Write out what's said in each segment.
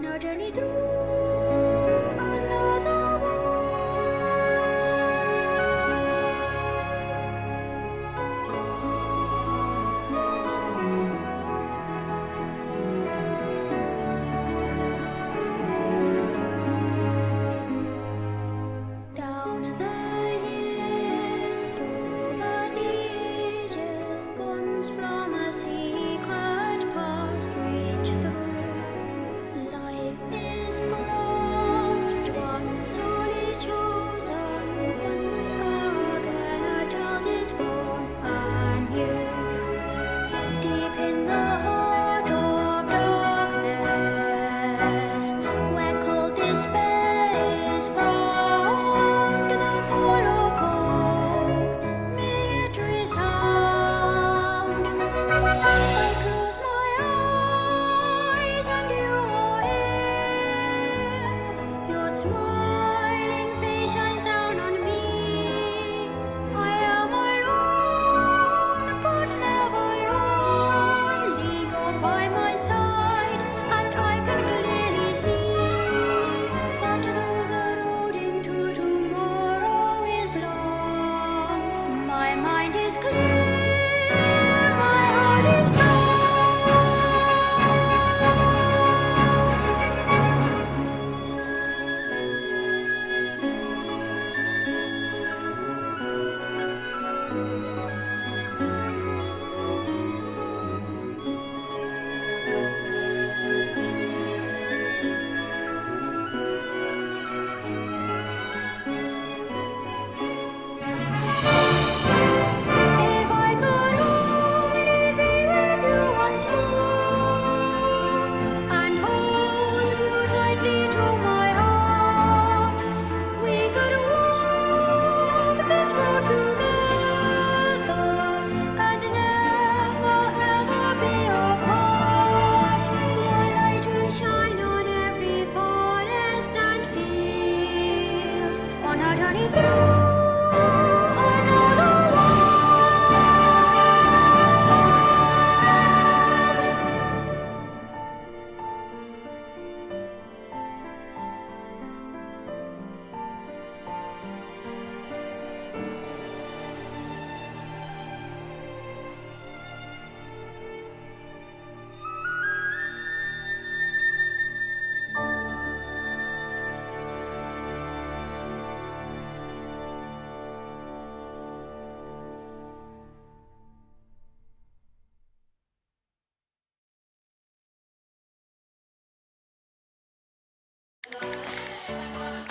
on our journey through another world. Down the years, over the ages, bonds from a secret past reach through. Life is grasped, one soul is chosen. Once again, a child is born anew. Deep in the heart of darkness, where cold despair is found, the call of hope may it resound. I close my eyes and you are here. Your smiling face shines down on me. I am alone, but never lonely. You're by my side, and I can clearly see that though the road into tomorrow is long, my mind is clear, my heart is strong. If I could only be with you once more and hold you tightly to my heart, we could walk this road together and never ever be apart. Your light will shine on every forest and field on our journey through another world.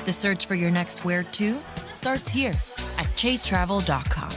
The search for your next where to starts here at chasetravel.com.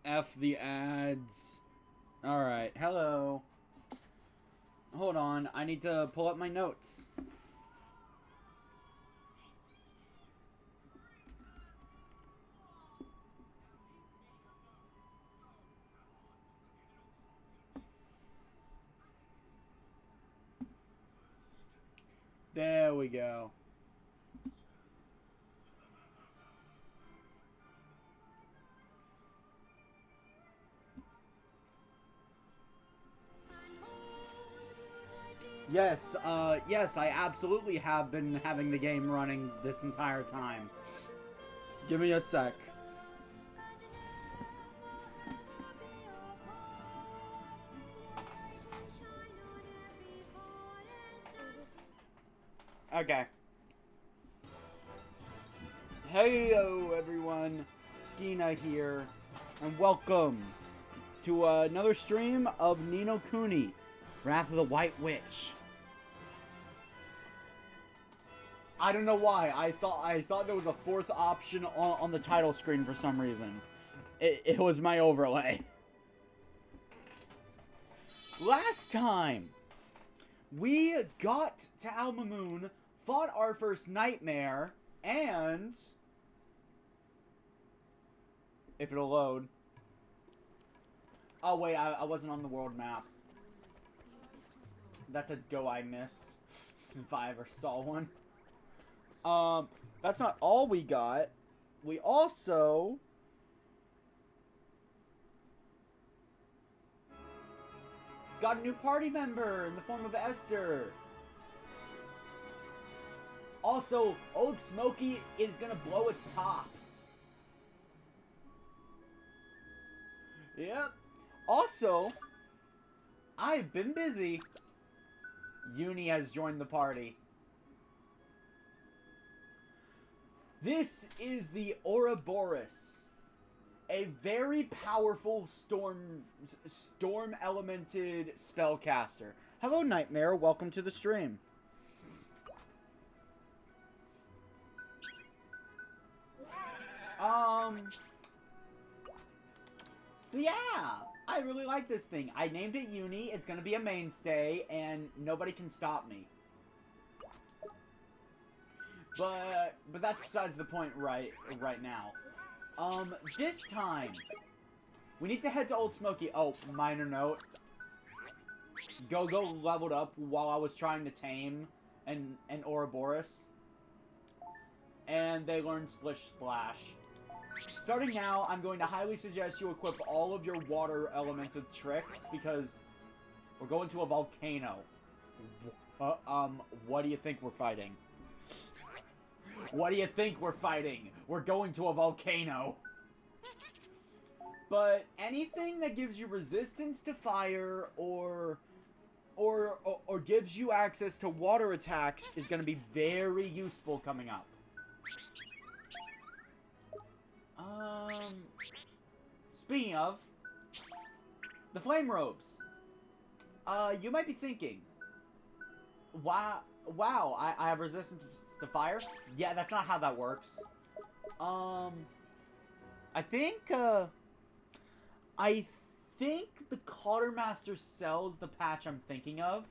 F the ads. Alright, hello. Hold on, I need to pull up my notes. There we go. Yes, I absolutely have been having the game running this entire time. Give me a sec. Okay. Heyo everyone, Skena here, and welcome to another stream of Ni no Kuni, Wrath of the White Witch. I don't know why. I thought there was a fourth option on the title screen for some reason. It was my overlay. Last time, we got to Alma Moon, fought our first nightmare, and if it'll load. Oh wait, I wasn't on the world map. That's a go I miss. If I ever saw one. That's not all we got. We also got a new party member in the form of Esther. Also, Old Smokey is gonna blow its top. Yep. Also, I've been busy. Uni has joined the party. This is the Ouroboros, a very powerful storm elemented spellcaster. Hello, Nightmare. Welcome to the stream. So yeah, I really like this thing. I named it Uni. It's gonna be a mainstay, and nobody can stop me. But that's besides the point right now. This time, we need to head to Old Smokey. Oh, minor note. Go-Go leveled up while I was trying to tame an Ouroboros. And they learned Splish Splash. Starting now, I'm going to highly suggest you equip all of your water elemental tricks because we're going to a volcano. What do you think we're fighting? What do you think we're fighting? We're going to a volcano. But anything that gives you resistance to fire or gives you access to water attacks is going to be very useful coming up. Speaking of, the flame robes. You might be thinking, wow, I have resistance to fire? Yeah, that's not how that works. I think the Quartermaster sells the patch I'm thinking of,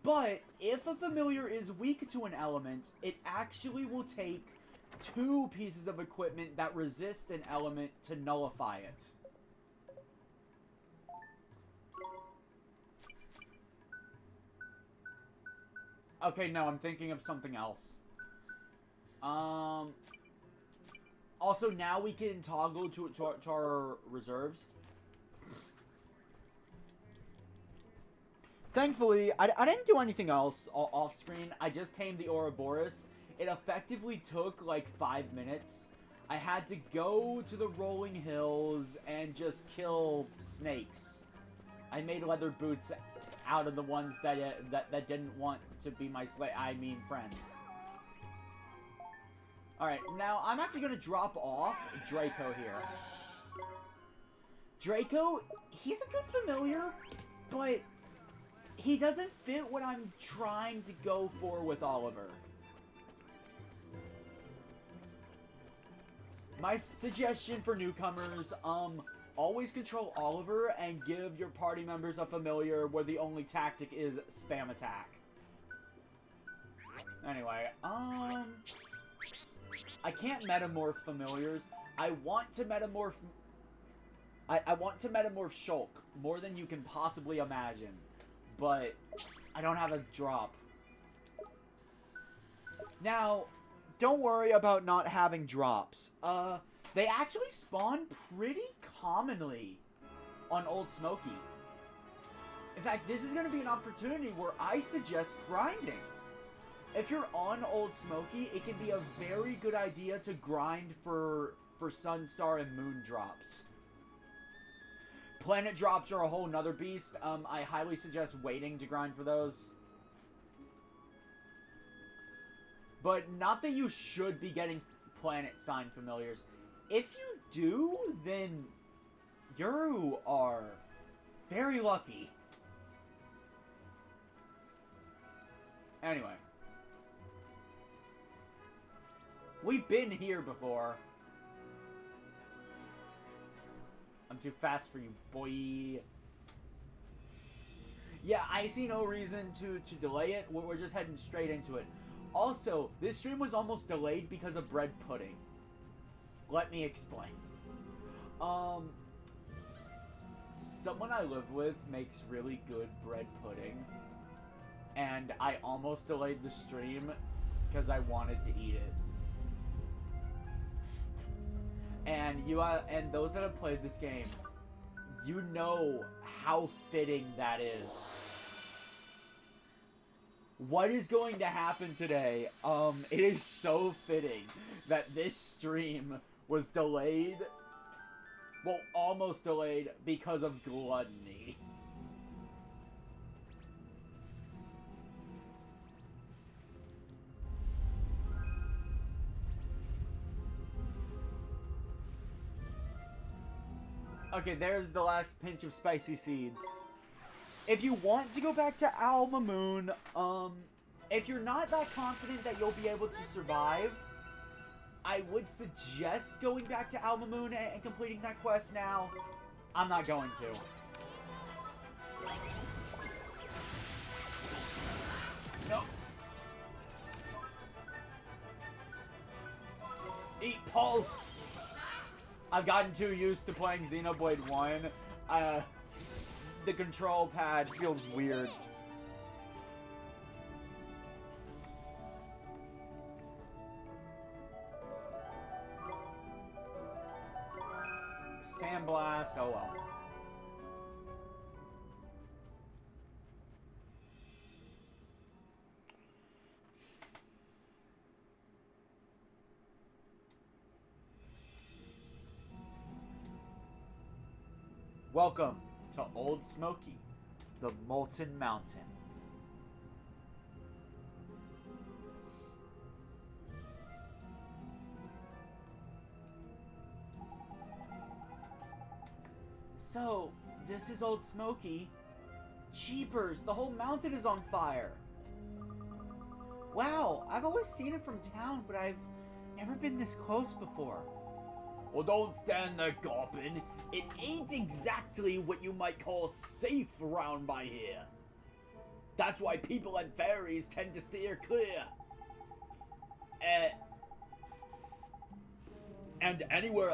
but if a familiar is weak to an element, it actually will take 2 pieces of equipment that resist an element to nullify it. Okay, no, I'm thinking of something else. Also, now we can toggle to our reserves. Thankfully, I didn't do anything else off screen. I just tamed the Ouroboros. It effectively took like 5 minutes. I had to go to the rolling hills and just kill snakes. I made leather boots out of the ones that didn't want to be my friends. Alright, now I'm actually going to drop off Draco here. Draco, he's a good familiar, but he doesn't fit what I'm trying to go for with Oliver. My suggestion for newcomers, always control Oliver and give your party members a familiar where the only tactic is spam attack. Anyway, I can't metamorph familiars. I want to metamorph... I want to metamorph Shulk more than you can possibly imagine. But I don't have a drop. Now, don't worry about not having drops. They actually spawn pretty commonly on Old Smokey. In fact, this is going to be an opportunity where I suggest grinding. If you're on Old Smokey, it can be a very good idea to grind for Sunstar and Moon drops. Planet drops are a whole nother beast. I highly suggest waiting to grind for those. But not that you should be getting planet sign familiars. If you do, then you are very lucky. Anyway. We've been here before. I'm too fast for you, boy. Yeah, I see no reason to delay it. We're just heading straight into it. Also, this stream was almost delayed because of bread pudding. Let me explain. Someone I live with makes really good bread pudding. And I almost delayed the stream because I wanted to eat it. And and those that have played this game, you know how fitting that is. What is going to happen today? It is so fitting that this stream was delayed, well, almost delayed because of gluttony. Okay, there's the last pinch of spicy seeds. If you want to go back to Alma Moon, if you're not that confident that you'll be able to survive, I would suggest going back to Alma Moon and completing that quest now. I'm not going to. No. Eat Pulse! I've gotten too used to playing Xenoblade 1. the control pad feels weird. Sandblast, oh well. Welcome to Old Smokey, the Molten Mountain. So, this is Old Smokey. Jeepers, the whole mountain is on fire. Wow, I've always seen it from town, but I've never been this close before. Well, don't stand there gawping. It ain't exactly what you might call safe around by here. That's why people and fairies tend to steer clear. And anywhere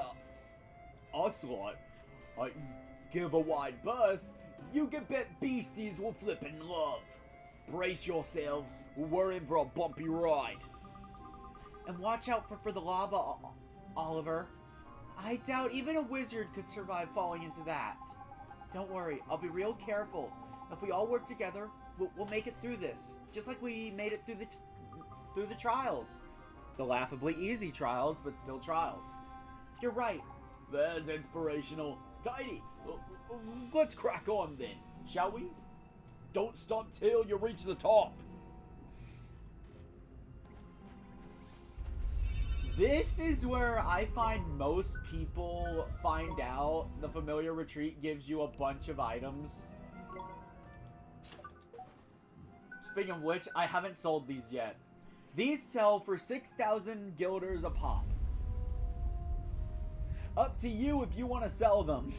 Ocelot give a wide berth, you can bet beasties will flip in love. Brace yourselves, we're in for a bumpy ride. And watch out for the lava, Oliver. I doubt even a wizard could survive falling into that. Don't worry, I'll be real careful. If we all work together, we'll make it through this. Just like we made it through the trials. The laughably easy trials, but still trials. You're right. There's inspirational. Tidy. Let's crack on then, shall we? Don't stop till you reach the top. This is where I find most people find out the familiar retreat gives you a bunch of items. Speaking of which, I haven't sold these yet. These sell for 6,000 guilders a pop. Up to you if you want to sell them.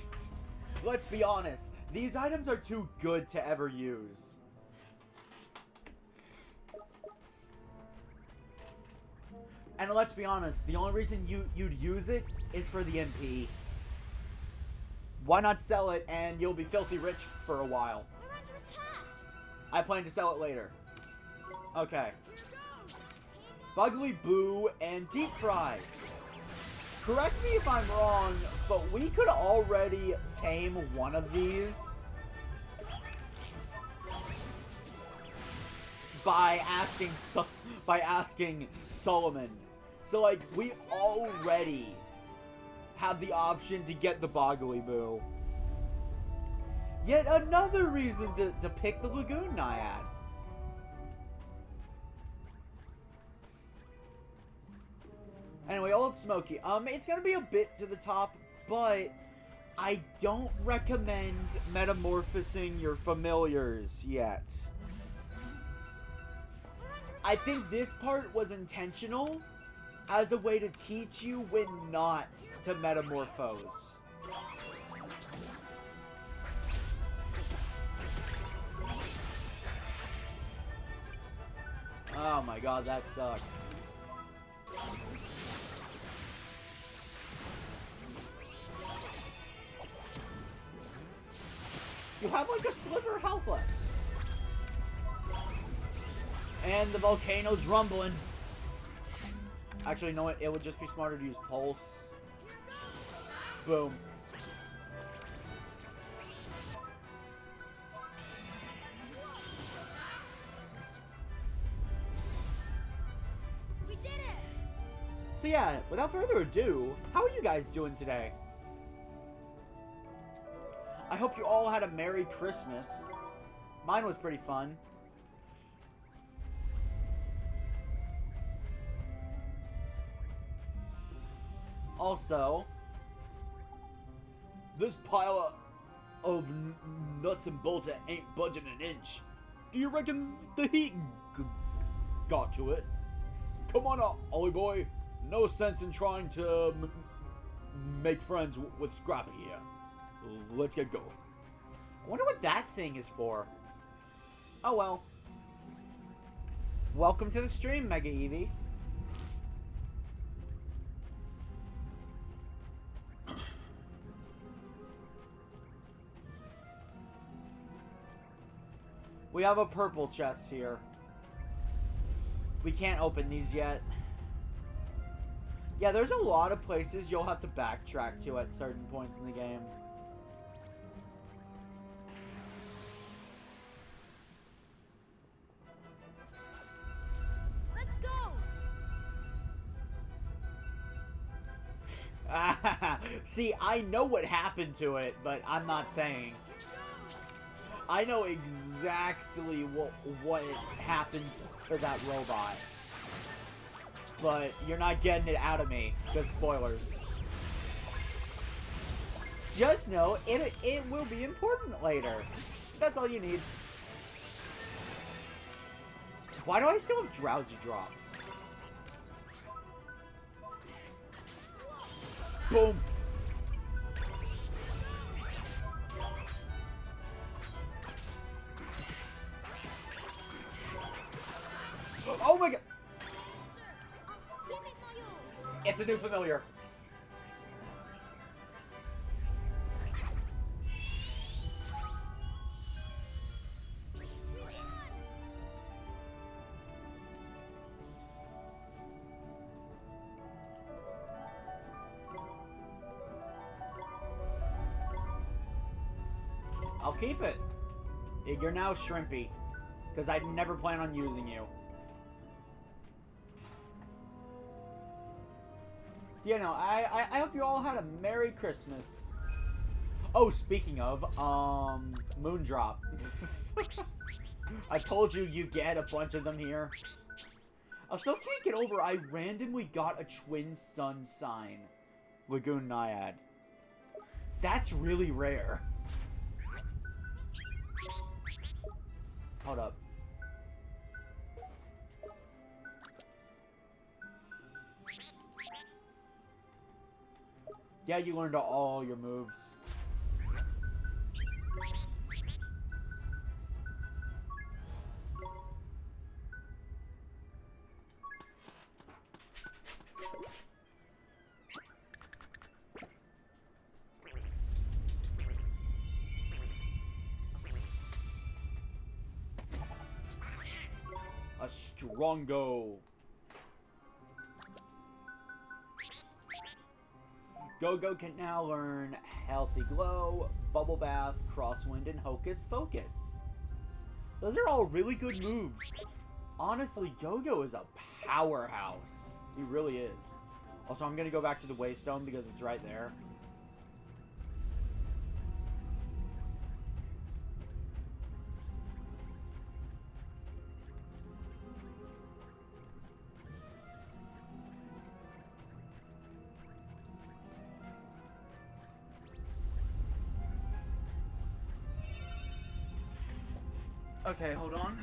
Let's be honest, these items are too good to ever use. And let's be honest, the only reason you'd use it is for the MP. Why not sell it and you'll be filthy rich for a while? We're under attack. I plan to sell it later. Okay. Buggly Boo and Deep Fry. Correct me if I'm wrong, but we could already tame one of these by asking Solomon. So, like, we already have the option to get the Boggly Boo. Yet another reason to pick the Lagoon Naiad. Anyway, Old Smokey. It's gonna be a bit to the top, but I don't recommend metamorphosing your familiars yet. I think this part was intentional as a way to teach you when not to metamorphose. Oh my god, that sucks. You have like a sliver of health left. And the volcano's rumbling. Actually, you know what? It would just be smarter to use Pulse. Boom. We did it. So yeah, without further ado, how are you guys doing today? I hope you all had a Merry Christmas. Mine was pretty fun. Also, this pile of nuts and bolts ain't budging an inch. Do you reckon the heat got to it? Come on up, Ollie boy. No sense in trying to make friends with Scrappy here. Let's get going. I wonder what that thing is for. Oh well. Welcome to the stream, Mega Eevee. We have a purple chest here. We can't open these yet. Yeah, there's a lot of places you'll have to backtrack to at certain points in the game. Let's go. See, I know what happened to it, but I'm not saying. I know exactly what happened to that robot. But you're not getting it out of me, because spoilers. Just know, it will be important later. That's all you need. Why do I still have drowsy drops? Boom! Oh my god! It's a new familiar. I'll keep it. You're now Shrimpy. Because I never plan on using you. You know, I hope you all had a Merry Christmas. Oh, speaking of, Moondrop. I told you get a bunch of them here. I still can't get over I randomly got a twin sun sign. Lagoon Naiad. That's really rare. Hold up. Yeah, you learned all your moves. A Strongo. Go-Go can now learn Healthy Glow, Bubble Bath, Crosswind, and Hocus Pocus. Those are all really good moves. Honestly, Go-Go is a powerhouse. He really is. Also, I'm going to go back to the Waystone because it's right there. Okay, hold on.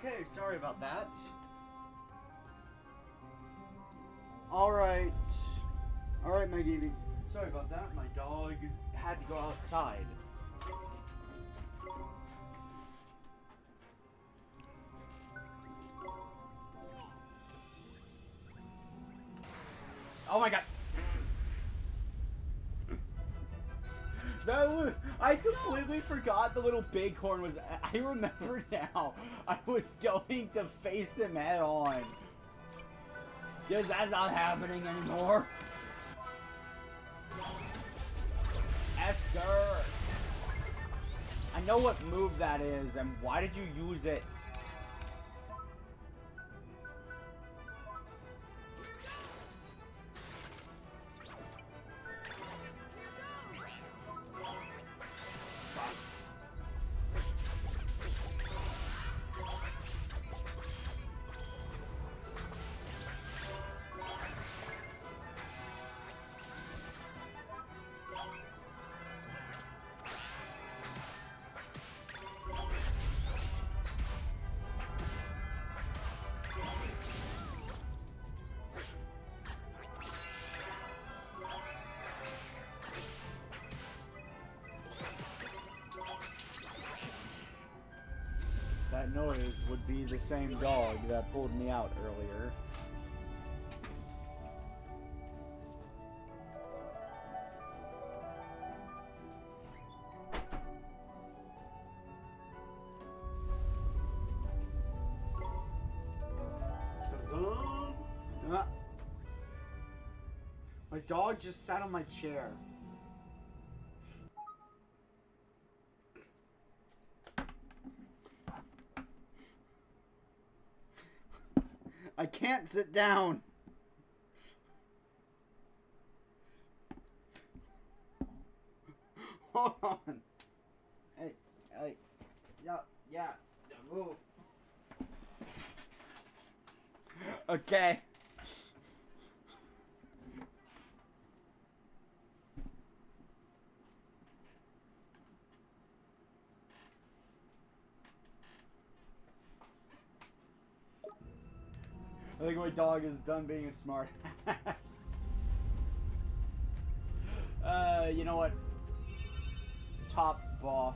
Okay, sorry about that. Alright. Alright, my baby. Sorry about that. My dog had to go outside. Oh my god. That was, I completely forgot the little bighorn was. I remember now. I was going to face him head on. Because that's not happening anymore. Esker. I know what move that is, and why did you use it? That noise would be the same dog that pulled me out earlier. My dog just sat on my chair. I can't sit down. Hold on. Hey, yeah, move. Okay. I think my dog is done being a smart ass. You know what? Top off.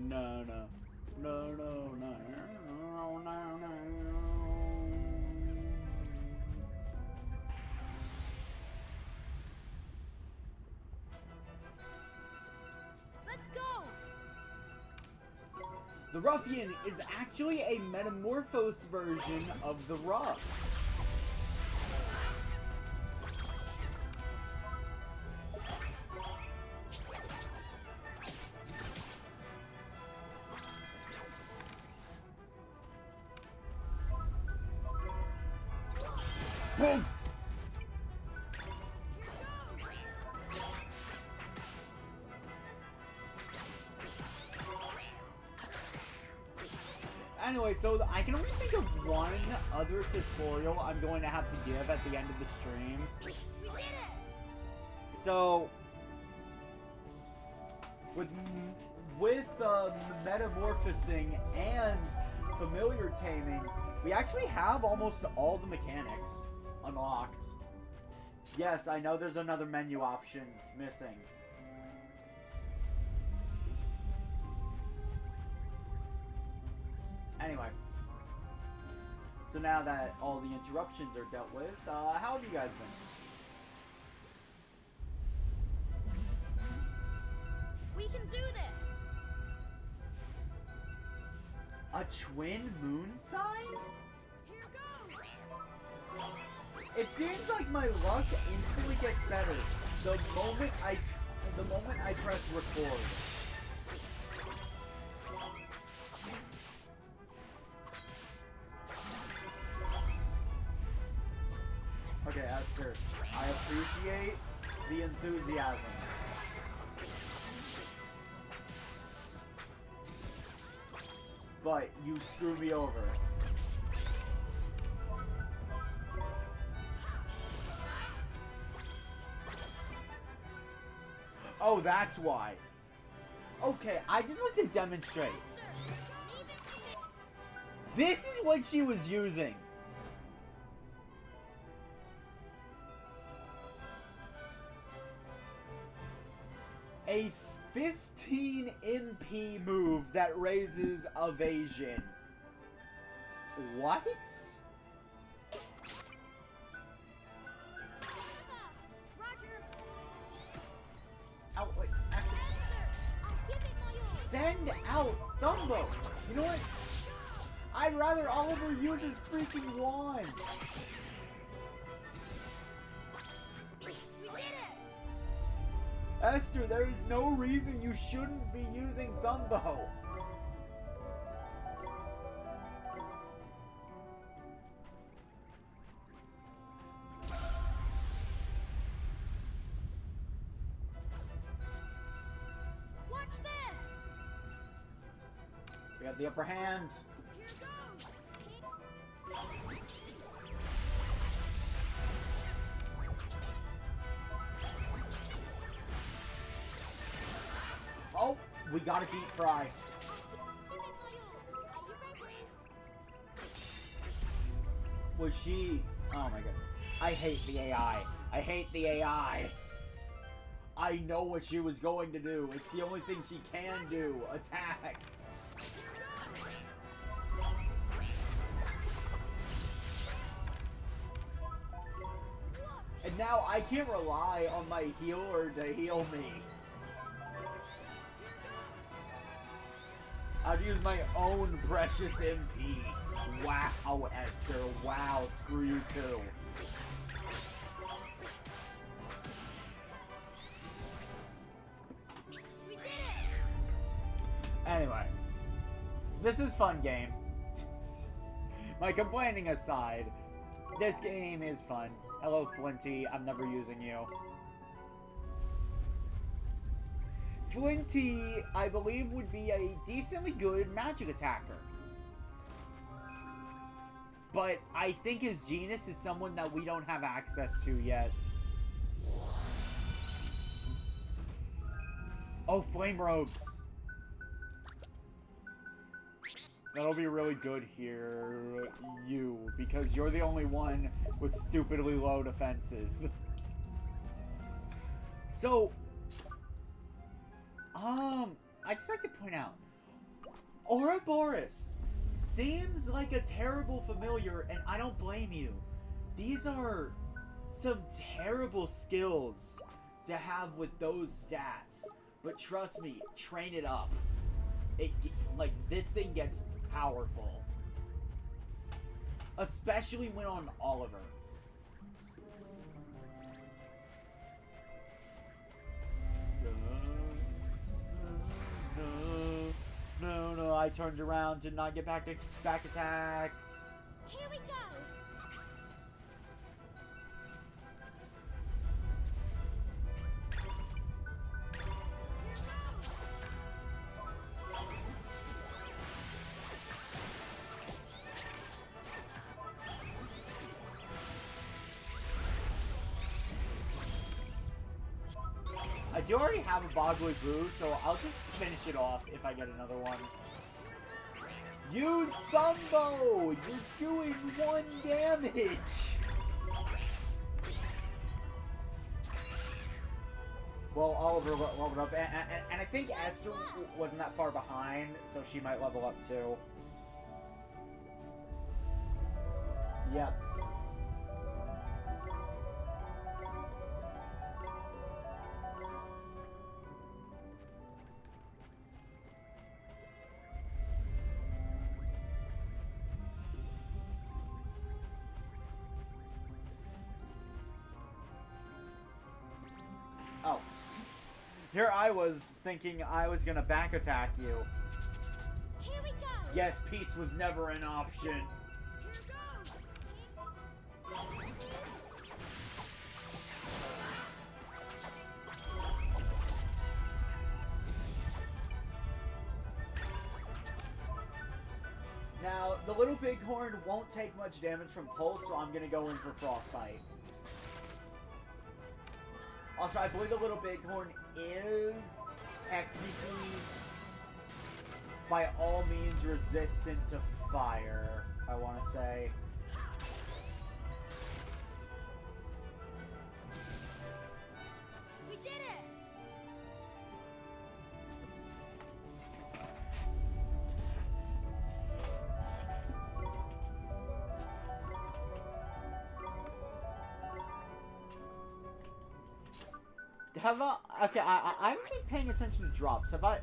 No. Let's go! The Ruffian is actually a metamorphosed version of the Rough. Boom! Anyway, so I can only think of one other tutorial I'm going to have to give at the end of the stream. We did it! So, with metamorphosing and familiar taming, we actually have almost all the mechanics unlocked. Yes, I know there's another menu option missing. Anyway, so now that all the interruptions are dealt with, how have you guys been? We can do this! A twin moon sign? Here goes! It seems like my luck instantly gets better the moment I press record. Esther. I appreciate the enthusiasm. But you screw me over. Oh, that's why. Okay, I just like to demonstrate. This is what she was using. A 15 MP move that raises evasion. What? Oh, wait, actually. Send out Thumbo. You know what? I'd rather Oliver use his freaking wand. We did it! Esther, there is no reason you shouldn't be using Thumbo. Watch this! We have the upper hand. Here goes! Oh, we got a deep fry. Was she... Oh my god. I hate the AI. I hate the AI. I know what she was going to do. It's the only thing she can do. Attack. And now I can't rely on my healer to heal me. I'd use my own precious MP. Wow, Esther. Wow, screw you too. We did it! Anyway, this is fun game. My complaining aside, this game is fun. Hello, Flinty. I'm never using you. Flinty, I believe, would be a decently good magic attacker. But I think his genius is someone that we don't have access to yet. Oh, flame robes. That'll be really good here, you, because you're the only one with stupidly low defenses. So, I just like to point out, Ouroboros seems like a terrible familiar, and I don't blame you. These are some terrible skills to have with those stats, but trust me, train it up. Like, this thing gets powerful. Especially when on Oliver. No, I turned around to not get back attacked. Here we go! I do already have a Boggly Boo, so I'll just finish it off if I get another one. Use Thumbo! You're doing 1 damage! Well, Oliver leveled up, and I think Esther wasn't that far behind, so she might level up too. Yep. Oh. Here I was thinking I was gonna back attack you. Here we go! Yes, peace was never an option. Here goes! the little bighorn won't take much damage from pulse, so I'm gonna go in for frostbite. Also, I believe the little bighorn is technically, by all means, resistant to fire, I want to say. We did it! Have I... Okay, I haven't been paying attention to drops. Have I...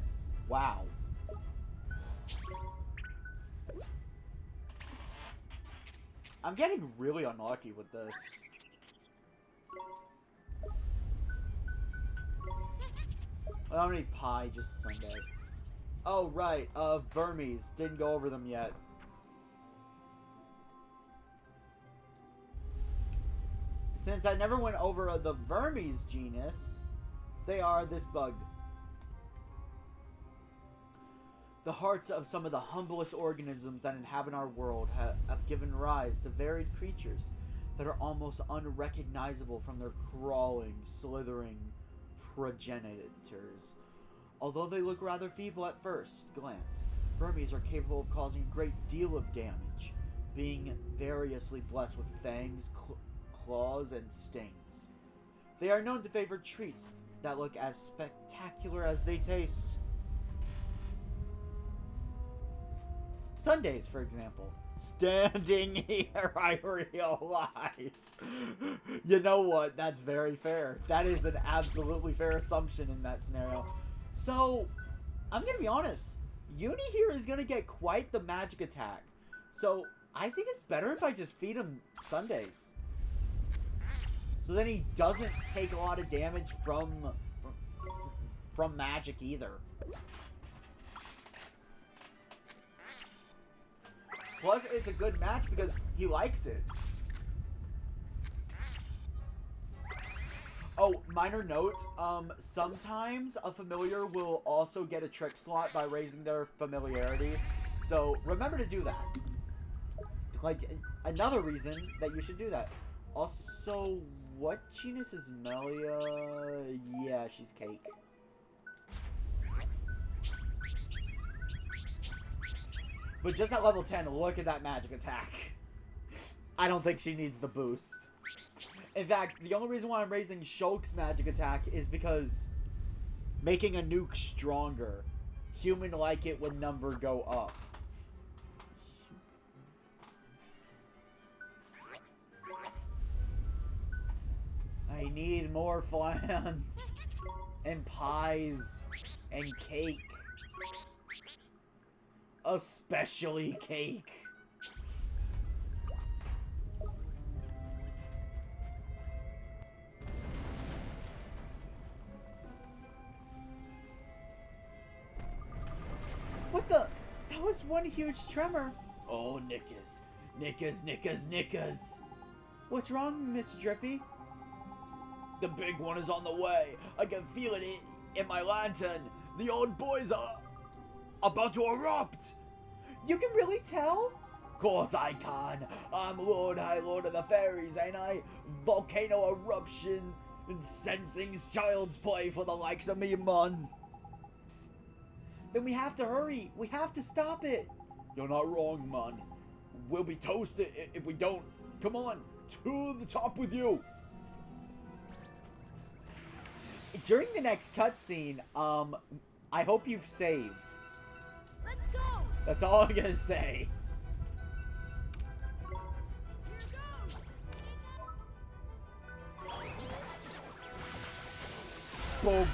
Wow. I'm getting really unlucky with this. I don't need pie, just Sunday. Oh, right. Vermes. Didn't go over them yet. Since I never went over the Vermes genus, they are this bug. The hearts of some of the humblest organisms that inhabit our world have given rise to varied creatures that are almost unrecognizable from their crawling, slithering progenitors. Although they look rather feeble at first glance, Vermes are capable of causing a great deal of damage, being variously blessed with fangs, claws, and stings. They are known to favor treats that look as spectacular as they taste. Sundays, for example. Standing here, I realize. You know what? That's very fair. That is an absolutely fair assumption in that scenario. So, I'm gonna be honest. Uni here is gonna get quite the magic attack. So, I think it's better if I just feed him Sundays. So then he doesn't take a lot of damage from magic either. Plus, it's a good match because he likes it. Oh, minor note, sometimes a familiar will also get a trick slot by raising their familiarity. So, remember to do that. Like, another reason that you should do that. Also, what genus is Melia? Yeah, she's cake. But just at level 10, look at that magic attack. I don't think she needs the boost. In fact, the only reason why I'm raising Shulk's magic attack is because making a nuke stronger. Human like it when number go up. I need more flans and pies and cake. Especially cake. What the? That was one huge tremor. Oh, Knickers. Knickers, Knickers, Knickers. What's wrong, Mr. Drippy? The big one is on the way. I can feel it in my lantern. The old boys are about to erupt. You can really tell? Course I can. I'm Lord High Lord of the Fairies, ain't I? Volcano eruption and sensing's child's play for the likes of me, man. Then we have to hurry. We have to stop it. You're not wrong, man. We'll be toasted if we don't. Come on, to the top with you. During the next cutscene, I hope you've saved. Let's go! That's all I'm gonna say. Here goes! Boom.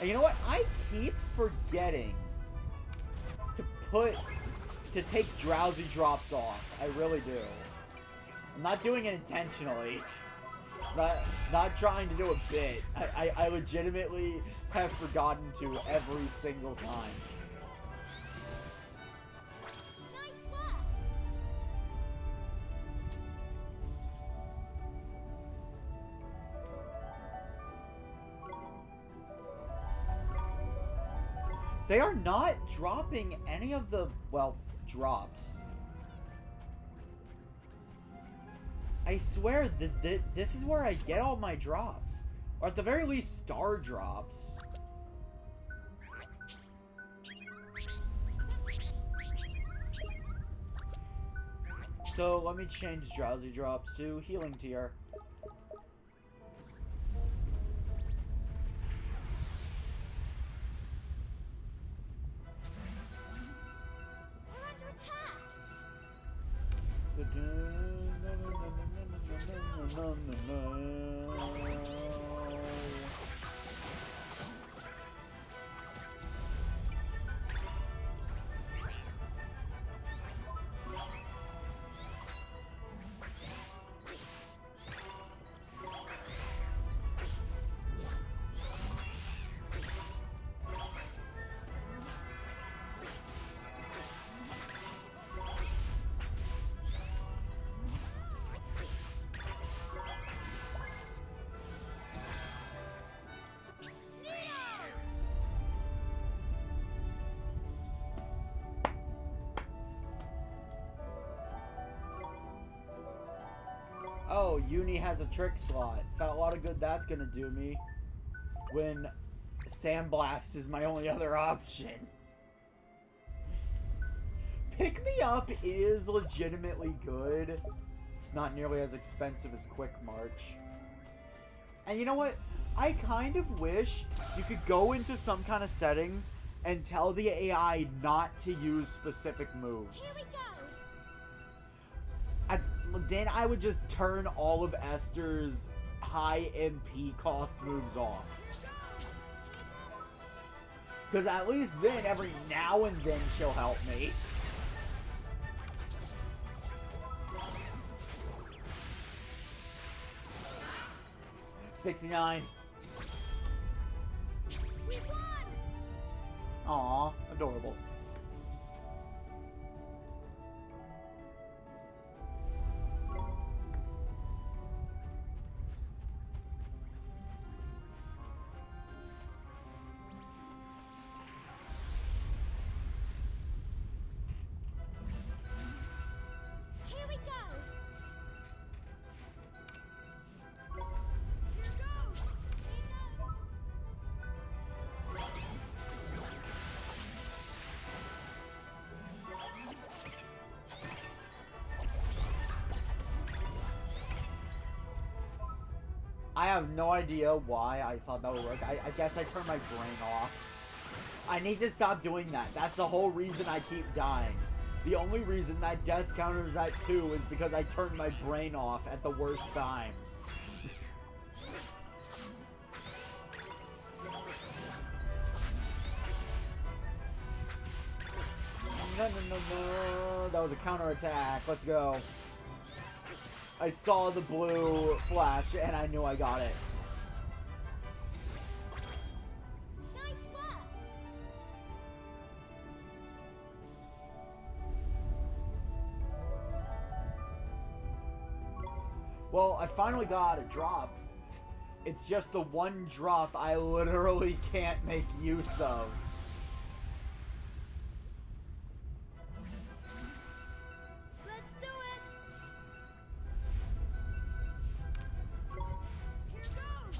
And you know what? I keep forgetting to take drowsy drops off. I really do. I'm not doing it intentionally. Not trying to do a bit. I legitimately have forgotten to every single time. Nice spot! They are not dropping any of the, well, drops. I swear that this is where I get all my drops. Or at the very least, star drops. So, let me change drowsy drops to healing tier. We're under attack. Oh, Uni has a trick slot. Felt a lot of good that's gonna do me. When Sandblast is my only other option. Pick Me Up is legitimately good. It's not nearly as expensive as Quick March. And you know what? I kind of wish you could go into some kind of settings and tell the AI not to use specific moves. Here we go. Then I would just turn all of Esther's high MP cost moves off. Because at least then, every now and then, she'll help me. $69. We won. Aw, adorable. Here we go. I have no idea why I thought that would work. I guess I turned my brain off. I need to stop doing that. That's the whole reason I keep dying. The only reason that death counters at 2 is because I turned my brain off at the worst times. No. That was a counterattack. Let's go. I saw the blue flash and I knew I got it. Nice work. Well, I finally got a drop. It's just the one drop I literally can't make use of. Let's do it. Here goes.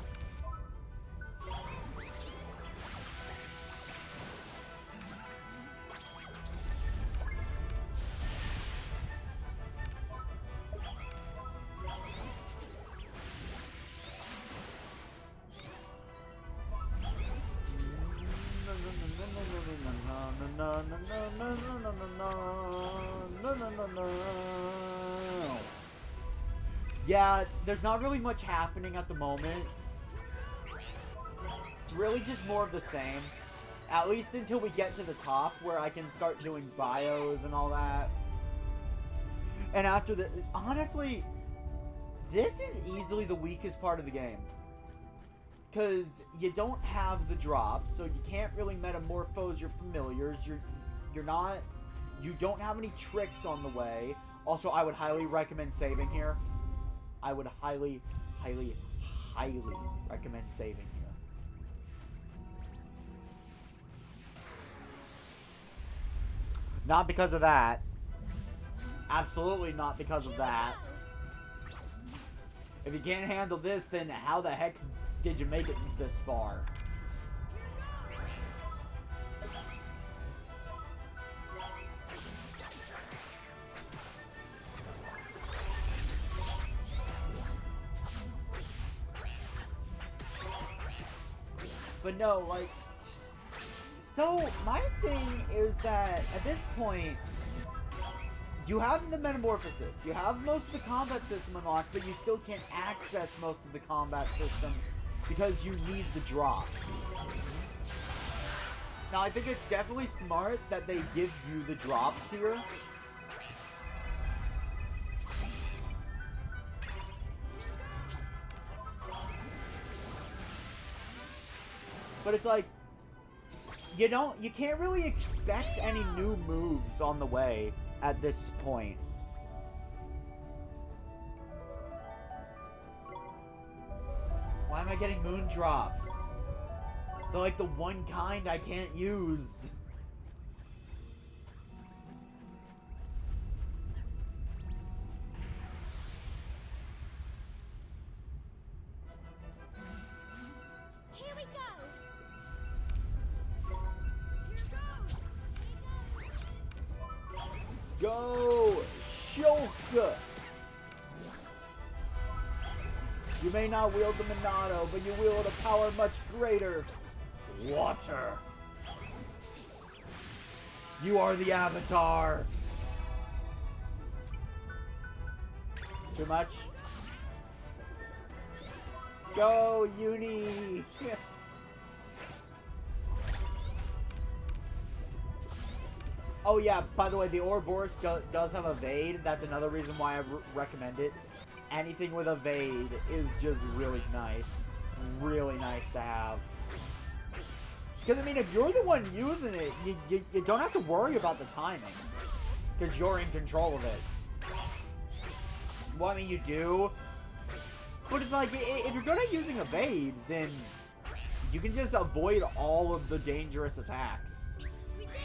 Yeah, there's not really much happening at the moment. It's really just more of the same. At least until we get to the top where I can start doing bios and all that. And after the... Honestly, this is easily the weakest part of the game. Because you don't have the drops, so you can't really metamorphose your familiars. You're not... You don't have any tricks on the way. Also, I would highly recommend saving here. I would highly recommend saving here. Not because of that. Absolutely not because of that. If you can't handle this, then how the heck did you make it this far? But no, like... So, my thing is that, at this point, you have the Metamorphosis, you have most of the combat system unlocked, but you still can't access most of the combat system because you need the drops. Now, I think it's definitely smart that they give you the drops here. But it's like, you can't really expect any new moves on the way at this point. Why am I getting moon drops? They're like the one kind I can't use. Here we go. Go! Shulk! You may not wield the Monado, but you wield a power much greater. Water! You are the Avatar! Too much? Go, Uni! Oh yeah, by the way, the Ouroboros does have evade. That's another reason why I recommend it. Anything with evade is just really nice. Really nice to have. Because, I mean, if you're the one using it, you don't have to worry about the timing. Because you're in control of it. Well, I mean, you do. But it's like, if you're good at using evade, then you can just avoid all of the dangerous attacks. We did it.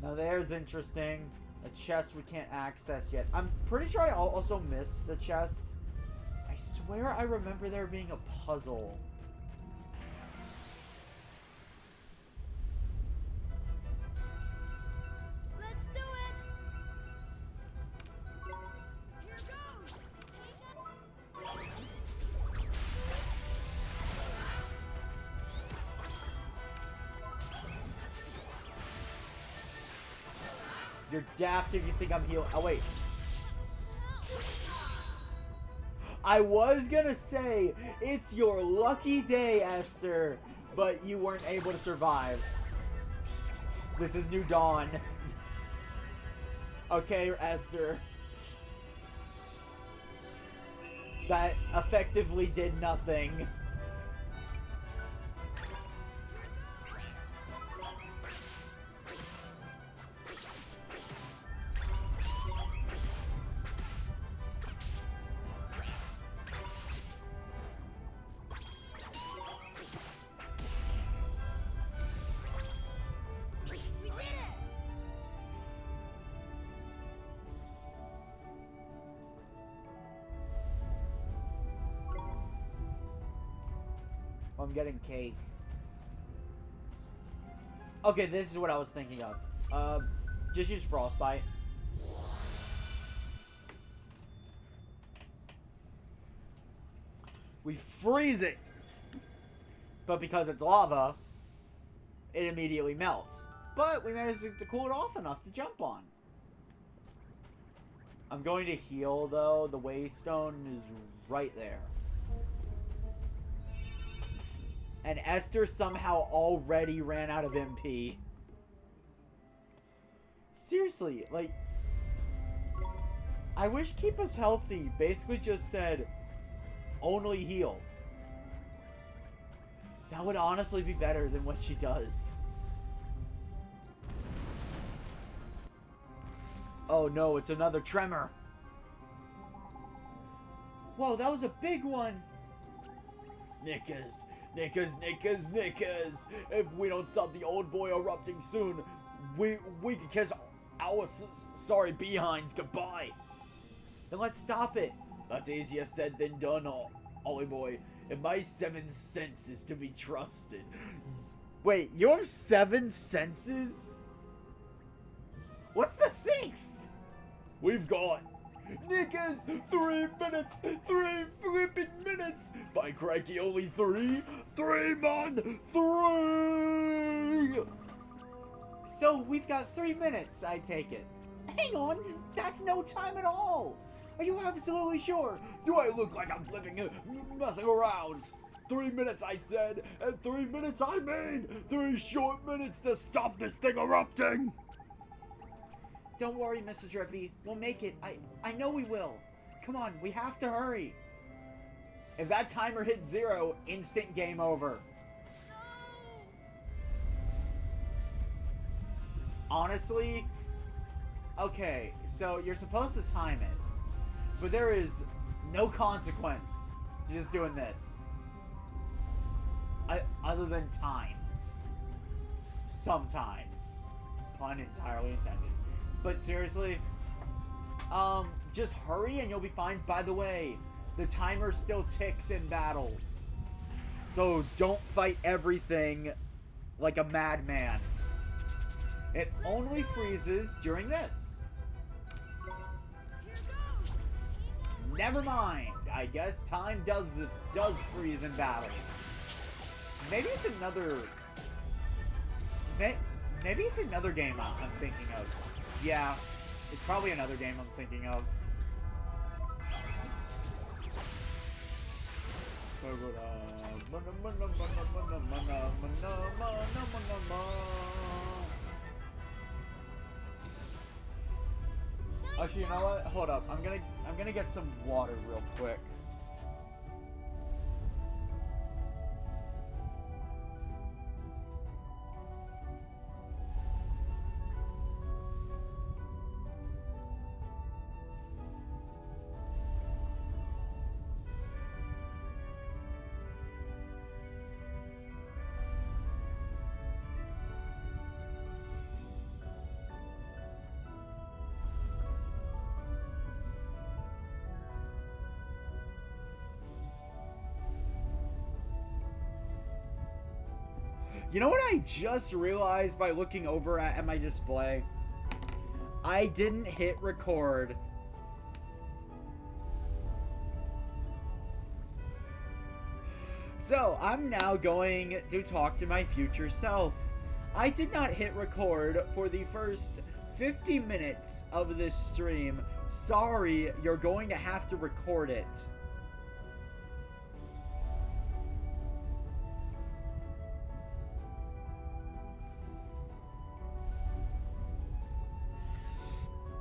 Now there's interesting. A chest we can't access yet. I'm pretty sure I also missed a chest. I swear I remember there being a puzzle. Let's do it. Here goes. You're daft if you think I'm healing. Oh, wait. I was gonna say, it's your lucky day, Esther, but you weren't able to survive. This is New Dawn. Okay, Esther. That effectively did nothing. We did it. I'm getting cake. Okay, this is what I was thinking of. Just use Frostbite. We freeze it! But because it's lava, it immediately melts. But we managed to cool it off enough to jump on. I'm going to heal, though. The Waystone is right there. And Esther somehow already ran out of MP. Seriously, like... I wish Keep Us Healthy basically just said, only heal. That would honestly be better than what she does. Oh no, it's another tremor. Whoa, that was a big one. Knickers. If we don't stop the old boy erupting soon, we can kiss our sorry behinds goodbye. Then let's stop it. That's easier said than done, Ollie boy. And my 7th sense is to be trusted. Wait, you have 7 senses? What's the 6th? We've got Knickers, 3 minutes, 3 flipping minutes. By crikey, only 3. 3, man, 3. So we've got 3 minutes, I take it. Hang on, that's no time at all. Are you absolutely sure? Do I look like I'm messing around? 3 minutes, I said, and 3 minutes I mean. 3 short minutes to stop this thing erupting. Don't worry, Mr. Drippy. We'll make it. I know we will. Come on, we have to hurry. If that timer hits 0, instant game over. Honestly, okay, so you're supposed to time it, but there is no consequence to just doing this. Other than time. Sometimes. Pun entirely intended. But seriously, just hurry and you'll be fine. By the way, the timer still ticks in battles. So don't fight everything like a madman. It only freezes during this. Never mind. I guess time does freeze in battles. Maybe it's another... Maybe it's another game I'm thinking of. Yeah, it's probably another game I'm thinking of. Actually, you know what? Hold up. I'm gonna get some water real quick. You know what I just realized by looking over at my display? I didn't hit record. So, I'm now going to talk to my future self. I did not hit record for the first 50 minutes of this stream. Sorry, you're going to have to record it.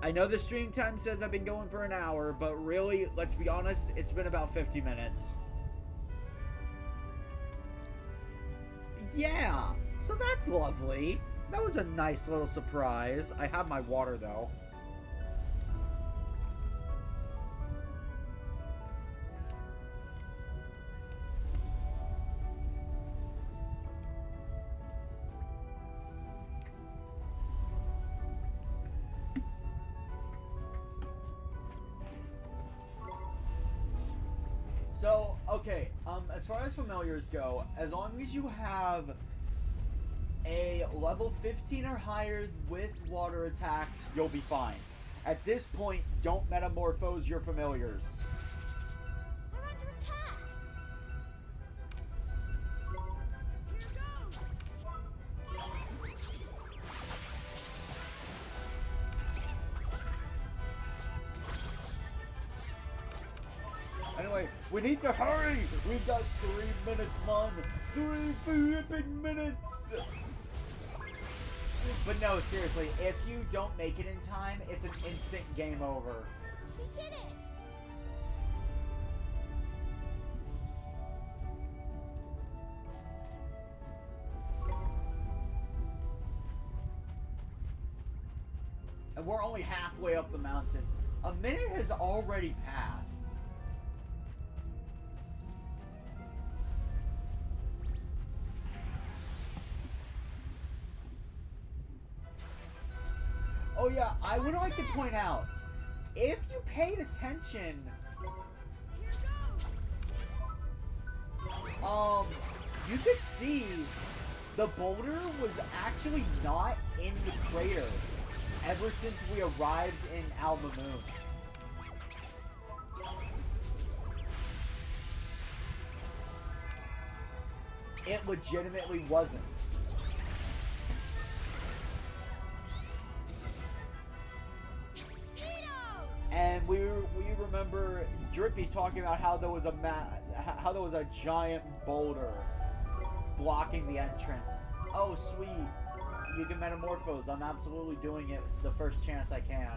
I know the stream time says I've been going for an hour, but really, let's be honest, it's been about 50 minutes. Yeah, so that's lovely. That was a nice little surprise. I have my water, though. So, okay, as far as familiars go, as long as you have a level 15 or higher with water attacks, you'll be fine. At this point, don't metamorphose your familiars. We're under attack. Anyway, we need to hurry! We've got 3 minutes, man! 3 flipping minutes! But no, seriously, if you don't make it in time, it's an instant game over. We did it. And we're only halfway up the mountain. A minute has already passed. yeah, I would like to point out, if you paid attention, you could see the boulder was actually not in the crater ever since we arrived in Alma Moon. It legitimately wasn't. And we remember Drippy talking about how there was a giant boulder blocking the entrance. Oh, sweet. You can metamorphose. I'm absolutely doing it the first chance I can.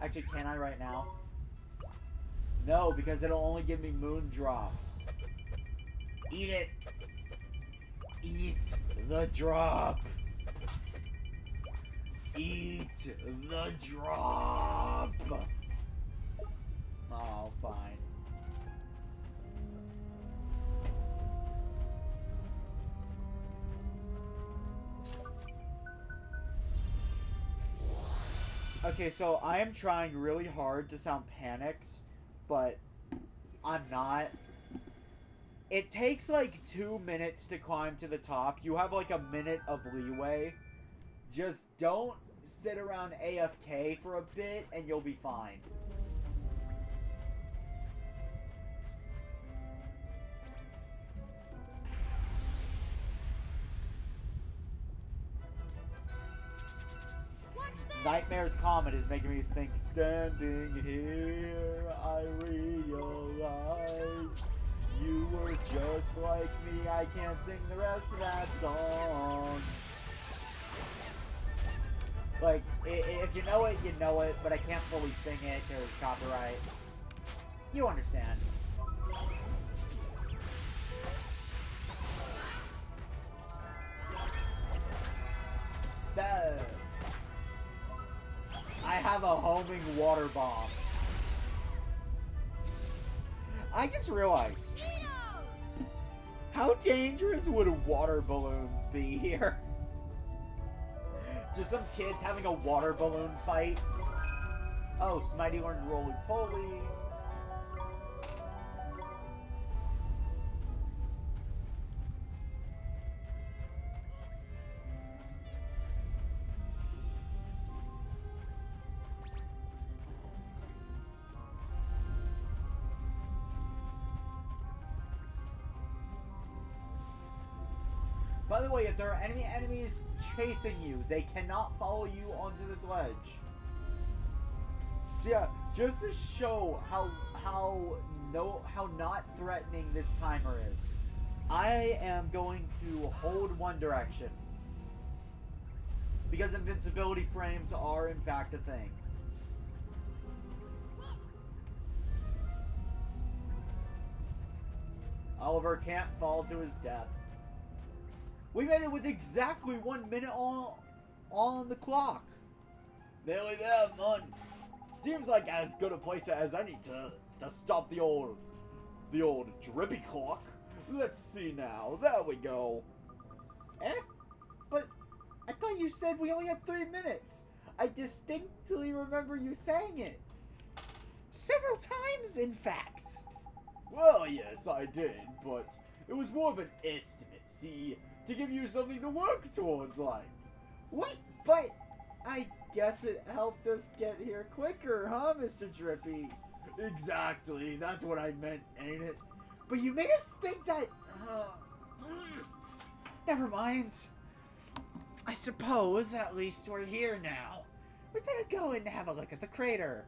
Actually, can I right now? No, because it'll only give me moon drops. Eat it. Eat the drop. Eat the drop. Oh, fine. Okay, so I am trying really hard to sound panicked, but I'm not. It takes like 2 minutes to climb to the top. You have like a minute of leeway. Just don't sit around AFK for a bit and you'll be fine. Nightmare's Comet is making me think, standing here, I realize you were just like me. I can't sing the rest of that song. Like, if you know it, you know it, but I can't fully sing it because copyright. You understand. I have a homing water bomb. I just realized, how dangerous would water balloons be here? Just some kids having a water balloon fight. Oh, Smitey learned roly-poly. By the way, if there are any enemies chasing you, they cannot follow you onto this ledge. So yeah, just to show how not threatening this timer is, I am going to hold one direction. Because invincibility frames are in fact a thing. Oliver can't fall to his death. We made it with exactly 1 minute on the clock. Nearly there, man. Seems like as good a place as any to stop the old drippy clock. Let's see now. There we go. Eh? But I thought you said we only had 3 minutes. I distinctly remember you saying it. Several times, in fact. Well, yes, I did, but it was more of an estimate, see? To give you something to work towards, like. What? But I guess it helped us get here quicker, huh, Mr. Drippy? Exactly. That's what I meant, ain't it? But you made us think that... Never mind. I suppose at least we're here now. We better go and have a look at the crater.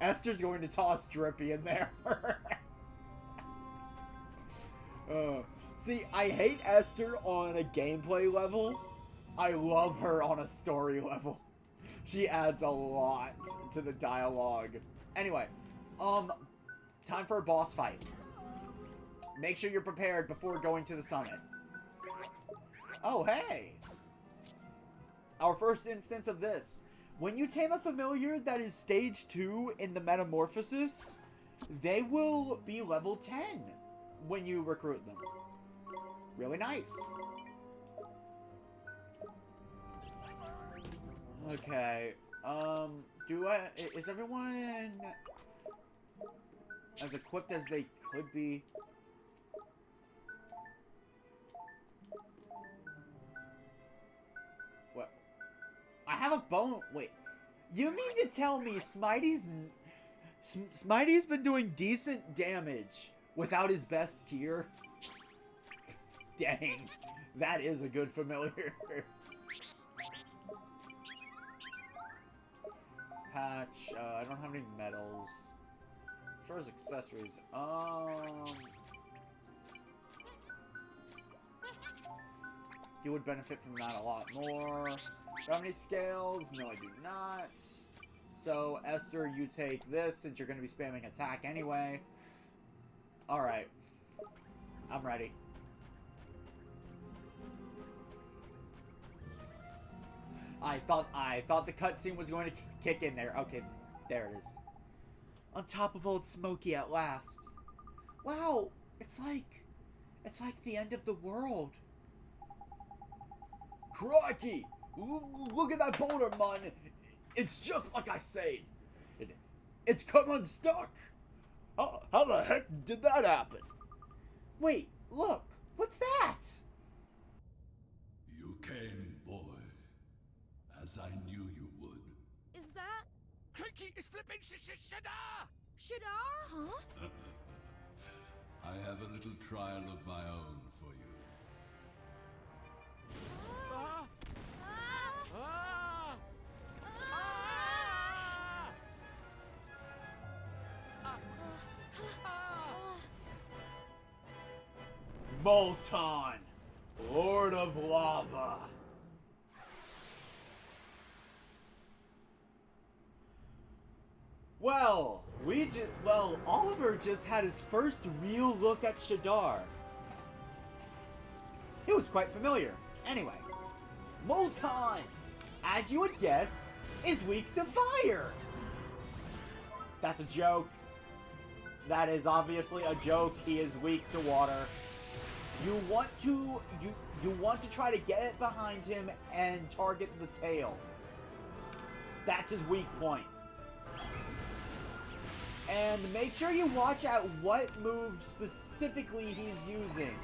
Esther's going to toss Drippy in there. See, I hate Esther on a gameplay level. I love her on a story level. She adds a lot to the dialogue. Anyway, time for a boss fight. Make sure you're prepared before going to the summit. Oh, hey! Our first instance of this. When you tame a familiar that is stage 2 in the Metamorphosis, they will be level 10 when you recruit them. Really nice. Okay. Is everyone as equipped as they could be? What? I have a bone. Wait. You mean to tell me Smitey's been doing decent damage without his best gear? Dang. That is a good familiar. Patch. I don't have any medals. As far as accessories, you would benefit from that a lot more. Do I have any scales? No, I do not. So, Esther, you take this since you're going to be spamming attack anyway. Alright. I'm ready. I thought the cutscene was going to kick in there. Okay, there it is. On top of Old Smokey at last. Wow, it's like the end of the world. Crikey! Look at that boulder, man. It's just like I said. It's come unstuck. How the heck did that happen? Wait, look. What's that? You came, boy. As I knew you would. Is that Crikey is flipping Shadar! Shadar? Huh? I have a little trial of my own for you. Ah! Ah! Ah! Ah! Ah! Molten, Lord of Lava. Well, Oliver just had his first real look at Shadar. It was quite familiar. Anyway, Molten, as you would guess, is weak to fire. That's a joke. That is obviously a joke. He is weak to water. You want to try to get it behind him and target the tail. That's his weak point. And make sure you watch out what move specifically he's using.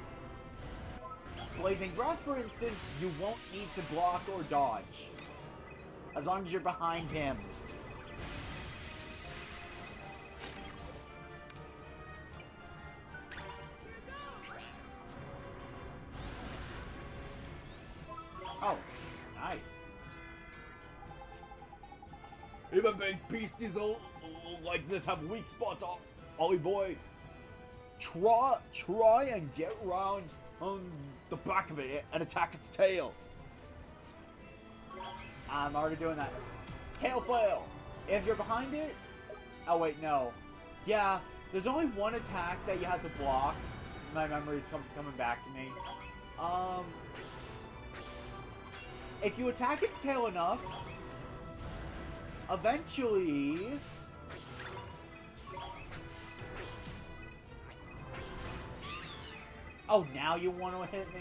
Blazing Breath, for instance, you won't need to block or dodge. As long as you're behind him. Oh, nice. Even big beasties like this have weak spots, Ollie boy. Try and get around on the back of it and attack its tail. I'm already doing that. Tail flail. If you're behind it... Oh, wait, no. Yeah, there's only one attack that you have to block. My memory's coming back to me. If you attack its tail enough, eventually... Oh, now you want to hit me?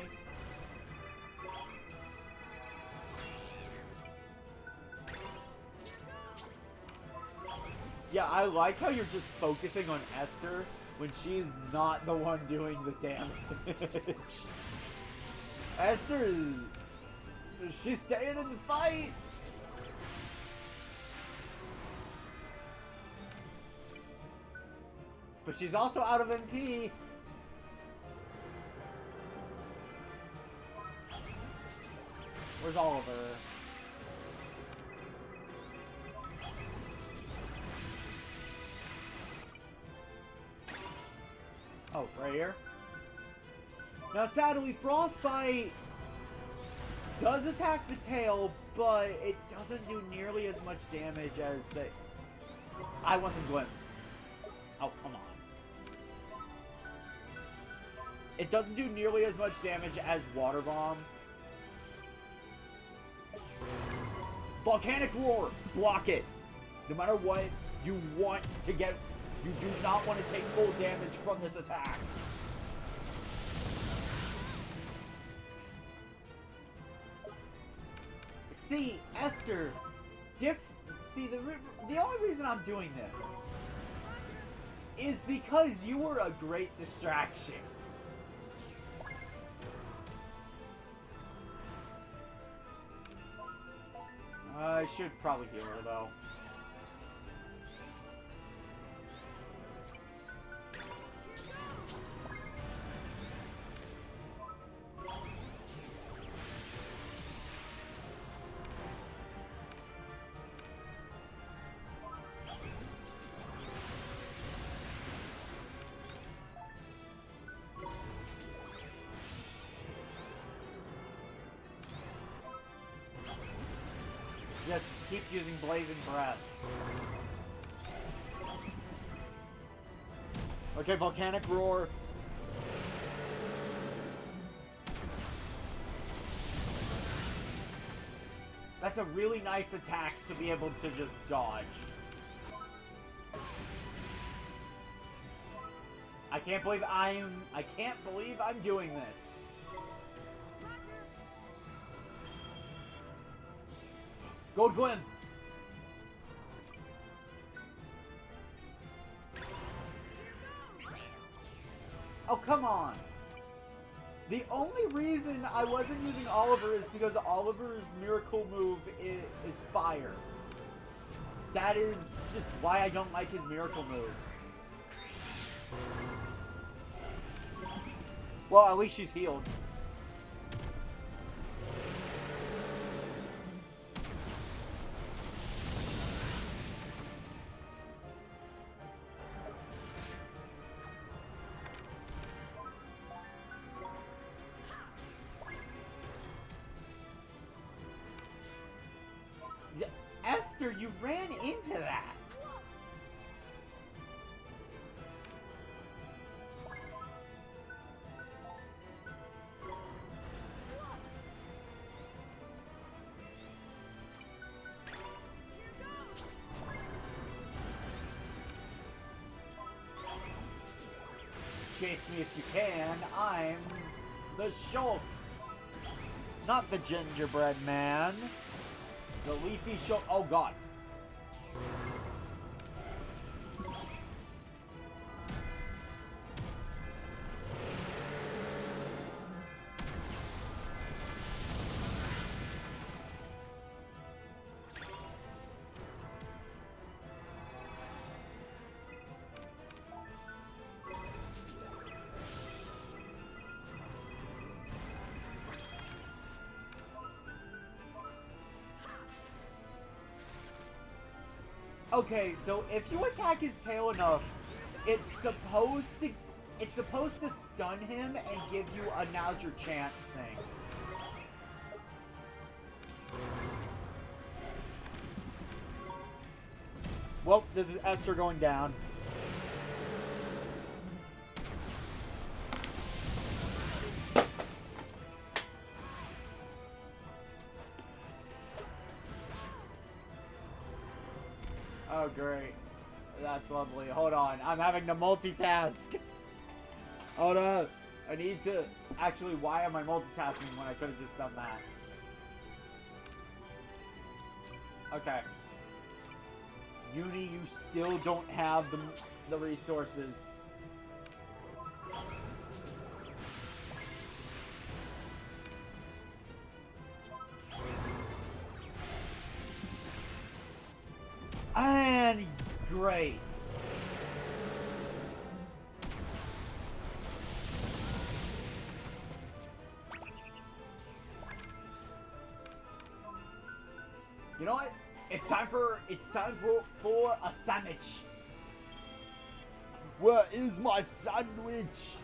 Yeah, I like how you're just focusing on Esther when she's not the one doing the damage. Esther, she's staying in the fight. But she's also out of MP. Where's Oliver? Oh, right here? Now, sadly, Frostbite does attack the tail, but it doesn't do nearly as much damage as, say... I want some glimpse. Oh, come on. It doesn't do nearly as much damage as Water Bomb. Volcanic Roar! Block it! No matter what, you want to get... You do not want to take full damage from this attack. See, Esther, See, the only reason I'm doing this is because you were a great distraction. I should probably heal her, though. Yes, just keep using Blazing Breath. Okay, Volcanic Roar. That's a really nice attack to be able to just dodge. I can't believe I'm doing this. Gold Glim! Oh, come on! The only reason I wasn't using Oliver is because Oliver's miracle move is fire. That is just why I don't like his miracle move. Well, at least she's healed. Esther, you ran into that! Chase me if you can, I'm the Shulk. Not the gingerbread man. The leafy Shulk. Oh god. Okay, so if you attack his tail enough, it's supposed to stun him and give you a now's your chance thing. Well, this is Esther going down. Oh, great. That's lovely. Hold on. I'm having to multitask. Hold on. I need to... Actually, why am I multitasking when I could have just done that? Okay. Uni, you still don't have the resources. And great. You know what? It's time for a sandwich. Where is my sandwich?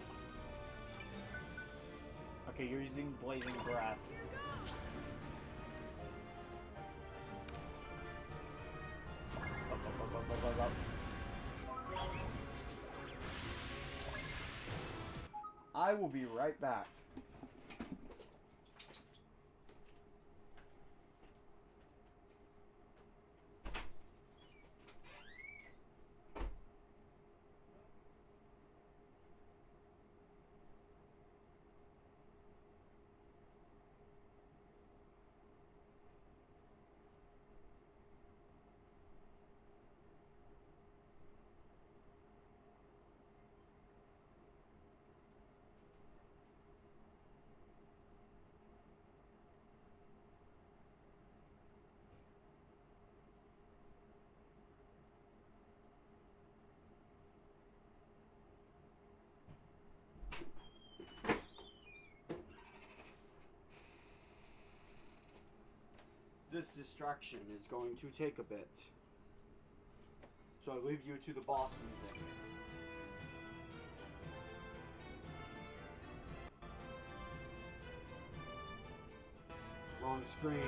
Okay, you're using Blazing Breath. I will be right back. this distraction is going to take a bit. So I leave you to the boss music. Wrong screen.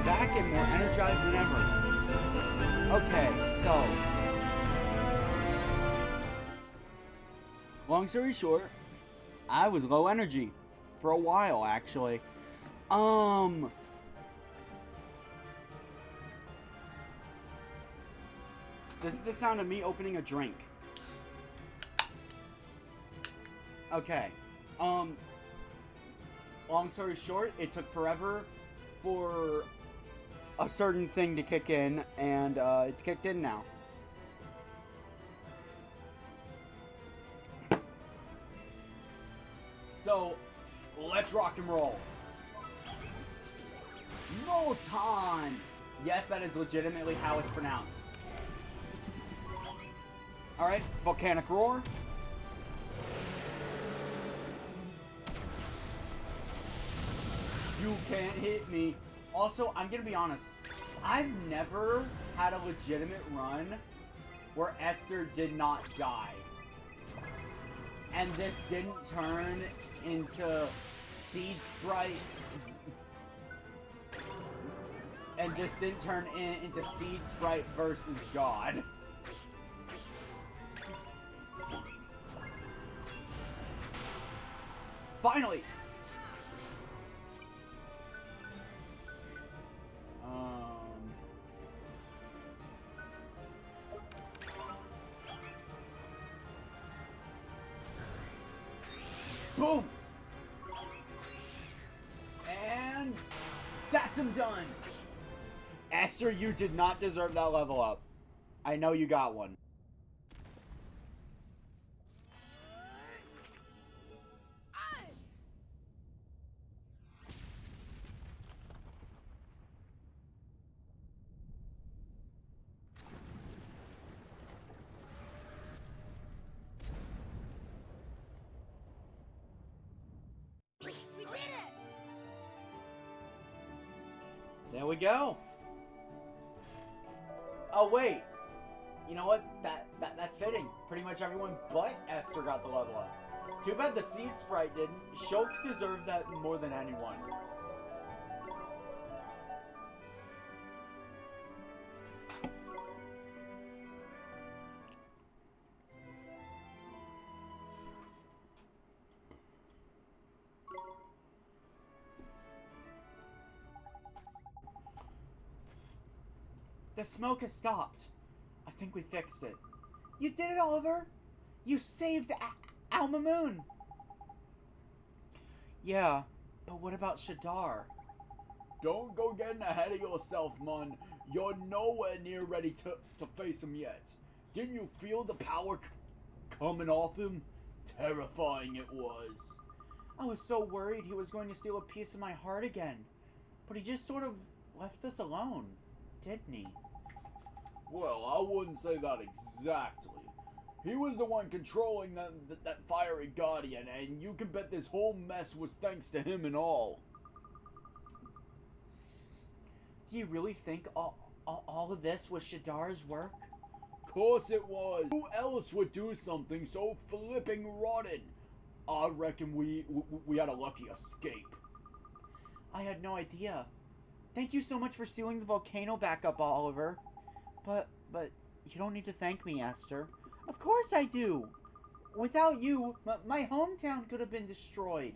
I'm back and more energized than ever. Okay, so long story short, I was low energy for a while, actually. This is the sound of me opening a drink. Okay. Long story short, it took forever for a certain thing to kick in, and it's kicked in now. So, let's rock and roll. Molten! Yes, that is legitimately how it's pronounced. Alright, volcanic roar. You can't hit me. Also, I'm gonna be honest. I've never had a legitimate run where Esther did not die. And this didn't turn into Seed Sprite. And this didn't turn into Seed Sprite versus God. Finally! Boom! And that's him done! Esther, you did not deserve that level up. I know you got one. We did it! There we go. Oh wait, you know what? That's fitting. Pretty much everyone but Esther got the level up. Too bad the Seed Sprite didn't. Shulk deserved that more than anyone. The smoke has stopped. I think we fixed it. You did it, Oliver! You saved Alma Moon! Yeah, but what about Shadar? Don't go getting ahead of yourself, man. You're nowhere near ready to face him yet. Didn't you feel the power coming off him? Terrifying it was. I was so worried he was going to steal a piece of my heart again. But he just sort of left us alone, didn't he? Well, I wouldn't say that exactly. He was the one controlling that fiery guardian, and you can bet this whole mess was thanks to him and all. Do you really think all of this was Shadar's work? Course it was. Who else would do something so flipping rotten? I reckon we had a lucky escape. I had no idea. Thank you so much for sealing the volcano back up, Oliver. But you don't need to thank me, Esther. Of course I do. Without you, my hometown could have been destroyed.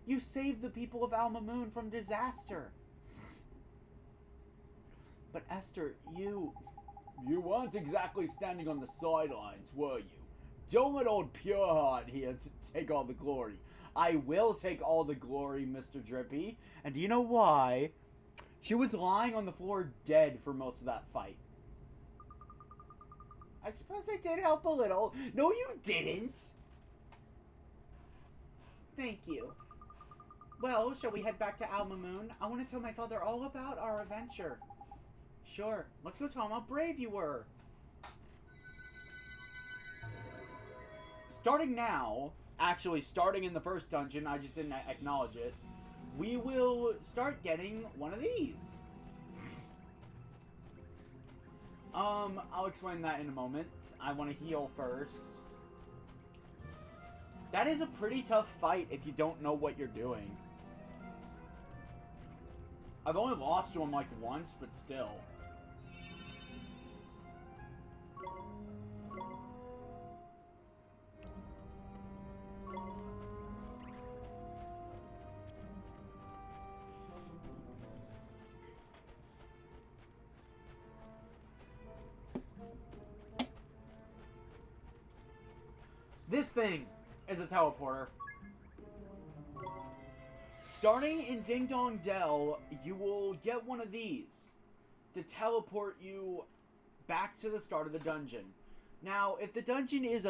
You saved the people of Alma Moon from disaster. But Esther, you weren't exactly standing on the sidelines, were you? Don't let old Pureheart here take all the glory. I will take all the glory, Mr. Drippy. And do you know why? She was lying on the floor dead for most of that fight. I suppose I did help a little. No, you didn't. Thank you. Well, shall we head back to Alma Moon? I want to tell my father all about our adventure. Sure. Let's go tell him how brave you were. Starting now, actually starting in the first dungeon, I just didn't acknowledge it, we will start getting one of these. I'll explain that in a moment. I want to heal first. That is a pretty tough fight if you don't know what you're doing. I've only lost to him like once, but still. This thing is a teleporter. Starting in Ding Dong Dell, you will get one of these to teleport you back to the start of the dungeon. Now, if the dungeon is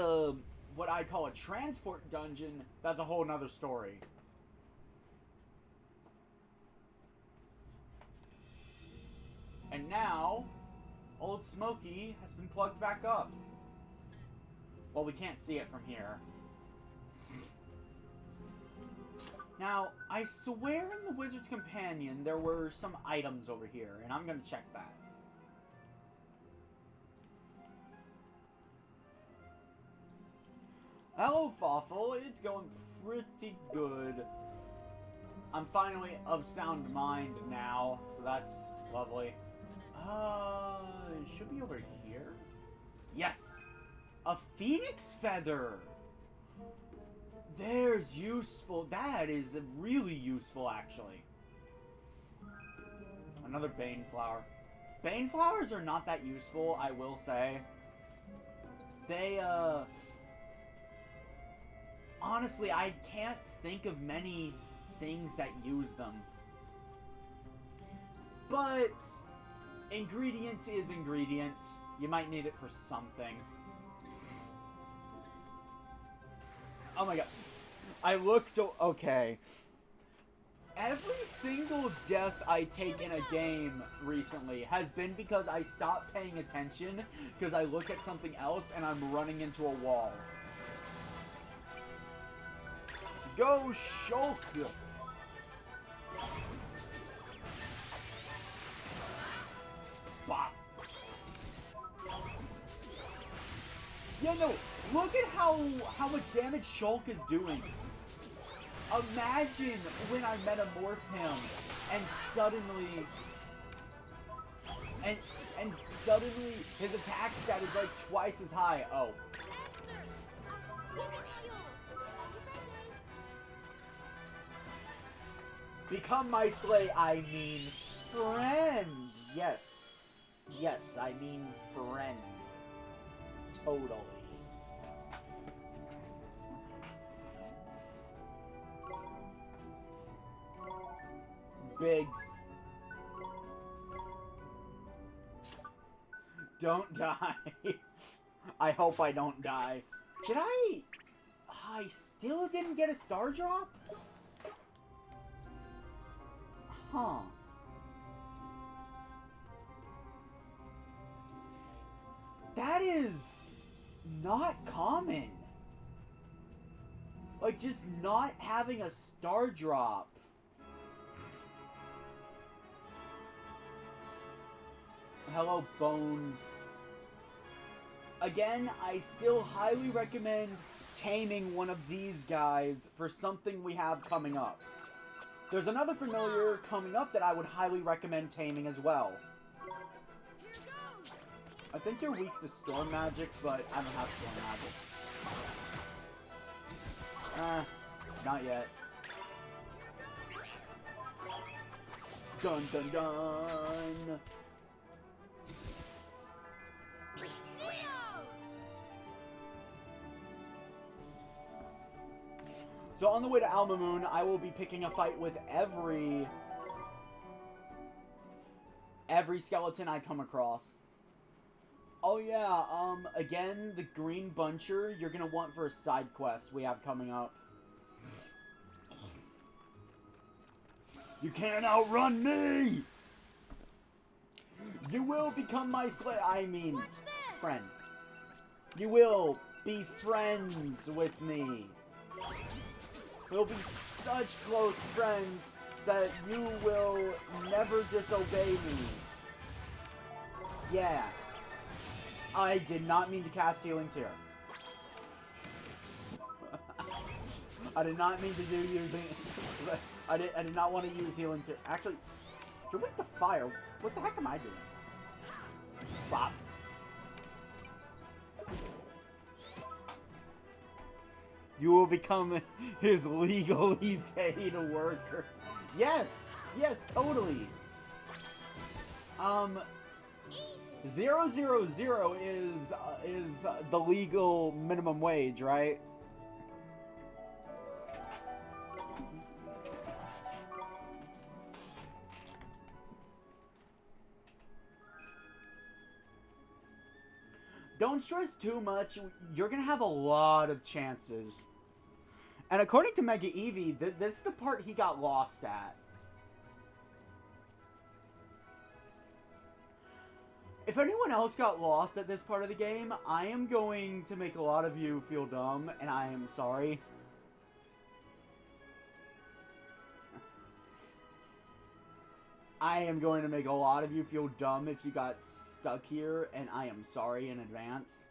what I call a transport dungeon, that's a whole nother story. And now, Old Smokey has been plugged back up. Well, we can't see it from here. Now, I swear in the Wizard's Companion there were some items over here, and I'm gonna check that. Hello, Fawful. It's going pretty good. I'm finally of sound mind now, so that's lovely. It should be over here. Yes! A phoenix feather! There's useful. That is really useful, actually. Another Bane flower. Bane flowers are not that useful, I will say. They, honestly, I can't think of many things that use them. But ingredient is ingredient. You might need it for something. Oh my god. I looked... Okay. Every single death I take in a game recently has been because I stopped paying attention because I look at something else and I'm running into a wall. Go Shulk! Bop. Yeah, no, look at how much damage Shulk is doing. Imagine when I metamorph him and suddenly suddenly his attack stat is like twice as high. Oh. Become my slay, I mean friend. Yes. Yes, I mean friend. Totally. Biggs. Don't die. I hope I don't die. Did I still didn't get a star drop? Huh. That is not common. Like, just not having a star drop. Hello, Bone. Again, I still highly recommend taming one of these guys for something we have coming up. There's another familiar coming up that I would highly recommend taming as well. I think you're weak to storm magic, but I don't have storm magic. Not yet. Dun dun dun! So on the way to Alma Moon, I will be picking a fight with every skeleton I come across. Oh yeah, again, the green buncher you're gonna want for a side quest we have coming up. You can't outrun me! You will become my friend. You will be friends with me. We'll be such close friends that you will never disobey me. Yeah. I did not mean to cast Healing Tear. I did not mean to do using... I did not want to use Healing Tear. Actually, Drink the fire? What the heck am I doing? Bop. You will become his legally paid worker. Yes! Yes, totally! 000 is the legal minimum wage, right? Don't stress too much. You're gonna have a lot of chances. And according to Mega Eevee, this is the part he got lost at. If anyone else got lost at this part of the game, I am going to make a lot of you feel dumb, and I am sorry. I am going to make a lot of you feel dumb if you got stuck here, and I am sorry in advance.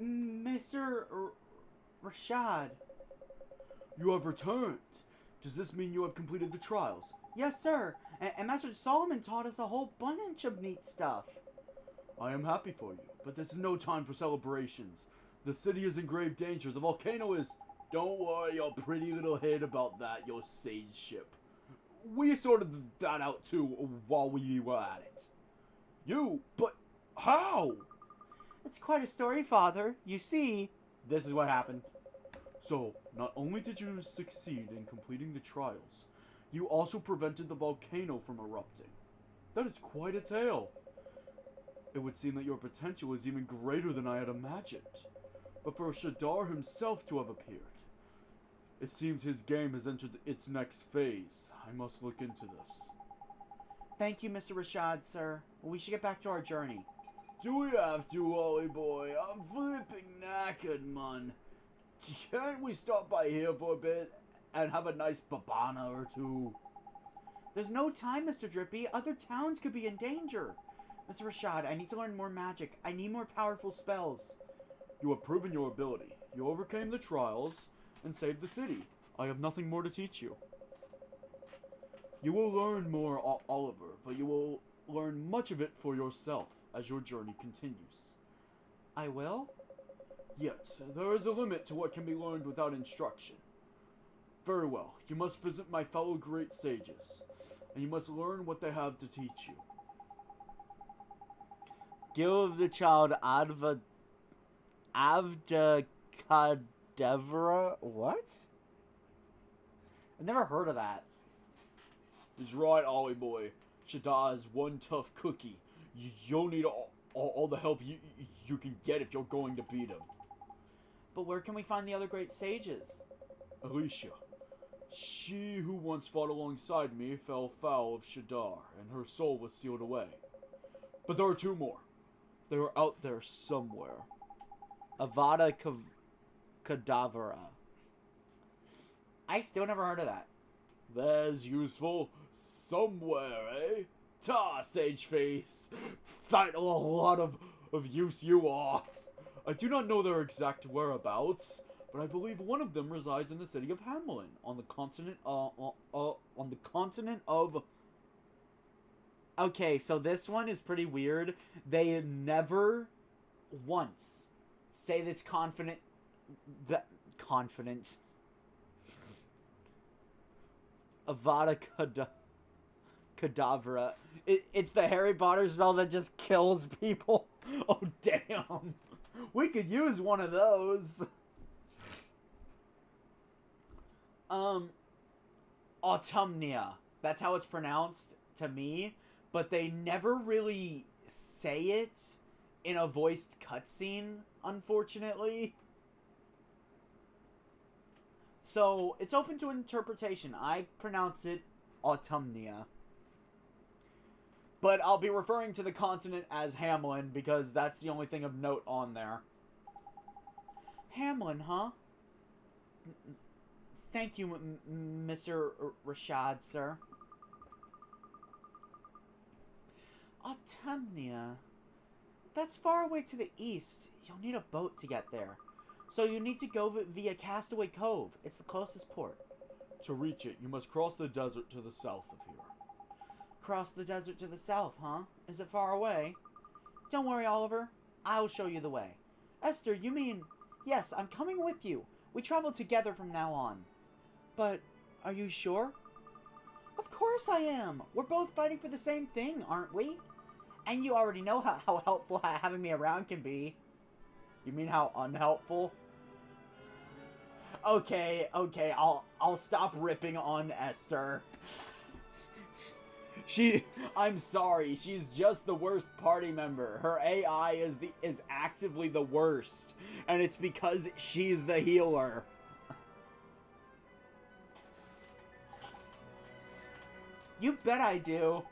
Mr. Rashad. You have returned. Does this mean you have completed the trials? Yes, sir. And Master Solomon taught us a whole bunch of neat stuff. I am happy for you, but this is no time for celebrations. The city is in grave danger. The volcano is... Don't worry your pretty little head about that, your sage ship. We sorted that out too while we were at it. You? But how? It's quite a story, Father. You see, this is what happened. So, not only did you succeed in completing the trials, you also prevented the volcano from erupting. That is quite a tale. It would seem that your potential is even greater than I had imagined. But for Shadar himself to have appeared, it seems his game has entered its next phase. I must look into this. Thank you, Mr. Rashad, sir. We should get back to our journey. Do we have to, Ollie boy? I'm flipping knackered, man. Can't we stop by here for a bit and have a nice babana or two? There's no time, Mr. Drippy. Other towns could be in danger. Mr. Rashad, I need to learn more magic. I need more powerful spells. You have proven your ability. You overcame the trials and saved the city. I have nothing more to teach you. You will learn more, Oliver, but you will learn much of it for yourself as your journey continues. I will? Yet, there is a limit to what can be learned without instruction. Very well, you must visit my fellow great sages, and you must learn what they have to teach you. Give the child Avdacadavra? What? I've never heard of that. He's right, Ollie boy. Shadar is one tough cookie. You'll need all the help you can get if you're going to beat him. But where can we find the other great sages? Alicia. She who once fought alongside me fell foul of Shadar, and her soul was sealed away. But there are two more. They are out there somewhere. Avada Kedavra. I still never heard of that. That's useful. Somewhere, eh? Ta, sage face. Fight a lot of use you are. I do not know their exact whereabouts, but I believe one of them resides in the city of Hamlin, on the continent of... Okay, so this one is pretty weird. They never once say this confident... Avada Kedavra. It's the Harry Potter spell that just kills people. Oh, damn. We could use one of those. Autumnia. That's how it's pronounced to me. But they never really say it in a voiced cutscene, unfortunately. So, it's open to interpretation. I pronounce it Autumnia. But I'll be referring to the continent as Hamlin because that's the only thing of note on there. Hamlin, huh? Thank you, Mr. Rashad, sir. Autumnia. That's far away to the east. You'll need a boat to get there. So you need to go via Castaway Cove. It's the closest port. To reach it, you must cross the desert to the south of here. Cross the desert to the south, huh? Is it far away? Don't worry, Oliver. I'll show you the way. Esther, you mean... Yes, I'm coming with you. We travel together from now on. But, are you sure? Of course I am. We're both fighting for the same thing, aren't we? And you already know how helpful having me around can be. You mean how unhelpful? Okay, I'll stop ripping on Esther. I'm sorry, she's just the worst party member. Her AI is actively the worst, and it's because she's the healer. You bet I do.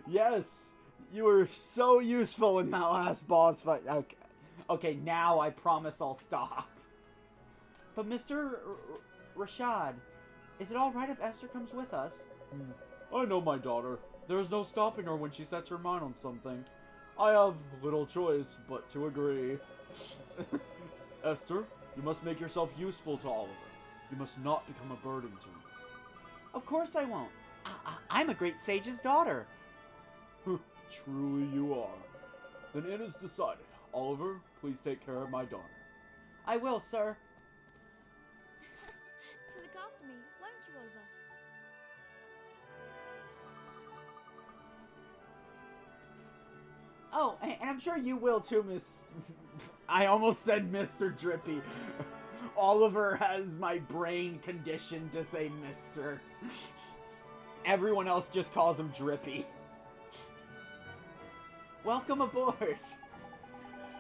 Yes, you were so useful in that last boss fight. Okay, now I promise I'll stop. But Mr. Rashad, is it alright if Esther comes with us? I know my daughter. There is no stopping her when she sets her mind on something. I have little choice but to agree. Esther, you must make yourself useful to Oliver. You must not become a burden to him. Of course I won't. I'm a great sage's daughter. Truly you are. Then it is decided. Oliver, please take care of my daughter. I will, sir. Look after me, won't you, Oliver? Oh, and I'm sure you will too, Miss... I almost said Mr. Drippy. Oliver has my brain conditioned to say Mr. Everyone else just calls him Drippy. Welcome aboard.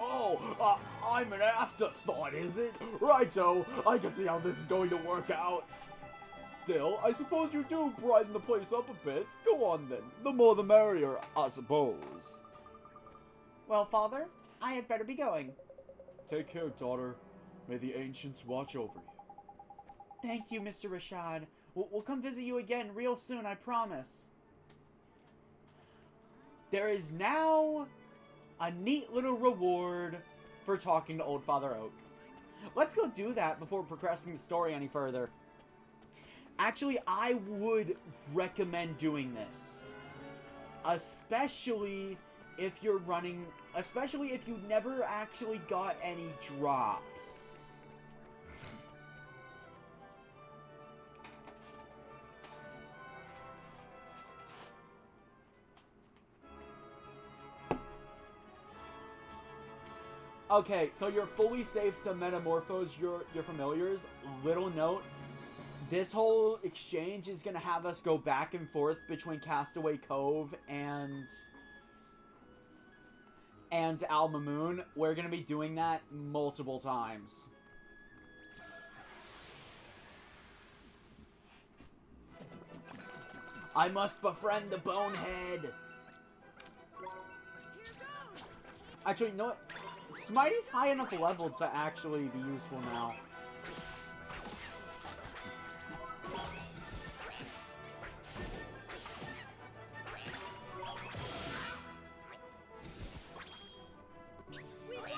Oh, I'm an afterthought, is it? Righto, I can see how this is going to work out. Still, I suppose you do brighten the place up a bit. Go on then. The more the merrier, I suppose. Well, Father, I had better be going. Take care, daughter. May the ancients watch over you. Thank you, Mr. Rashad. We'll come visit you again real soon, I promise. There is now a neat little reward for talking to Old Father Oak. Let's go do that before progressing the story any further. Actually, I would recommend doing this. Especially if you're running... Especially if you never actually got any drops. Okay, so you're fully safe to metamorphose your familiars. Little note, this whole exchange is going to have us go back and forth between Castaway Cove and Alma Moon. We're going to be doing that multiple times. I must befriend the bonehead. Actually, you know what? Smitey's high enough level to actually be useful now. We won!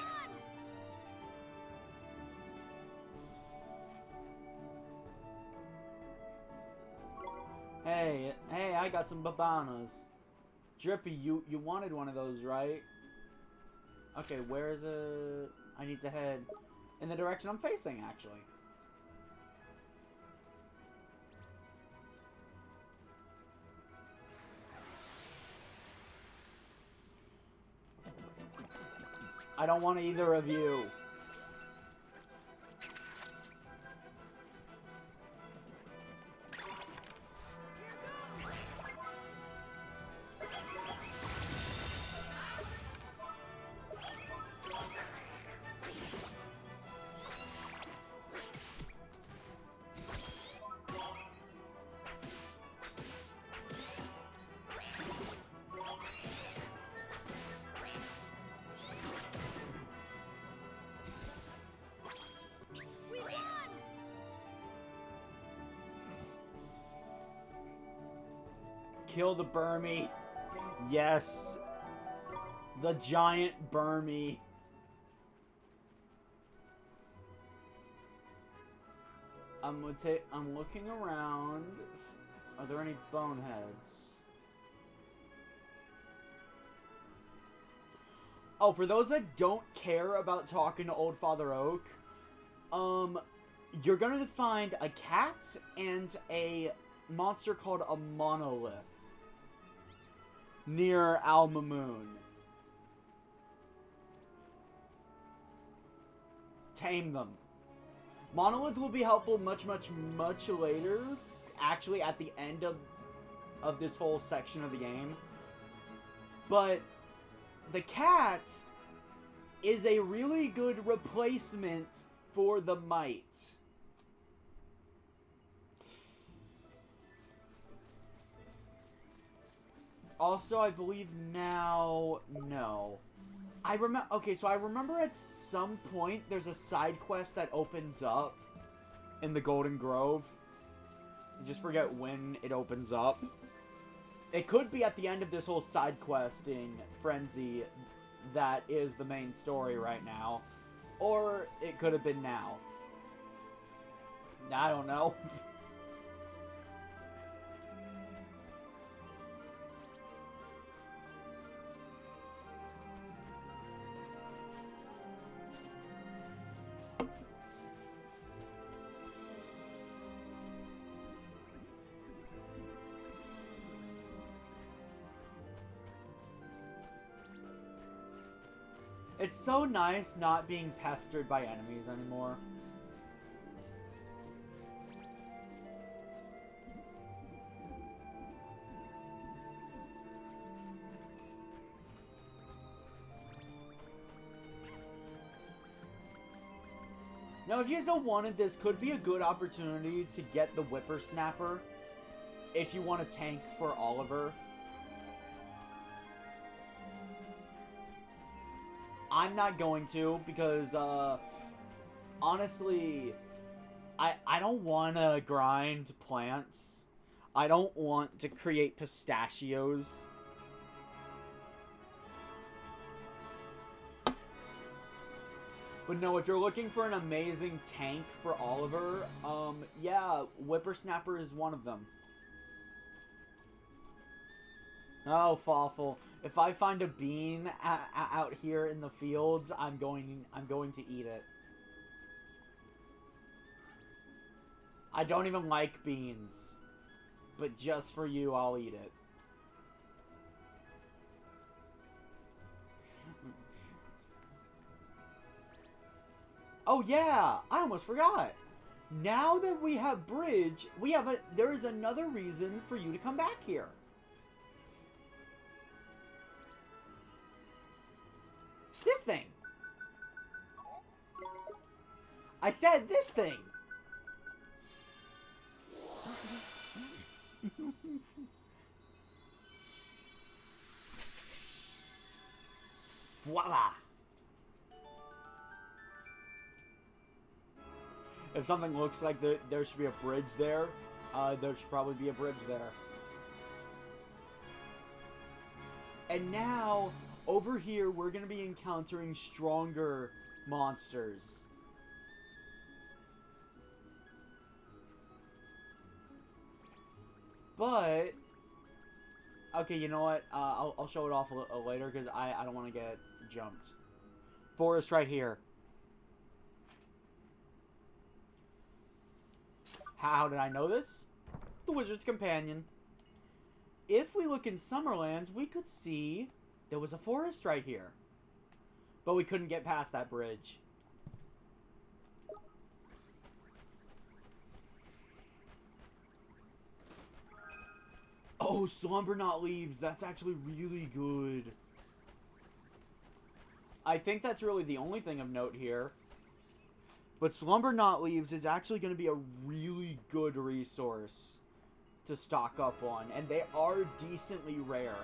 Hey, I got some babanas. Drippy, you wanted one of those, right? Okay, where is it? I need to head in the direction I'm facing, actually. I don't want either of you. We won! Kill the Burmy. Yes. The giant Burmy. I'm looking around. Are there any boneheads? Oh, for those that don't care about talking to Old Father Oak, you're gonna find a cat and a monster called a monolith near Alma Moon. Tame them. Monolith will be helpful much later. Actually, at the end of this whole section of the game. But the cat is a really good replacement for the mite. Also, I believe now, no. I remember at some point there's a side quest that opens up in the Golden Grove. I just forget when it opens up. It could be at the end of this whole side questing frenzy that is the main story right now. Or it could have been now. I don't know. It's so nice not being pestered by enemies anymore. Now, if you guys don't wanted, this could be a good opportunity to get the Whippersnapper if you want to tank for Oliver. I'm not going to, because, honestly, I don't want to grind plants. I don't want to create pistachios. But no, if you're looking for an amazing tank for Oliver, yeah, Whippersnapper is one of them. Oh, Fawful. If I find a bean out here in the fields, I'm going to eat it. I don't even like beans. But just for you, I'll eat it. Oh yeah, I almost forgot. Now that we have Bridge, there is another reason for you to come back here. This thing. I said this thing. Voila. If something looks like there should be a bridge there, there should probably be a bridge there. And now, over here, we're going to be encountering stronger monsters. But, okay, you know what? I'll show it off later because I don't want to get jumped. Forest right here. How did I know this? The Wizard's Companion. If we look in Summerlands, we could see there was a forest right here. But we couldn't get past that bridge. Oh, Slumber Not Leaves. That's actually really good. I think that's really the only thing of note here. But Slumber Not Leaves is actually going to be a really good resource to stock up on. And they are decently rare.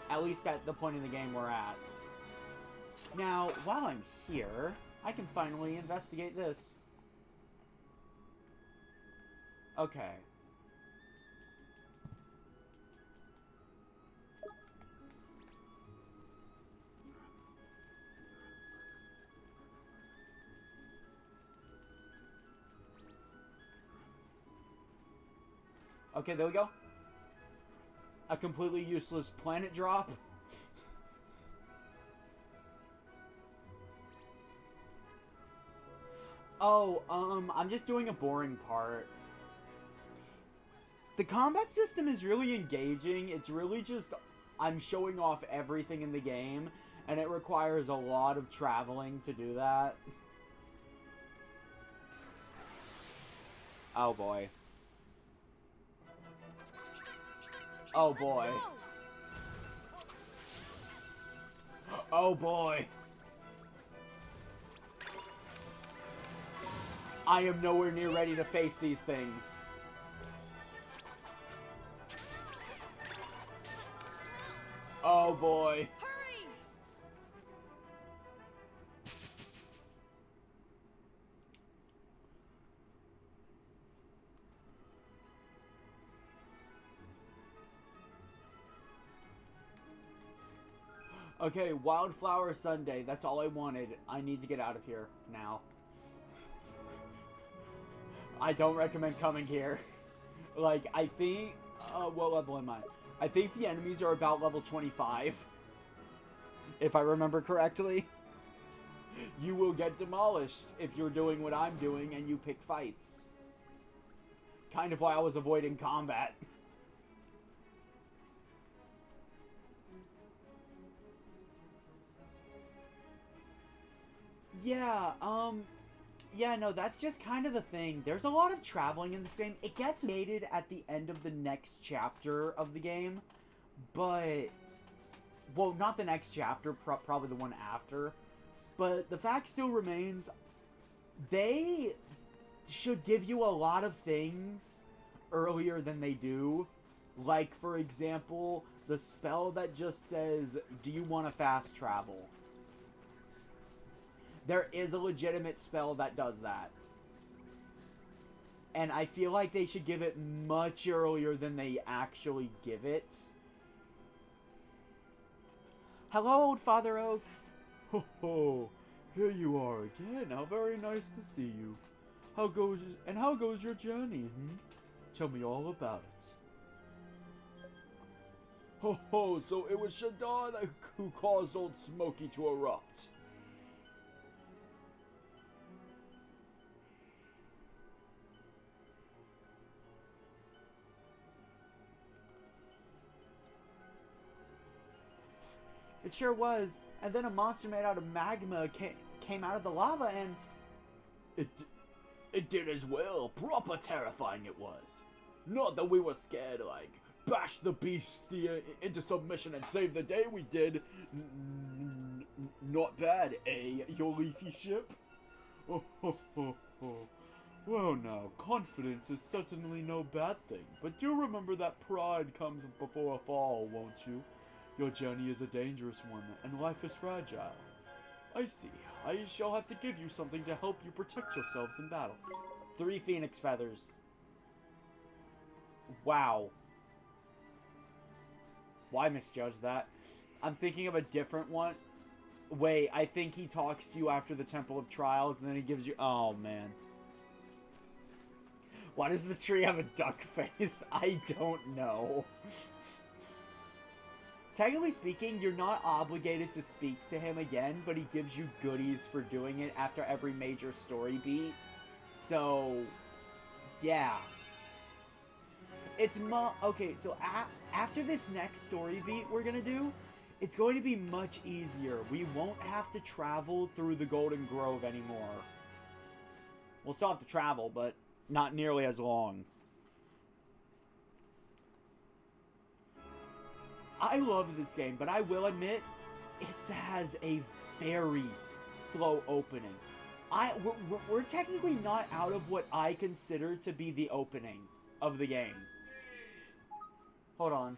At least at the point in the game we're at. Now, while I'm here, I can finally investigate this. Okay. Okay, there we go. A completely useless planet drop. Oh, I'm just doing a boring part. The combat system is really engaging. It's really just, I'm showing off everything in the game, and it requires a lot of traveling to do that. Oh boy. Oh boy. Oh boy. I am nowhere near ready to face these things. Oh boy. Hurry! Okay, Wildflower Sunday. That's all I wanted. I need to get out of here now. I don't recommend coming here. Like, I think... what level am I? I think the enemies are about level 25. If I remember correctly. You will get demolished if you're doing what I'm doing and you pick fights. Kind of why I was avoiding combat. Yeah, yeah, no, that's just kind of the thing. There's a lot of traveling in this game. It gets gated at the end of the next chapter of the game, but... Well, not the next chapter, probably the one after. But the fact still remains, they should give you a lot of things earlier than they do. Like, for example, the spell that just says, do you want to fast travel? There is a legitimate spell that does that. And I feel like they should give it much earlier than they actually give it. Hello, old Father Oak. Ho ho, here you are again. How very nice to see you. How goes your journey? Tell me all about it. Ho ho, so it was Shadar who caused Old Smokey to erupt. It sure was. And then a monster made out of magma came out of the lava and... It did as well. Proper terrifying it was. Not that we were scared, like, bash the beastie into submission and save the day we did. Not bad, eh, your leafy ship? Oh, ho, ho, ho. Well now, confidence is certainly no bad thing, but do remember that pride comes before a fall, won't you? Your journey is a dangerous one, and life is fragile. I see. I shall have to give you something to help you protect yourselves in battle. 3 phoenix feathers. Wow. Why misjudge that? I'm thinking of a different one. Wait, I think he talks to you after the Temple of Trials, and then he gives you... Oh, man. Why does the tree have a duck face? I don't know. Technically speaking, you're not obligated to speak to him again, but he gives you goodies for doing it after every major story beat. So, yeah. It's okay, so after this next story beat we're gonna do, it's going to be much easier. We won't have to travel through the Golden Grove anymore. We'll still have to travel, but not nearly as long. I love this game, but I will admit, it has a very slow opening. We're technically not out of what I consider to be the opening of the game. Hold on.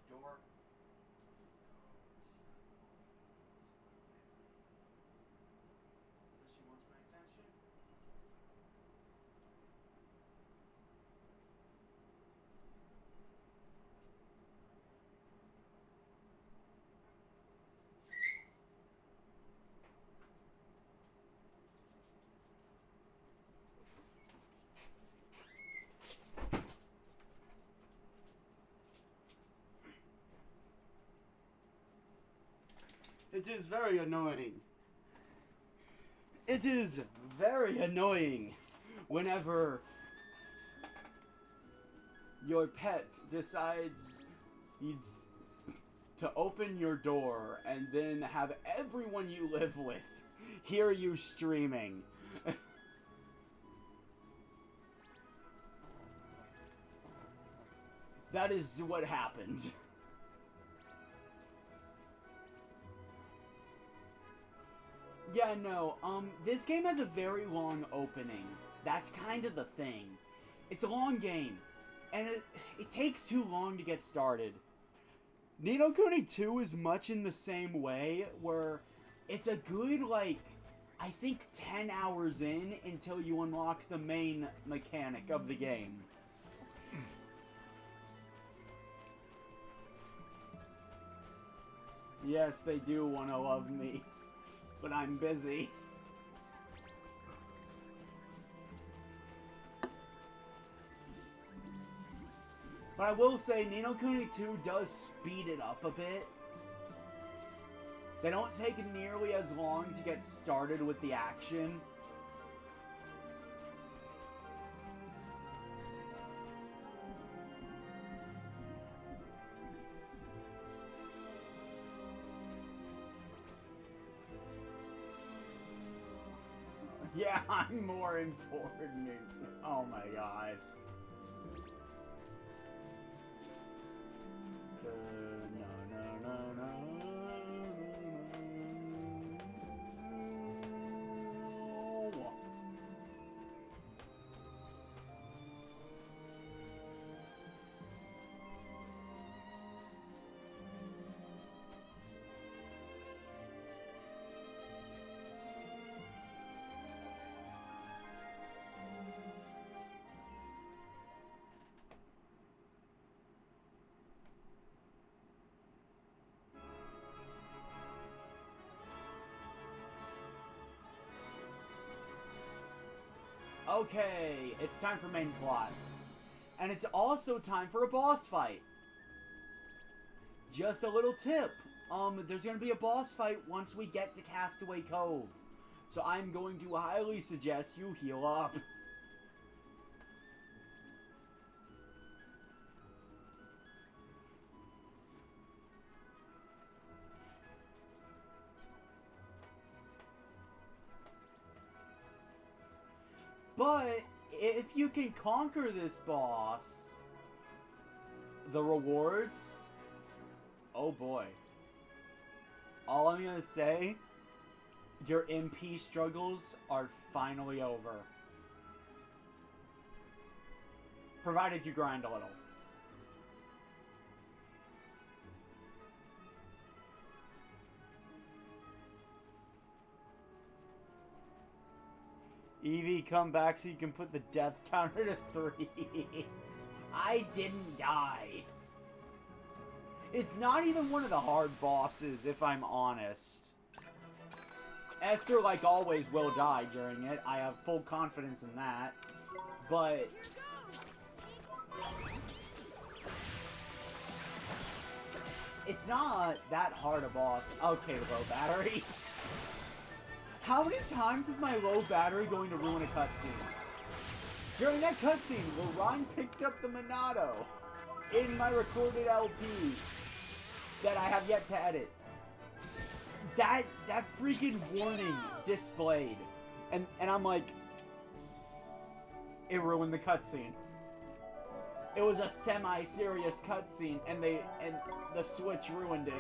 Door. She wants my attention. It is very annoying. It is very annoying whenever your pet decides to open your door and then have everyone you live with hear you streaming. That is what happened. Yeah, no, this game has a very long opening. That's kind of the thing. It's a long game, and it takes too long to get started. Ni no Kuni 2 is much in the same way, where it's a good, like, I think 10 hours in until you unlock the main mechanic of the game. Yes, they do want to love me, but I'm busy. But I will say, Ni no Kuni 2 does speed it up a bit. They don't take nearly as long to get started with the action. Yeah, I'm more important. Oh my god. Okay, it's time for main plot. And it's also time for a boss fight. Just a little tip. There's gonna be a boss fight once we get to Castaway Cove. So I'm going to highly suggest you heal up. But if you can conquer this boss, the rewards, oh boy. All I'm gonna say, your MP struggles are finally over. Provided you grind a little. Evie, come back so you can put the death counter to 3. I didn't die. It's not even one of the hard bosses, if I'm honest. Esther, like always, will die during it. I have full confidence in that. But it's not that hard a boss. Okay, low battery. How many times is my low battery going to ruin a cutscene? During that cutscene where Ryan picked up the Monado in my recorded LP that I have yet to edit. That freaking warning displayed. And I'm like, it ruined the cutscene. It was a semi-serious cutscene and the Switch ruined it.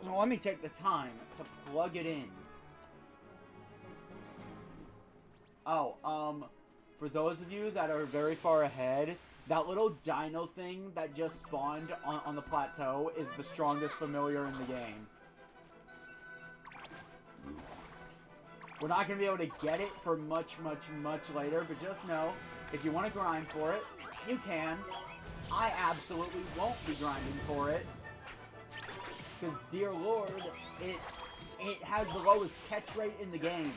So let me take the time to plug it in. Oh, for those of you that are very far ahead, that little dino thing that just spawned on the plateau is the strongest familiar in the game. We're not going to be able to get it for much later, but just know, if you want to grind for it, you can. I absolutely won't be grinding for it. Because, dear lord, it has the lowest catch rate in the game.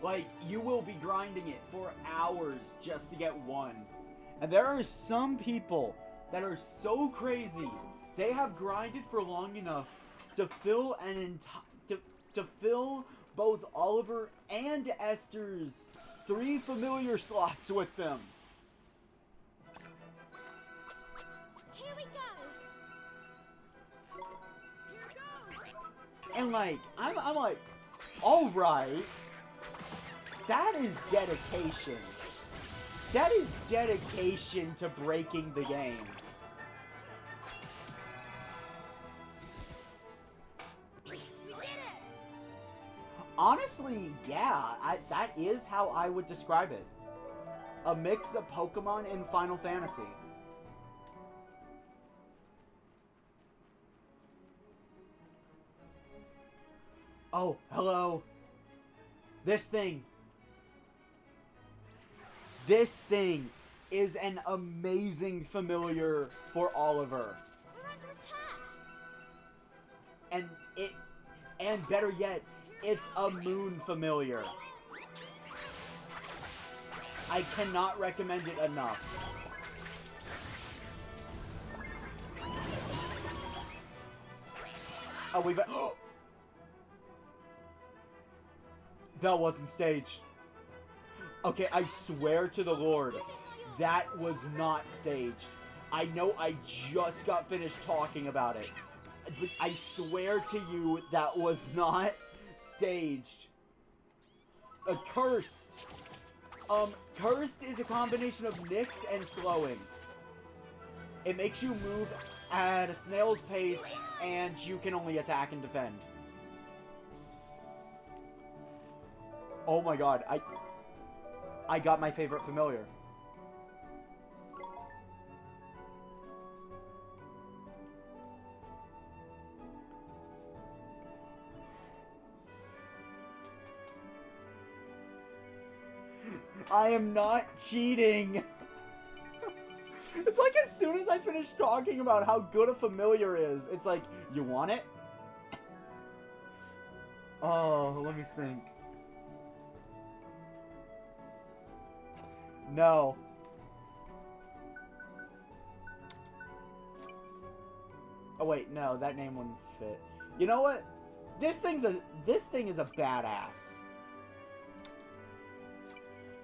Like, you will be grinding it for hours just to get one. And there are some people that are so crazy, they have grinded for long enough to fill to fill both Oliver and Esther's 3 familiar slots with them. Here we go. And like, I'm like, all right, that is dedication. That is dedication to breaking the game. We did it. Honestly, yeah, that is how I would describe it. A mix of Pokemon and Final Fantasy. Oh, hello. This thing is an amazing familiar for Oliver. We're under attack. And better yet, it's a moon familiar. I cannot recommend it enough. Oh, we've... That wasn't staged. Okay, I swear to the Lord, that was not staged. I know I just got finished talking about it. But I swear to you, that was not staged. Cursed. Cursed is a combination of Nix and slowing. It makes you move at a snail's pace, and you can only attack and defend. Oh my god, I got my favorite familiar. I am not cheating. It's like as soon as I finish talking about how good a familiar is, it's like, you want it? Oh, let me think. No. Oh wait, no, that name wouldn't fit. You know what? This thing is a badass.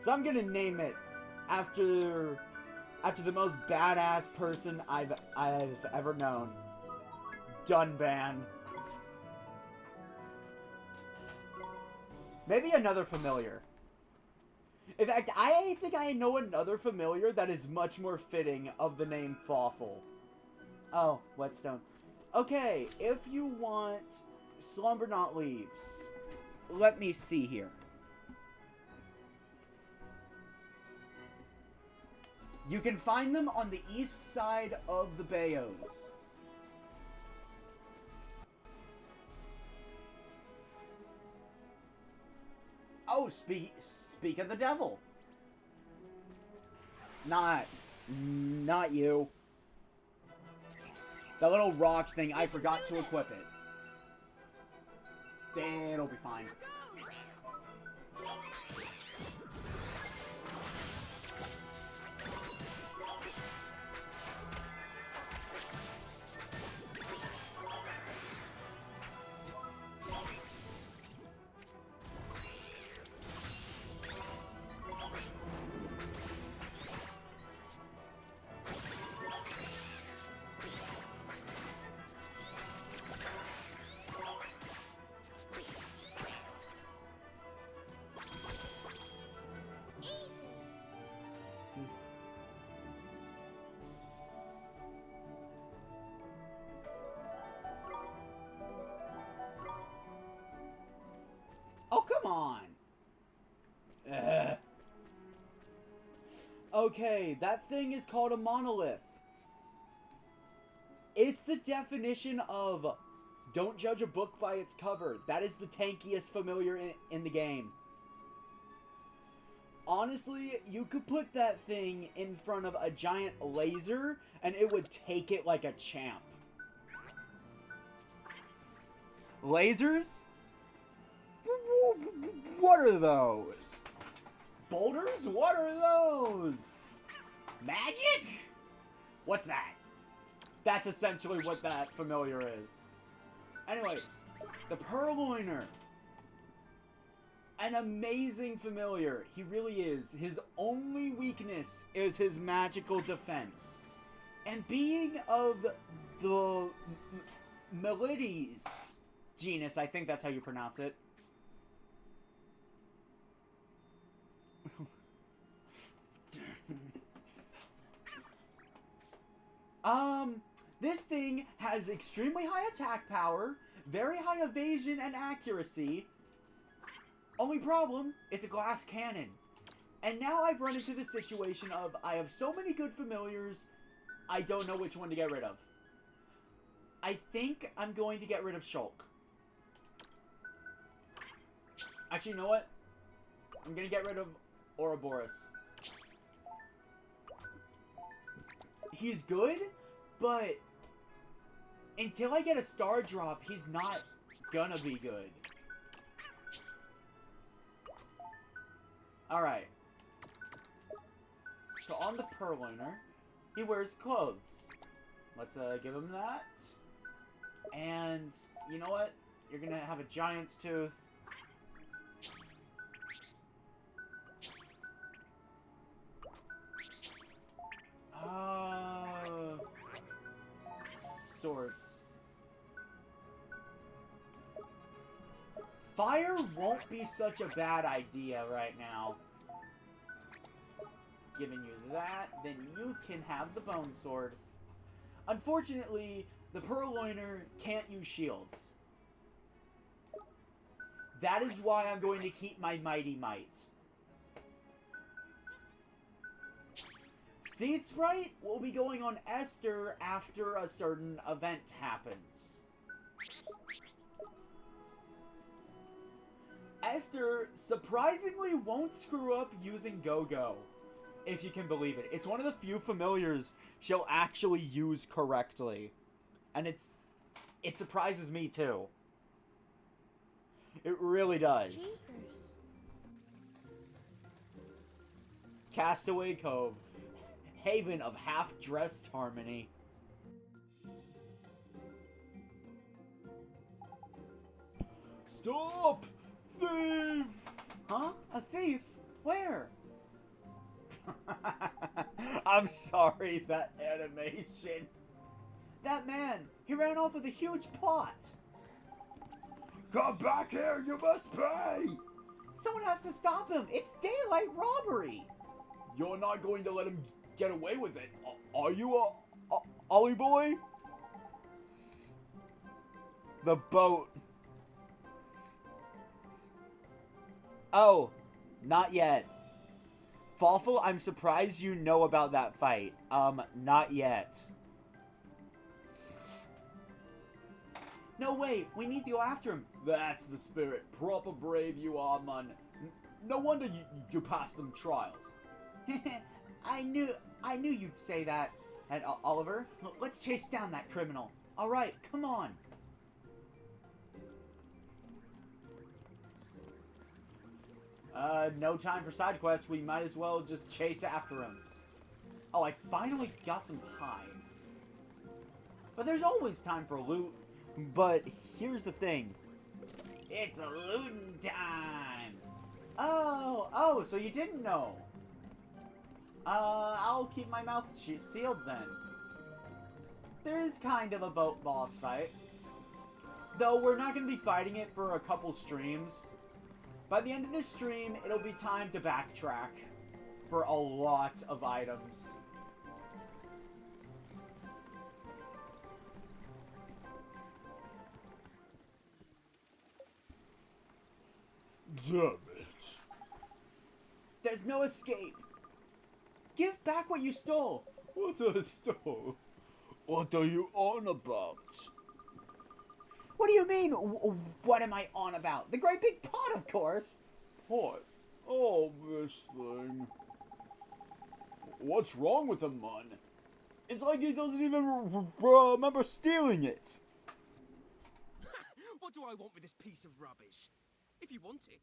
So I'm gonna name it after the most badass person I've ever known. Dunban. Maybe another familiar. In fact, I think I know another familiar that is much more fitting of the name Fawful. Oh, Whetstone. Okay, if you want Slumber Not Leaves, let me see here. You can find them on the east side of the Bayous. Oh, speak of the devil. Not you. That little rock thing, I forgot to equip it. It'll be fine. Oh, come on! Ugh. Okay, that thing is called a monolith. It's the definition of don't judge a book by its cover. That is the tankiest familiar in the game. Honestly, you could put that thing in front of a giant laser and it would take it like a champ. Lasers? What are those? Boulders? What are those? Magic? What's that? That's essentially what that familiar is. Anyway, the Purloiner. An amazing familiar. He really is. His only weakness is his magical defense. And being of the Melides genus, I think that's how you pronounce it. This thing has extremely high attack power, very high evasion and accuracy. Only problem, it's a glass cannon. And now I've run into the situation of I have so many good familiars, I don't know which one to get rid of. I think I'm going to get rid of Shulk. Actually, you know what? I'm going to get rid of Ouroboros. He's good, but until I get a star drop, he's not gonna be good. Alright. So on the Purloiner, he wears clothes. Let's give him that. And you know what? You're gonna have a giant's tooth. Swords. Fire won't be such a bad idea right now. Giving you that, then you can have the bone sword. Unfortunately, the Purloiner can't use shields. That is why I'm going to keep my Mighty Might. Seed Sprite will be going on Esther after a certain event happens. Esther surprisingly won't screw up using Go-Go, if you can believe it. It's one of the few familiars she'll actually use correctly. And it surprises me too. It really does. Jeepers. Castaway Cove. Haven of half-dressed harmony. Stop! Thief! Huh? A thief? Where? I'm sorry, that animation. That man, he ran off with a huge pot. Come back here, you must pay! Someone has to stop him. It's daylight robbery. You're not going to let him get away with it. Are you Ollie boy? The boat. Oh, not yet. Fawful, I'm surprised you know about that fight. Not yet. No, wait, we need to go after him. That's the spirit. Proper brave you are, man. No wonder you passed them trials. I knew you'd say that. And Oliver, let's chase down that criminal. All right, come on. No time for side quests. We might as well just chase after him. Oh, I finally got some pie. But there's always time for loot. But here's the thing. It's a looting time. Oh, so you didn't know. I'll keep my mouth sealed then. There is kind of a boat boss fight. Though we're not going to be fighting it for a couple streams. By the end of this stream, it'll be time to backtrack for a lot of items. Damn it. There's no escape. Give back what you stole. What I stole? What are you on about? What do you mean, what am I on about? The great big pot, of course. Pot? Oh, this thing. What's wrong with him, man? It's like he doesn't even remember stealing it. What do I want with this piece of rubbish? If you want it,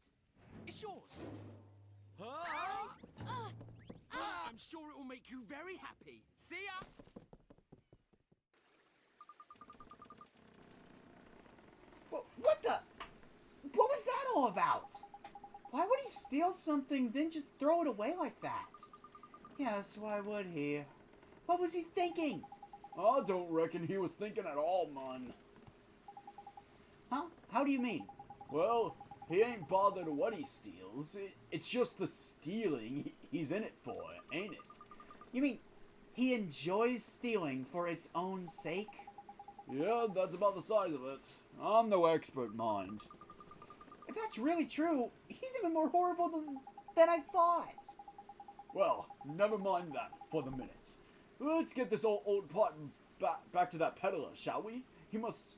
it's yours. I'm sure it will make you very happy. See ya! What the? What was that all about? Why would he steal something, then just throw it away like that? Yes, why would he? What was he thinking? I don't reckon he was thinking at all, man. Huh? How do you mean? Well, he ain't bothered what he steals. It's just the stealing he's in it for, ain't it? You mean he enjoys stealing for its own sake? Yeah, that's about the size of it. I'm no expert, mind. If that's really true, he's even more horrible than I thought. Well, never mind that for the minute. Let's get this old pot back to that peddler, shall we? He must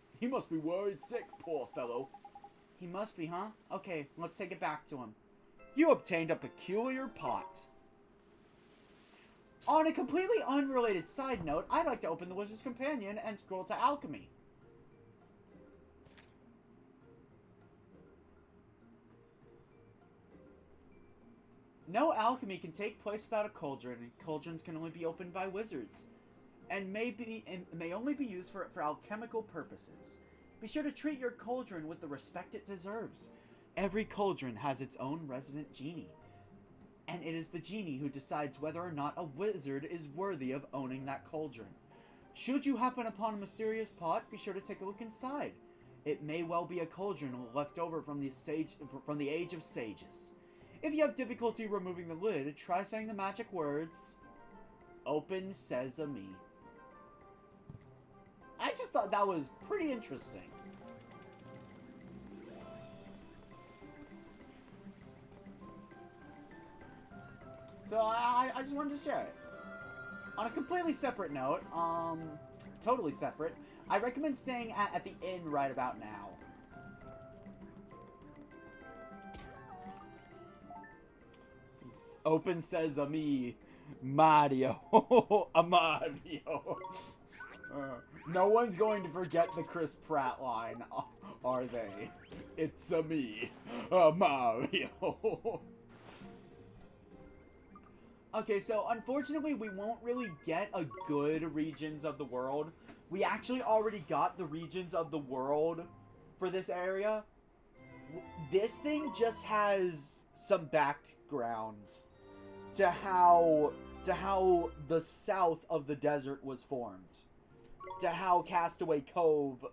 be worried sick, poor fellow. He must be, huh? Okay, let's take it back to him. You obtained a peculiar pot. On a completely unrelated side note, I'd like to open the Wizard's Companion and scroll to Alchemy. No alchemy can take place without a cauldron, and cauldrons can only be opened by wizards, and may only be used for alchemical purposes. Be sure to treat your cauldron with the respect it deserves. Every cauldron has its own resident genie, and it is the genie who decides whether or not a wizard is worthy of owning that cauldron. Should you happen upon a mysterious pot, be sure to take a look inside. It may well be a cauldron left over from the Age of Sages. If you have difficulty removing the lid, try saying the magic words, "Open Sesame." I just thought that was pretty interesting. So I just wanted to share it. On a completely separate note, totally separate, I recommend staying at the inn right about now. Open Sesame, Mario. A Mario. No one's going to forget the Chris Pratt line, are they? It's a me, a Mario. Okay, so unfortunately we won't really get a good regions of the world. We actually already got the regions of the world for this area. This thing just has some background to how the south of the desert was formed, to how Castaway Cove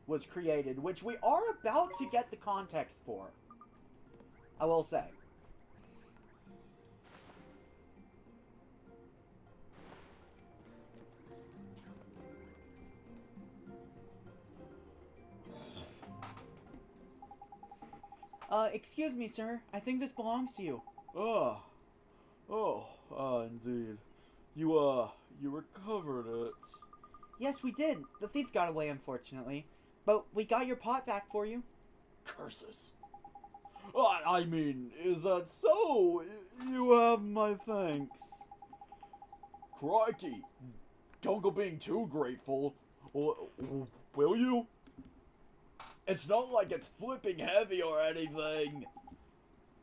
was created, which we are about to get the context for, I will say. Excuse me, sir. I think this belongs to you. Indeed. You recovered it. Yes, we did. The thief got away, unfortunately. But we got your pot back for you. Curses. I mean, is that so? You have my thanks. Crikey. Don't go being too grateful. Will you? It's not like it's flipping heavy or anything.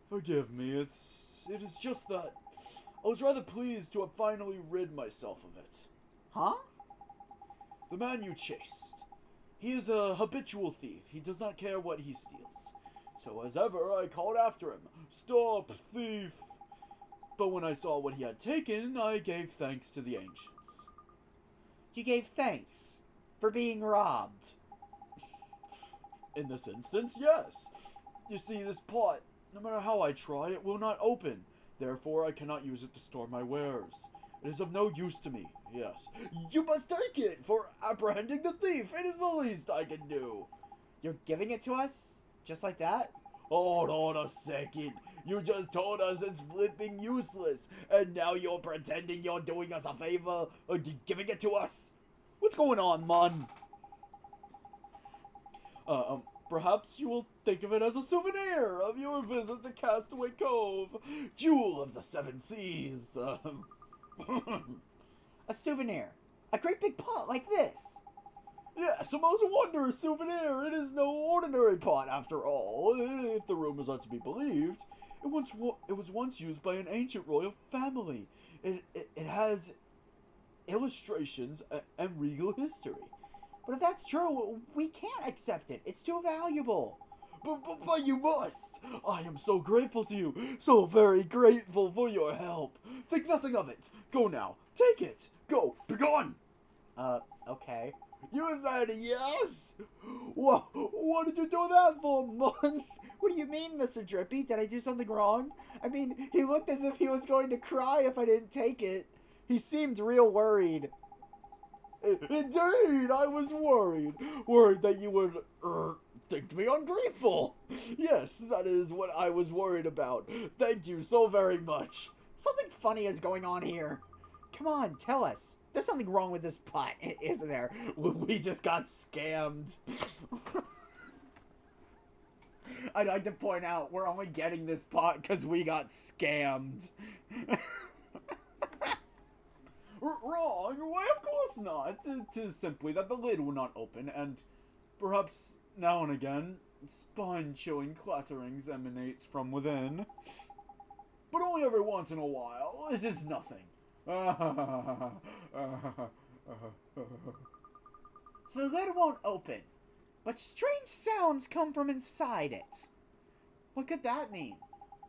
Forgive me, it is just that I was rather pleased to have finally rid myself of it. Huh? The man you chased. He is a habitual thief. He does not care what he steals. So as ever, I called after him. Stop, thief! But when I saw what he had taken, I gave thanks to the ancients. You gave thanks for being robbed. In this instance, yes. You see, this pot, no matter how I try, it will not open. Therefore, I cannot use it to store my wares. It is of no use to me, yes. You must take it for apprehending the thief. It is the least I can do. You're giving it to us? Just like that? Hold on a second. You just told us it's flipping useless. And now you're pretending you're doing us a favor? Giving it to us? What's going on, man? Perhaps you will think of it as a souvenir of your visit to Castaway Cove, jewel of the seven seas. A souvenir. A great big pot like this. Yes, a most wondrous souvenir. It is no ordinary pot, after all. If the rumors are to be believed, it was once used by an ancient royal family. It has illustrations and regal history. But if that's true, we can't accept it. It's too valuable. But you must! I am so grateful to you, so very grateful for your help. Think nothing of it. Go now. Take it. Go. Be gone. Okay. You said yes? What did you do that for, man? What do you mean, Mr. Drippy? Did I do something wrong? I mean, he looked as if he was going to cry if I didn't take it. He seemed real worried. Indeed, I was worried. Worried that you would, think me ungrateful. Yes, that is what I was worried about. Thank you so very much. Something funny is going on here. Come on, tell us. There's something wrong with this pot, isn't there? We just got scammed. I'd like to point out, we're only getting this pot because we got scammed. Wrong? Why, of course not. It is simply that the lid will not open, and perhaps now and again, spine-chilling clatterings emanates from within. But only every once in a while. It is nothing. So the lid won't open, but strange sounds come from inside it. What could that mean?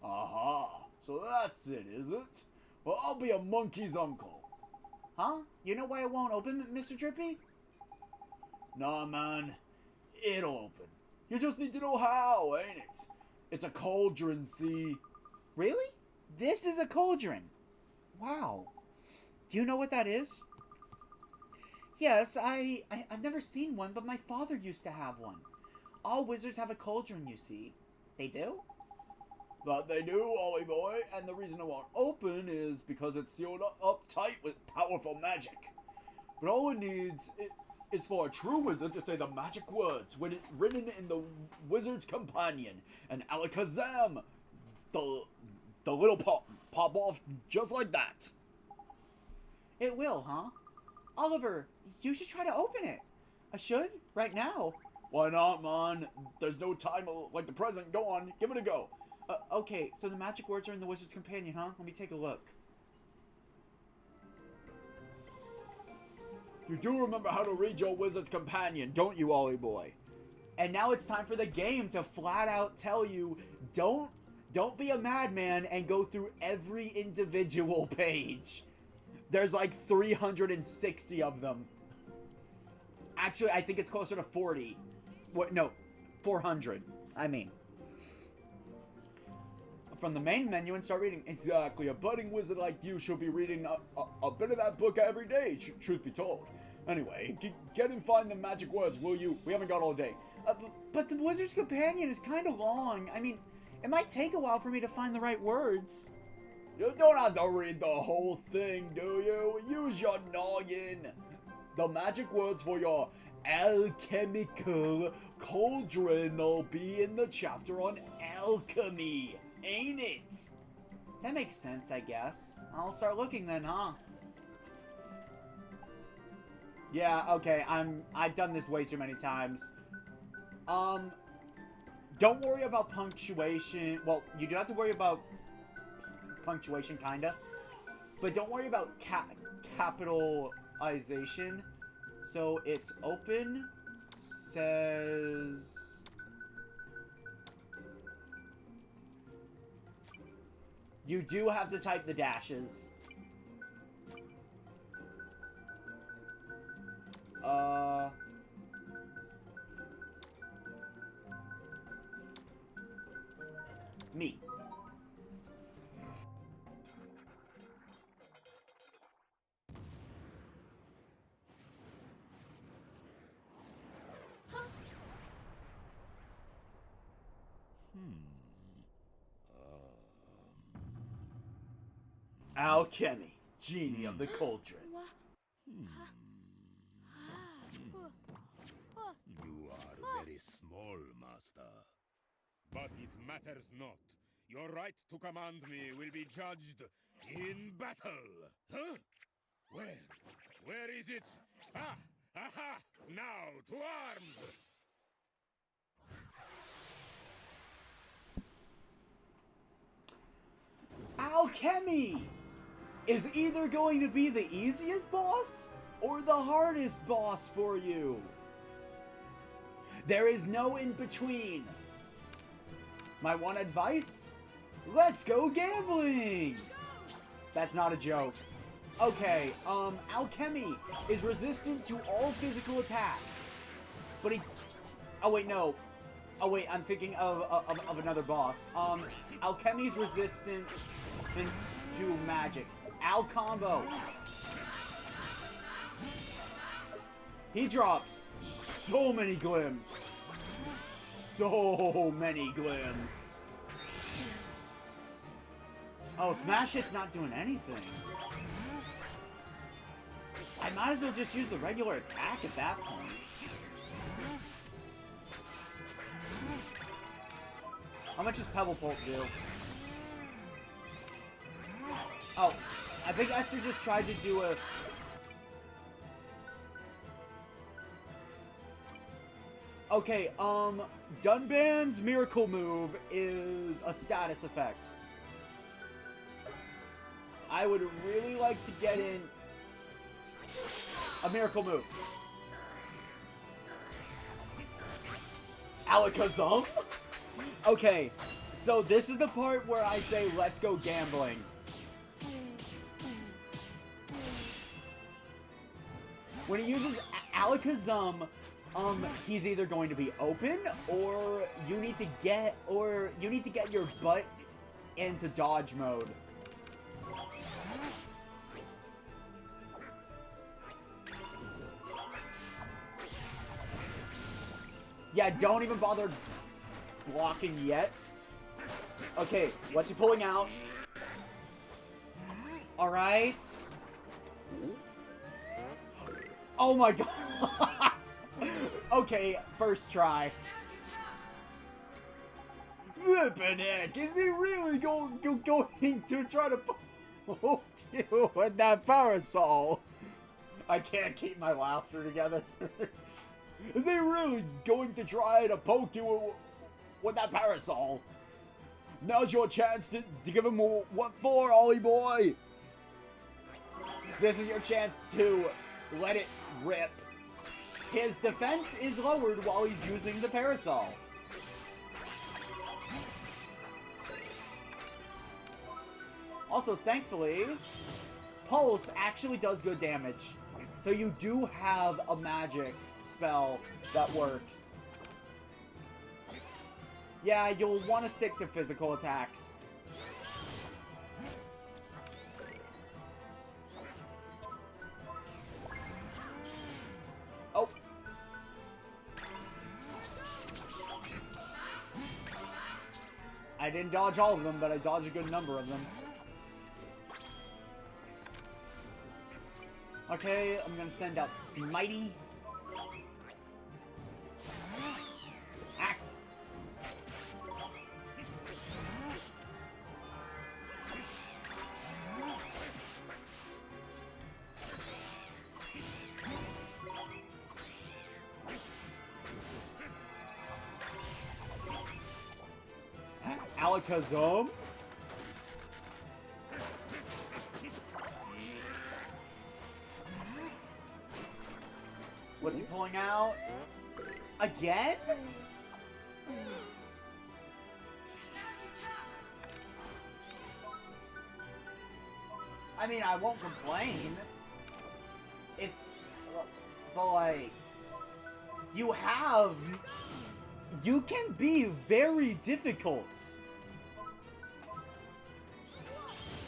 Aha! So that's it, is it? Well, I'll be a monkey's uncle. Huh? You know why it won't open, Mr. Drippy? Nah, man. It'll open. You just need to know how, ain't it? It's a cauldron, see? Really? This is a cauldron. Wow. Do you know what that is? Yes, I've never seen one, but my father used to have one. All wizards have a cauldron, you see. They do? That they do, Ollie boy, and the reason it won't open is because it's sealed up tight with powerful magic. But all it needs is for a true wizard to say the magic words written in the Wizard's Companion, and Alakazam, the little pop off just like that. It will, huh? Oliver, you should try to open it. I should, right now. Why not, man? There's no time like the present. Go on, give it a go. Okay, so the magic words are in the Wizard's Companion, huh? Let me take a look. You do remember how to read your Wizard's Companion, don't you, Ollie boy? And now it's time for the game to flat out tell you, don't be a madman and go through every individual page. There's like 360 of them. Actually, I think it's closer to 40. What? No, 400. I mean. From the main menu and start reading. Exactly. A budding wizard like you should be reading a bit of that book every day, truth be told. Anyway, get and find the magic words, will you? We haven't got all day. But the Wizard's Companion is kind of long. I mean, it might take a while for me to find the right words. You don't have to read the whole thing, do you? Use your noggin. The magic words for your alchemical cauldron will be in the chapter on alchemy. Ain't it? That makes sense, I guess. I'll start looking then, huh? Yeah, okay, I've done this way too many times. Don't worry about punctuation. Well, you do have to worry about punctuation, kinda. But don't worry about capitalization. So it's open, says... You do have to type the dashes. Me. Alchemy, genie of the cauldron. You are very small, master. But it matters not. Your right to command me will be judged in battle. Huh? Where is it? Ah, Aha! Now, to arms! Alchemy is either going to be the easiest boss or the hardest boss for you. There is no in between. My one advice? Let's go gambling! That's not a joke. Okay, Alchemy is resistant to all physical attacks. But he... Oh, wait, no. Oh, wait, I'm thinking of another boss. Alchemy's resistant to magic. Al combo. He drops so many glims. So many glims. Oh, Smash Hit's not doing anything. I might as well just use the regular attack at that point. How much does Pebble Pulse do? Oh, I think Esther just tried to do a... Okay, Dunban's Miracle Move is a status effect. I would really like to get in a Miracle Move. Alakazam? Okay, so this is the part where I say, let's go gambling. When he uses Alakazam, he's either going to be open, or you need to get your butt into dodge mode. Yeah, don't even bother blocking yet. Okay, what's he pulling out? Alright. Oh my god. Okay, first try. Flippin' heck, is he really going to try to poke you with that parasol? I can't keep my laughter together. Is he really going to try to poke you with that parasol? Now's your chance to give him a what for, Ollie boy. This is your chance to let it rip. His defense is lowered while he's using the parasol. Also, thankfully, Pulse actually does good damage. So you do have a magic spell that works. Yeah, you'll want to stick to physical attacks. Oh. I didn't dodge all of them, but I dodged a good number of them. Okay, I'm gonna send out Smitey. Ah. Alakazam? What's he pulling out? Again? I mean, I won't complain. It's... But, like... You can be very difficult.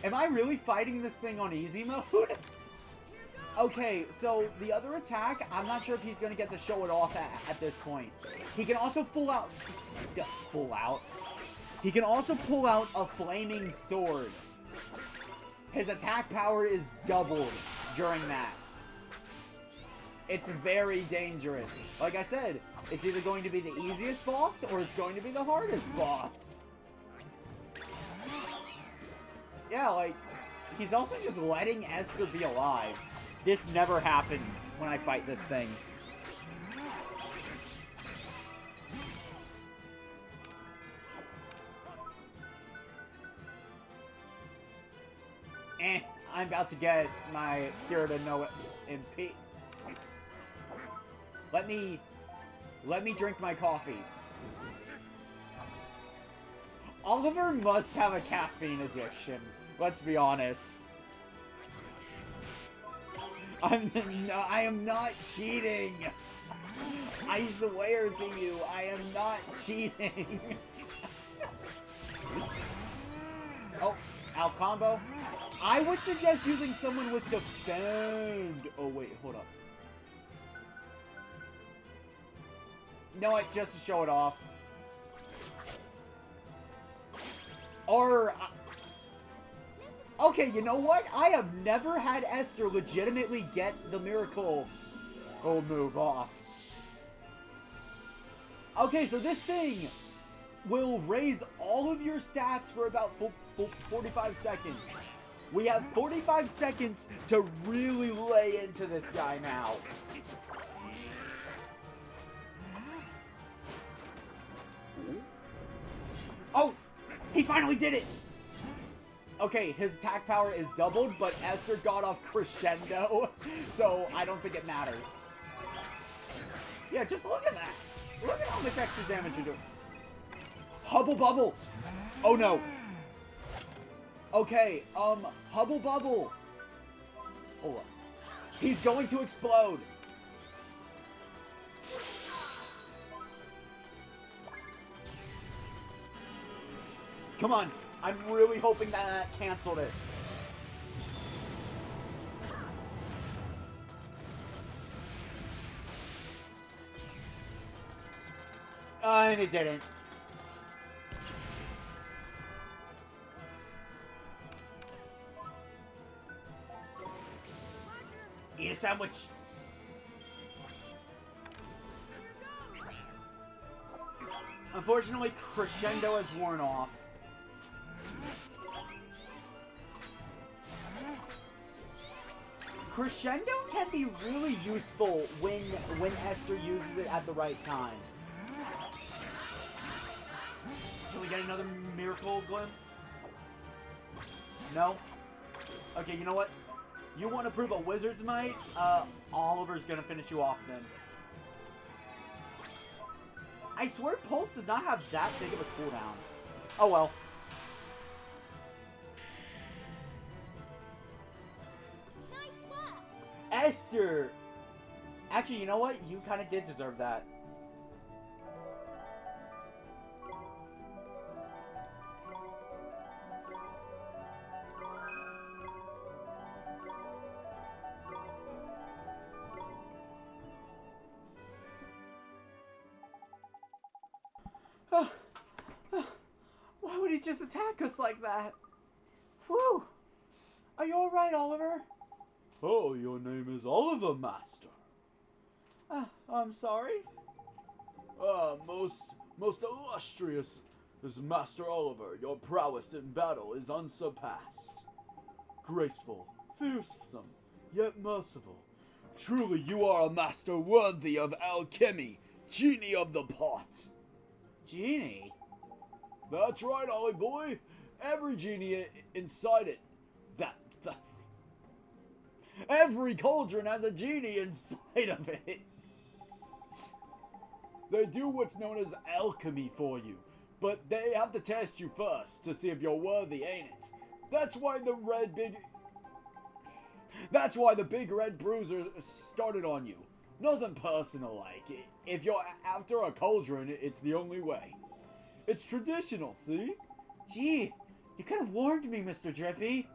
Am I really fighting this thing on easy mode? Okay, so the other attack, I'm not sure if he's going to get to show it off at this point. He can also He can also pull out a flaming sword. His attack power is doubled during that. It's very dangerous. Like I said, it's either going to be the easiest boss or it's going to be the hardest boss. Yeah, like, he's also just letting Esther be alive. This never happens when I fight this thing. I'm about to get my cure to know it in peace. Let me drink my coffee. Oliver must have a caffeine addiction. Let's be honest. I am not cheating. I swear to you, I am not cheating. Oh, out combo. I would suggest using someone with defend. Oh wait, hold up. No, what? Just to show it off. Or okay, you know what? I have never had Esther legitimately get the miracle move off. Okay, so this thing will raise all of your stats for about 45 seconds. We have 45 seconds to really lay into this guy now. Oh! He finally did it! Okay, his attack power is doubled, but Esther got off crescendo, so I don't think it matters. Yeah, just look at that. Look at how much extra damage you're doing. Hubble Bubble! Oh no. Okay, Hubble Bubble. Hold on. He's going to explode. Come on. I'm really hoping that canceled it. And it didn't. Eat a sandwich. Unfortunately, crescendo has worn off. Crescendo can be really useful when Esther uses it at the right time. Can we get another miracle glim? No? Okay, you know what? You want to prove a wizard's might? Oliver's gonna finish you off then. I swear Pulse does not have that big of a cooldown. Oh well. Nice work. Esther! Actually, you know what? You kind of did deserve that. Why would he just attack us like that? Whew! Are you alright, Oliver? Oh, your name is Oliver, Master. I'm sorry? Most illustrious is Master Oliver. Your prowess in battle is unsurpassed. Graceful, fearsome, yet merciful. Truly you are a master worthy of alchemy, genie of the pot. Genie? That's right, Ollie boy. Every genie inside it. Every cauldron has a genie inside of it. They do what's known as alchemy for you, but they have to test you first to see if you're worthy, ain't it? That's why the big red bruiser started on you. Nothing personal like. If you're after a cauldron, it's the only way. It's traditional, see? Gee, you could have warned me, Mr. Drippy.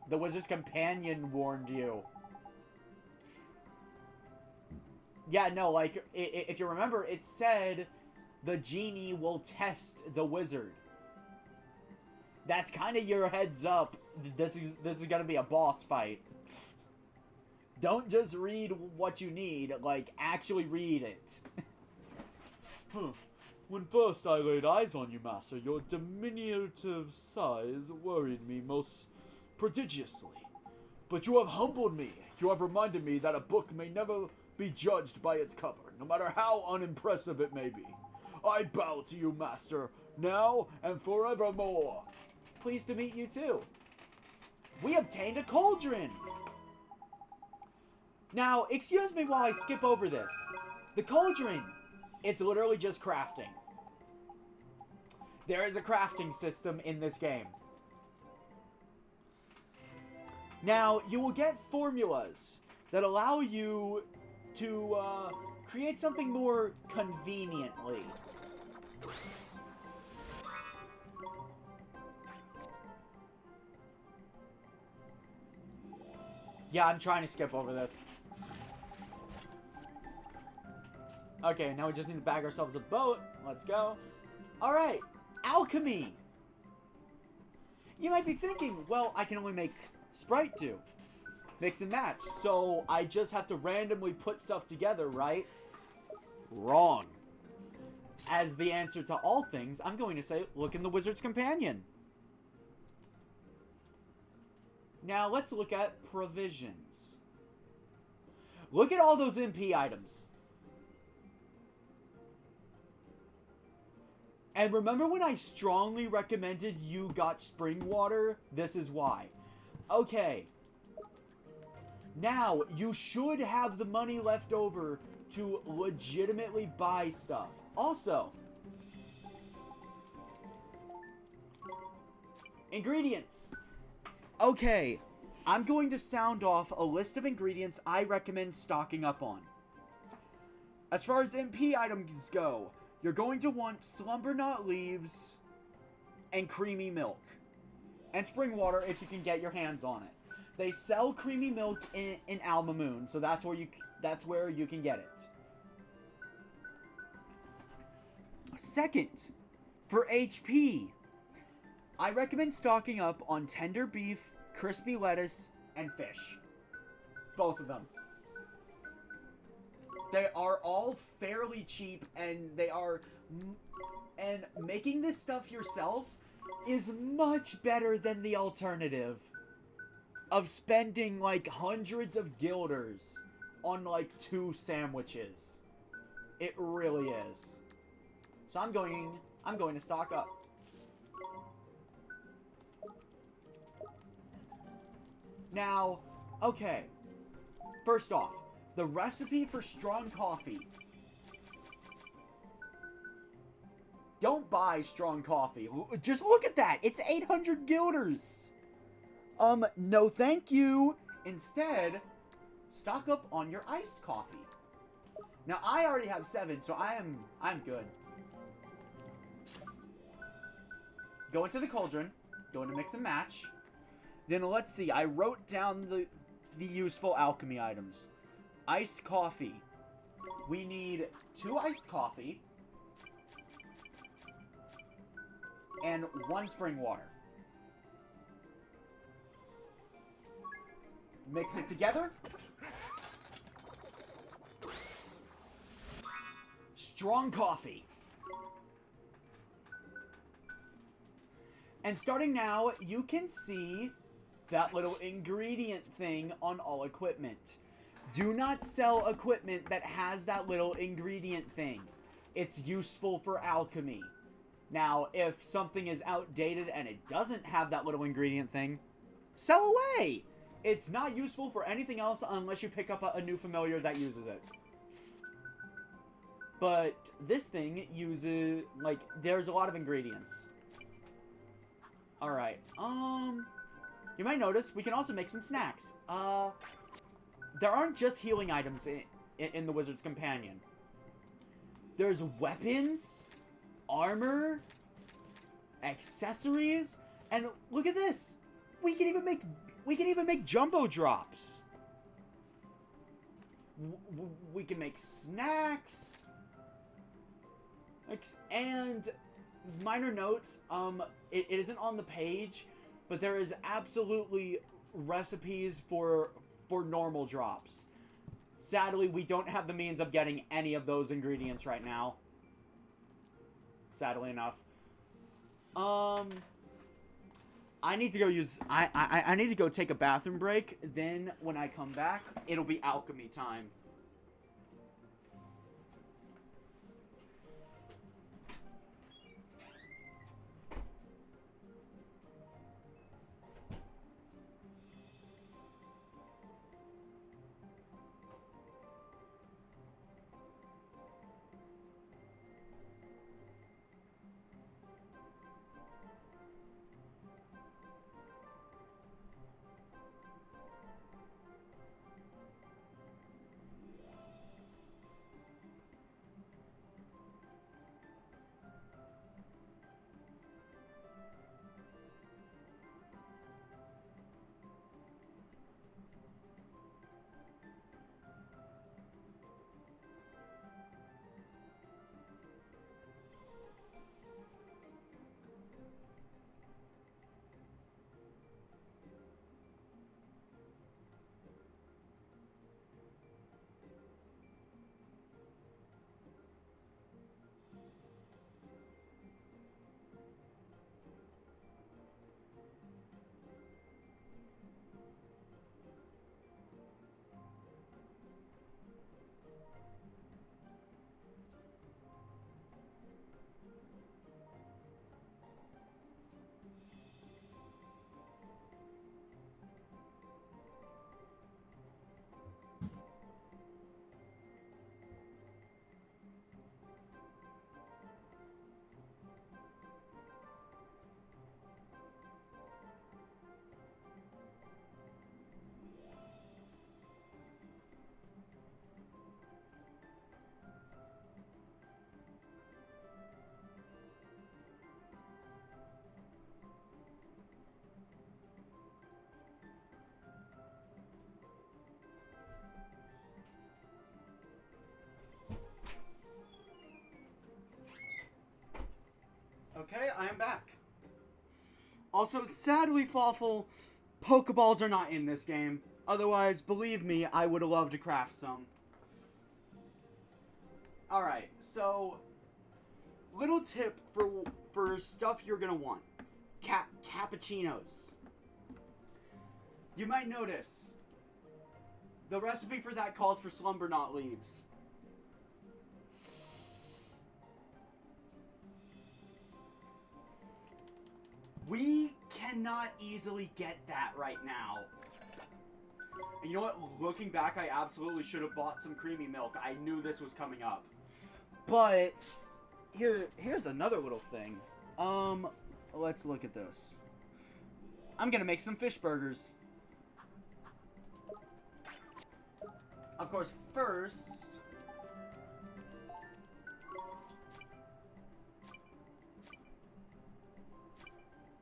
The wizard's companion warned you. Yeah, no, like, if you remember, it said the genie will test the wizard. That's kind of your heads up. This is gonna be a boss fight. Don't just read what you need, like, actually read it. When first I laid eyes on you, Master, your diminutive size worried me most prodigiously. But you have humbled me. You have reminded me that a book may never be judged by its cover, no matter how unimpressive it may be. I bow to you, Master, now and forevermore. Pleased to meet you too. We obtained a cauldron. Now, excuse me while I skip over this. The cauldron, it's literally just crafting. There is a crafting system in this game. Now, you will get formulas that allow you to create something more conveniently. Yeah, I'm trying to skip over this. Okay, now we just need to bag ourselves a boat. Let's go. Alright, alchemy. You might be thinking, well, I can only make Sprite do. Mix and match. So I just have to randomly put stuff together, right? Wrong. As the answer to all things, I'm going to say, look in the Wizard's Companion. Now, let's look at provisions. Look at all those MP items. And remember when I strongly recommended you got spring water? This is why. Okay. Now, you should have the money left over to legitimately buy stuff. Also, ingredients. Okay, I'm going to sound off a list of ingredients I recommend stocking up on. As far as MP items go, you're going to want slumber knot leaves and creamy milk. And spring water if you can get your hands on it. They sell creamy milk in Alma Moon, so that's where you can get it. Second, for HP, I recommend stocking up on tender beef, crispy lettuce, and fish. Both of them. They are all fairly cheap, and making this stuff yourself is much better than the alternative of spending like hundreds of guilders on like 2 sandwiches. It really is. So I'm going to stock up. Now, okay. First off, the recipe for strong coffee. Don't buy strong coffee. Just look at that. It's 800 guilders. No thank you. Instead, stock up on your iced coffee. Now, I already have 7, so I'm good. Go into the cauldron. Go into mix and match. Then let's see. I wrote down the useful alchemy items. Iced coffee. We need 2 iced coffee. And 1 spring water. Mix it together. Strong coffee. And starting now, you can see that little ingredient thing on all equipment. Do not sell equipment that has that little ingredient thing. It's useful for alchemy. Now, if something is outdated and it doesn't have that little ingredient thing, sell away! It's not useful for anything else unless you pick up a new familiar that uses it. But this thing uses, like, there's a lot of ingredients. Alright, you might notice we can also make some snacks. There aren't just healing items in the Wizard's Companion. There's weapons, armor, accessories, and look at this! We can even make jumbo drops. We can make snacks. And minor notes, it isn't on the page, but there is absolutely recipes for normal drops. Sadly, we don't have the means of getting any of those ingredients right now. Sadly enough. I need to go use... I need to go take a bathroom break. Then, when I come back, it'll be alchemy time. Okay, I am back. Also, sadly, Fawful, Pokeballs are not in this game. Otherwise, believe me, I would have loved to craft some. Alright, so, little tip for stuff you're gonna want. Cappuccinos. You might notice, the recipe for that calls for slumber not leaves. We cannot easily get that right now. And you know what? Looking back, I absolutely should have bought some creamy milk. I knew this was coming up. But here's another little thing. Let's look at this. I'm gonna make some fish burgers. Of course, first...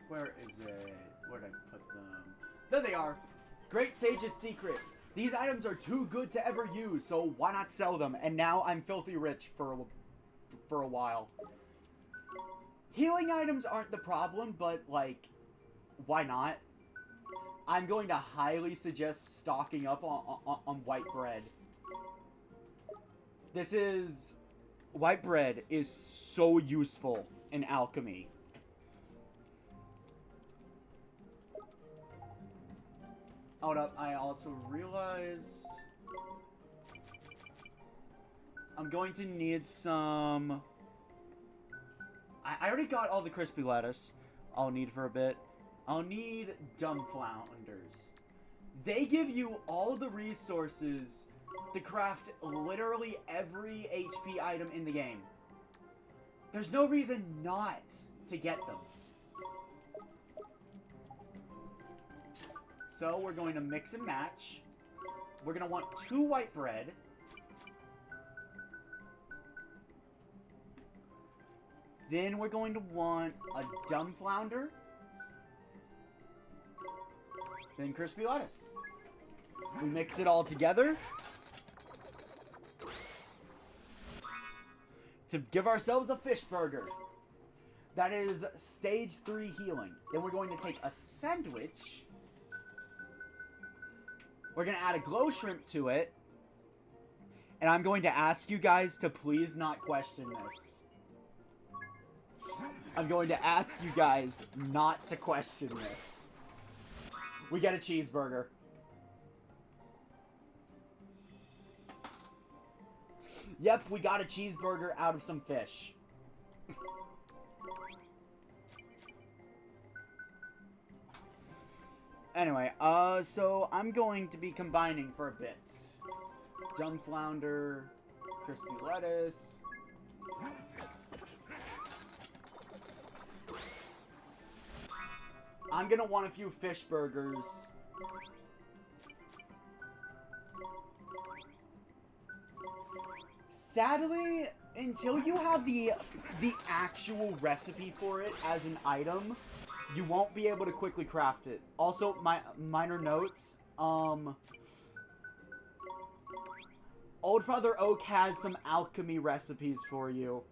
Where is it? Where did I put them? There they are! Great Sage's Secrets. These items are too good to ever use, so why not sell them? And now I'm filthy rich for a while. Healing items aren't the problem, but, like, why not? I'm going to highly suggest stocking up on white bread. White bread is so useful in alchemy. Hold up, I also realized I'm going to need some... I already got all the crispy lettuce I'll need for a bit. I'll need dumbflounders. They give you all the resources to craft literally every HP item in the game. There's no reason not to get them. So we're going to mix and match. We're going to want 2 white bread. Then we're going to want a dumbflounder. Then crispy lettuce. We mix it all together to give ourselves a fish burger. That is stage 3 healing. Then we're going to take a sandwich. We're going to add a glow shrimp to it. And I'm going to ask you guys to please not question this. I'm going to ask you guys not to question this. We get a cheeseburger. Yep, we got a cheeseburger out of some fish. Anyway, so I'm going to be combining for a bit. Dumb flounder, crispy lettuce. I'm gonna want a few fish burgers. Sadly, until you have the actual recipe for it as an item, you won't be able to quickly craft it. Also, my minor notes, Old Father Oak has some alchemy recipes for you.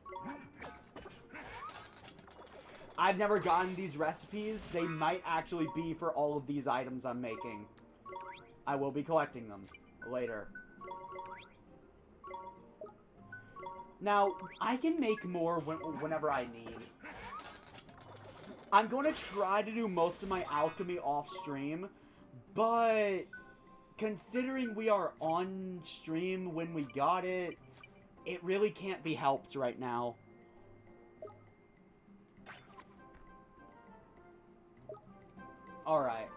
I've never gotten these recipes. They might actually be for all of these items I'm making. I will be collecting them later. Now, I can make more whenever I need. I'm going to try to do most of my alchemy off stream, but considering we are on stream when we got it, it really can't be helped right now. Alright.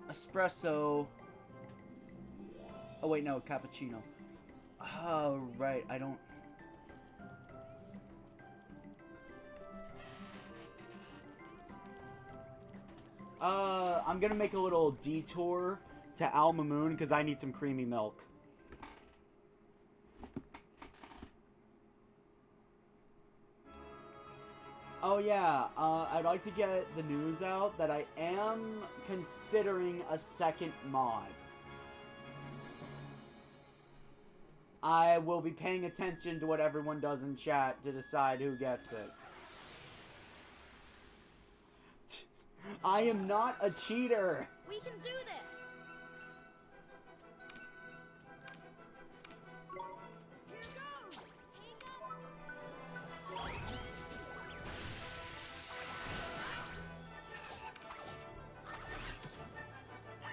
Espresso. Oh wait, no, cappuccino. Oh, right, I don't... I'm gonna make a little detour to Alma Moon because I need some creamy milk. Oh yeah, I'd like to get the news out that I am considering a second mod. I will be paying attention to what everyone does in chat to decide who gets it. I am not a cheater! We can do this!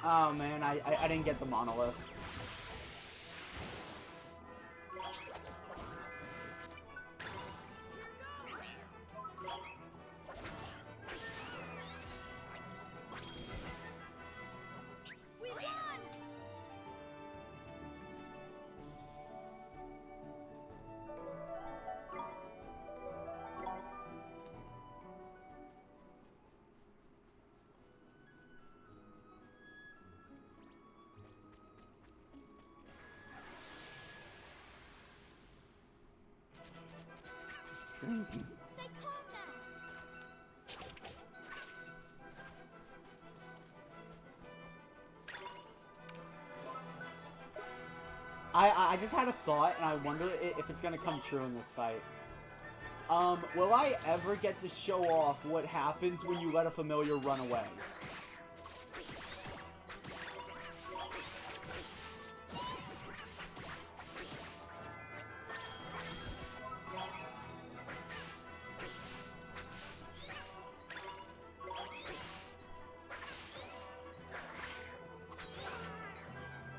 Oh man, I didn't get the monolith. Stay calm now! I just had a thought, and I wonder if it's gonna come true in this fight. Will I ever get to show off what happens when you let a familiar run away?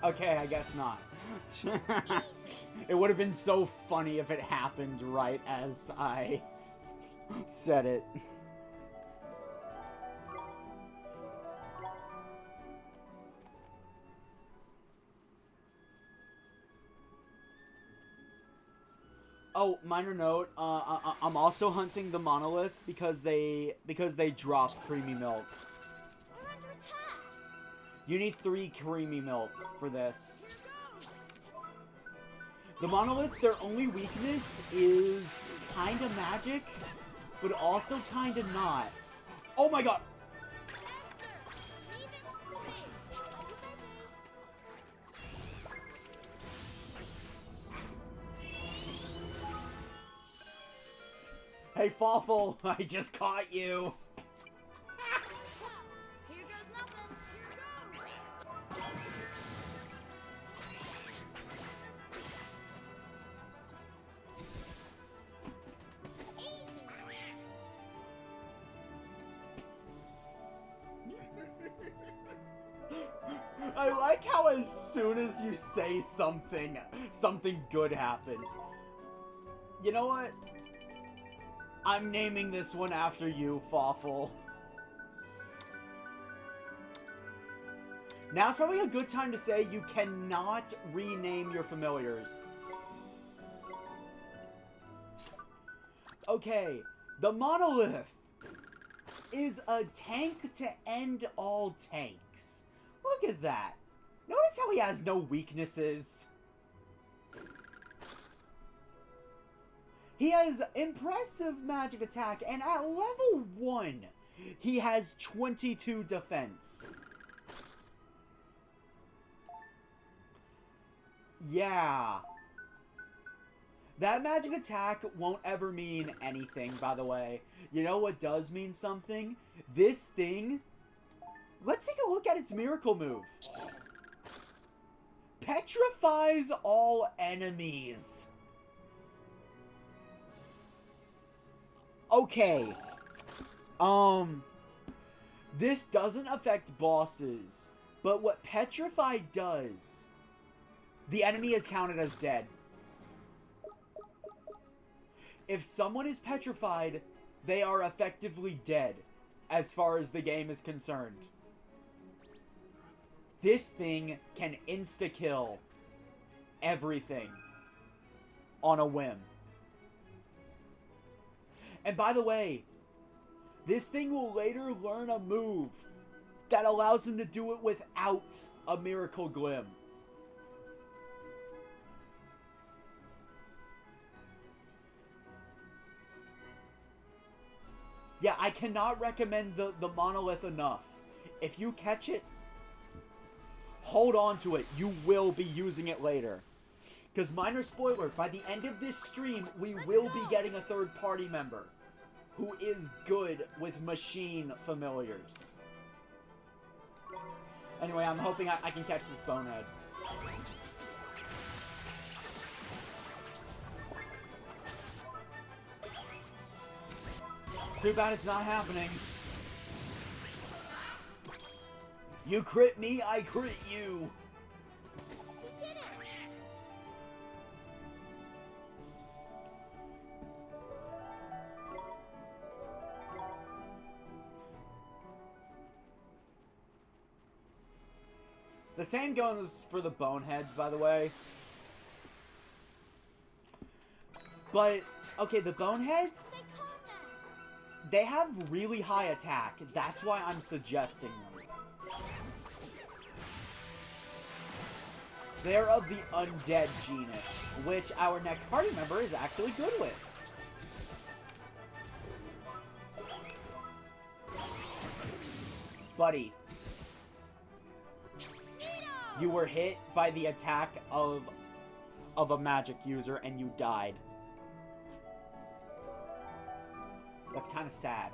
Okay, I guess not. It would have been so funny if it happened right as I said it. Oh, minor note, I'm also hunting the monolith because they drop creamy milk. We're under attack! You need 3 creamy milk for this. The monolith, their only weakness is kinda magic, but also kinda not. Oh my god! Esther, leave it to me! Hey, Fawful, I just caught you. Here goes nothing! like how as soon as you say something, something good happens. You know what? I'm naming this one after you, Fawful. Now's probably a good time to say you cannot rename your familiars. Okay, the Monolith is a tank to end all tanks. Look at that. Notice how he has no weaknesses. He has impressive magic attack, and at level 1, he has 22 defense. Yeah. That magic attack won't ever mean anything, by the way. You know what does mean something? This thing... Let's take a look at its miracle move. Petrifies all enemies. Okay. This doesn't affect bosses, but what Petrify does, the enemy is counted as dead. If someone is petrified, they are effectively dead, as far as the game is concerned. This thing can insta-kill everything on a whim. And by the way, this thing will later learn a move that allows him to do it without a miracle glim. Yeah, I cannot recommend the Monolith enough. If you catch it, hold on to it. You will be using it later. Because, minor spoiler, by the end of this stream, we will be getting a third party member who is good with machine familiars. Anyway, I'm hoping I can catch this bonehead. Too bad it's not happening. You crit me, I crit you. We did it! The same goes for the boneheads, by the way. But, okay, the boneheads, They caught them! they have really high attack. That's why I'm suggesting them. They're of the undead genus, which our next party member is actually good with. Buddy, you were hit by the attack of a magic user and you died. That's kind of sad.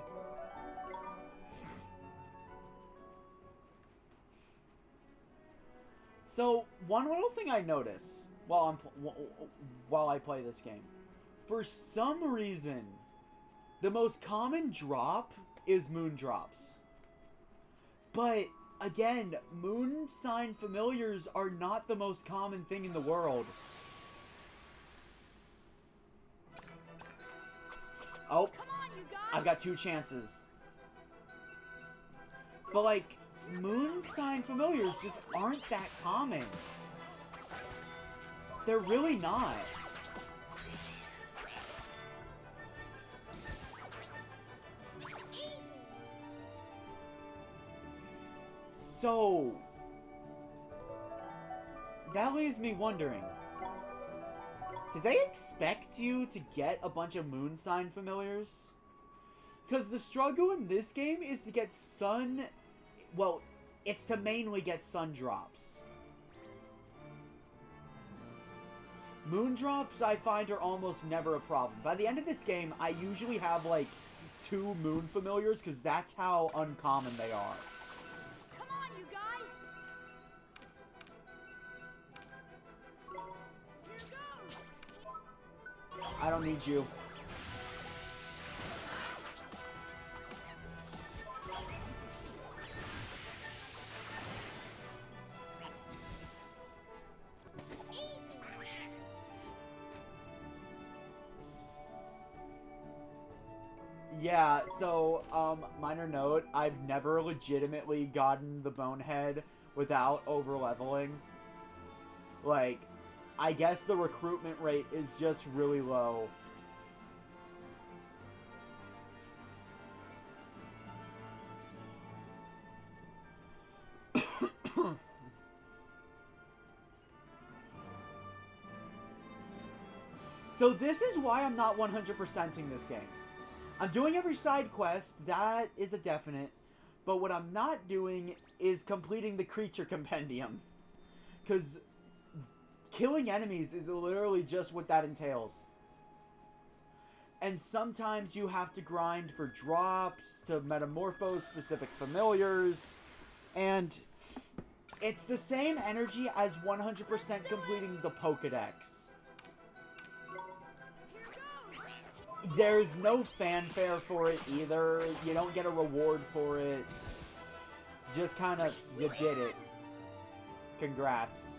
So, one little thing I notice while I play this game, for some reason, the most common drop is moon drops. But again, moon sign familiars are not the most common thing in the world. Oh, Come on, you guys! I've got 2 chances. But like, moon sign familiars just aren't that common. They're really not. Easy! So, that leaves me wondering, did they expect you to get a bunch of moon sign familiars? Because the struggle in this game is to get sun... Well, it's to mainly get sun drops. Moon drops, I find, are almost never a problem. By the end of this game, I usually have, like, 2 moon familiars, because that's how uncommon they are. Come on, you guys! Here goes! I don't need you. Yeah, so, minor note, I've never legitimately gotten the Bonehead without over-leveling. Like, I guess the recruitment rate is just really low. So this is why I'm not 100%ing this game. I'm doing every side quest, that is a definite, but what I'm not doing is completing the creature compendium. Because killing enemies is literally just what that entails. And sometimes you have to grind for drops to metamorphose specific familiars, and it's the same energy as 100% completing the Pokedex. There's no fanfare for it either. You don't get a reward for it. Just kind of, you did it. Congrats.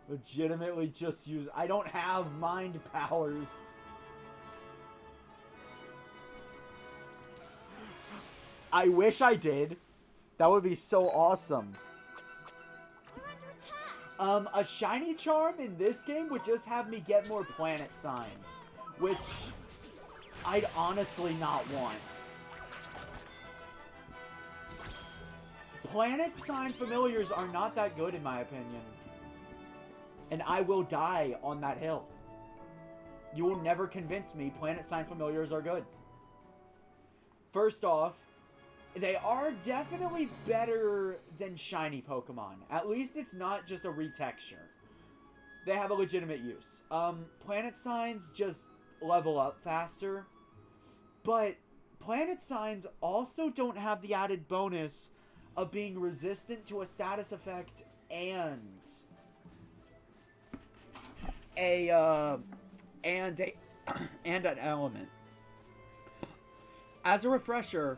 Legitimately just use... I don't have mind powers. I wish I did. That would be so awesome. A shiny charm in this game would just have me get more planet signs, which I'd honestly not want. Planet sign familiars are not that good in my opinion. And I will die on that hill. You will never convince me planet sign familiars are good. First off, they are definitely better than shiny Pokemon. At least it's not just a retexture. They have a legitimate use. Planet signs just level up faster. But planet signs also don't have the added bonus of being resistant to a status effect and an element. As a refresher,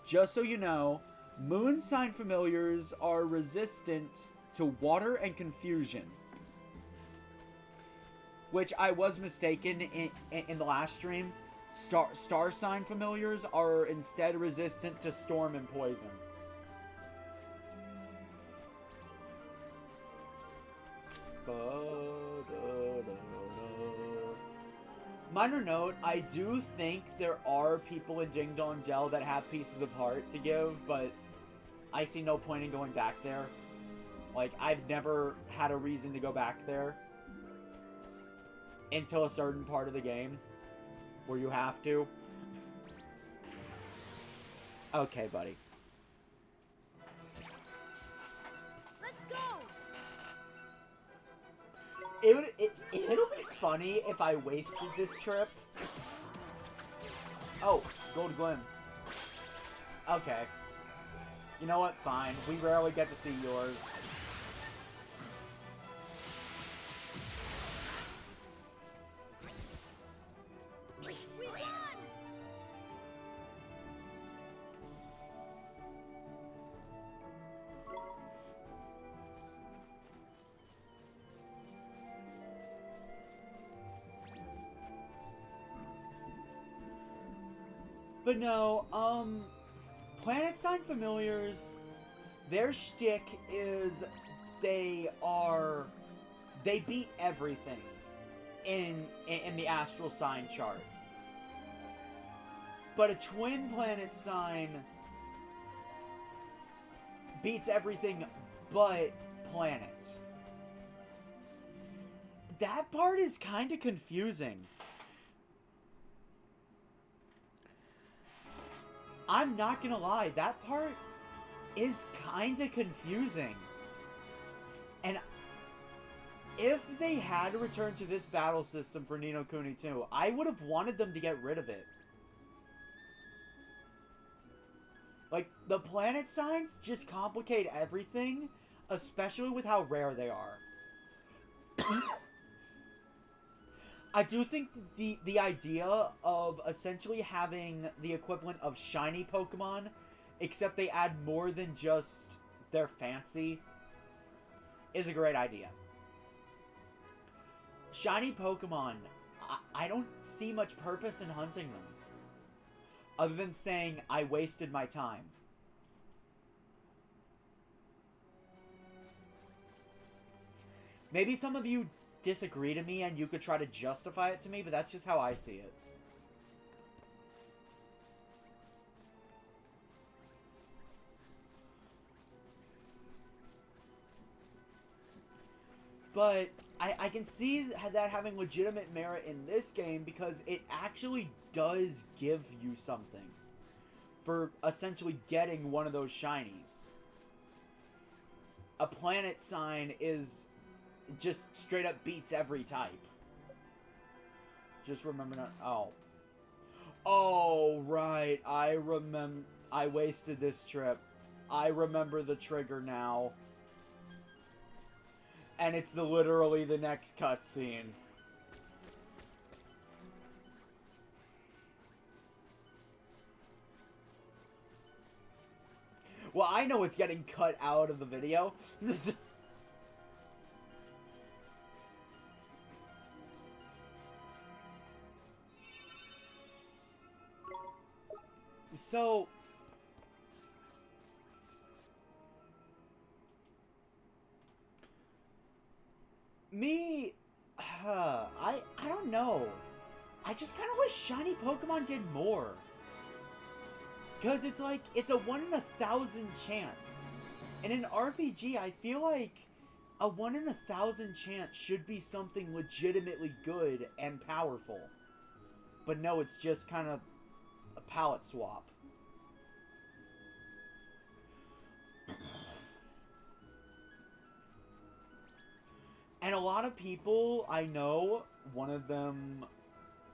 just so you know, moon sign familiars are resistant to water and confusion. Which I was mistaken in the last stream. Star sign familiars are instead resistant to storm and poison. Minor note, I do think there are people in Ding Dong Dell that have pieces of heart to give, but I see no point in going back there. Like, I've never had a reason to go back there until a certain part of the game where you have to. Okay, buddy. Let's go. It'll be funny if I wasted this trip. Oh, Gold Glim. Okay. You know what? Fine. We rarely get to see yours. We won. But no, Planet Sign Familiars, their shtick is they beat everything in the astral sign chart. But a twin planet sign beats everything but planets. That part is kind of confusing. I'm not gonna lie, that part is kind of confusing. And if they had to return to this battle system for Ni no Kuni 2, I would have wanted them to get rid of it. Like, the planet signs just complicate everything, especially with how rare they are. I do think the idea of essentially having the equivalent of shiny Pokemon, except they add more than just their fancy, is a great idea. Shiny Pokemon, I don't see much purpose in hunting them. Other than saying, I wasted my time. Maybe some of you disagree to me and you could try to justify it to me, but that's just how I see it. But I can see that having legitimate merit in this game because it actually does give you something for essentially getting one of those shinies. A planet sign is just straight up beats every type. Just remember not... Oh. Oh, right. I wasted this trip. I remember the trigger now. And it's literally the next cutscene. Well, I know it's getting cut out of the video. So... Me... I don't know. I just kind of wish shiny Pokemon did more. Because it's like, it's a 1 in 1,000 chance. In an RPG, I feel like a 1 in 1,000 chance should be something legitimately good and powerful. But no, it's just kind of a palette swap. And a lot of people I know, one of them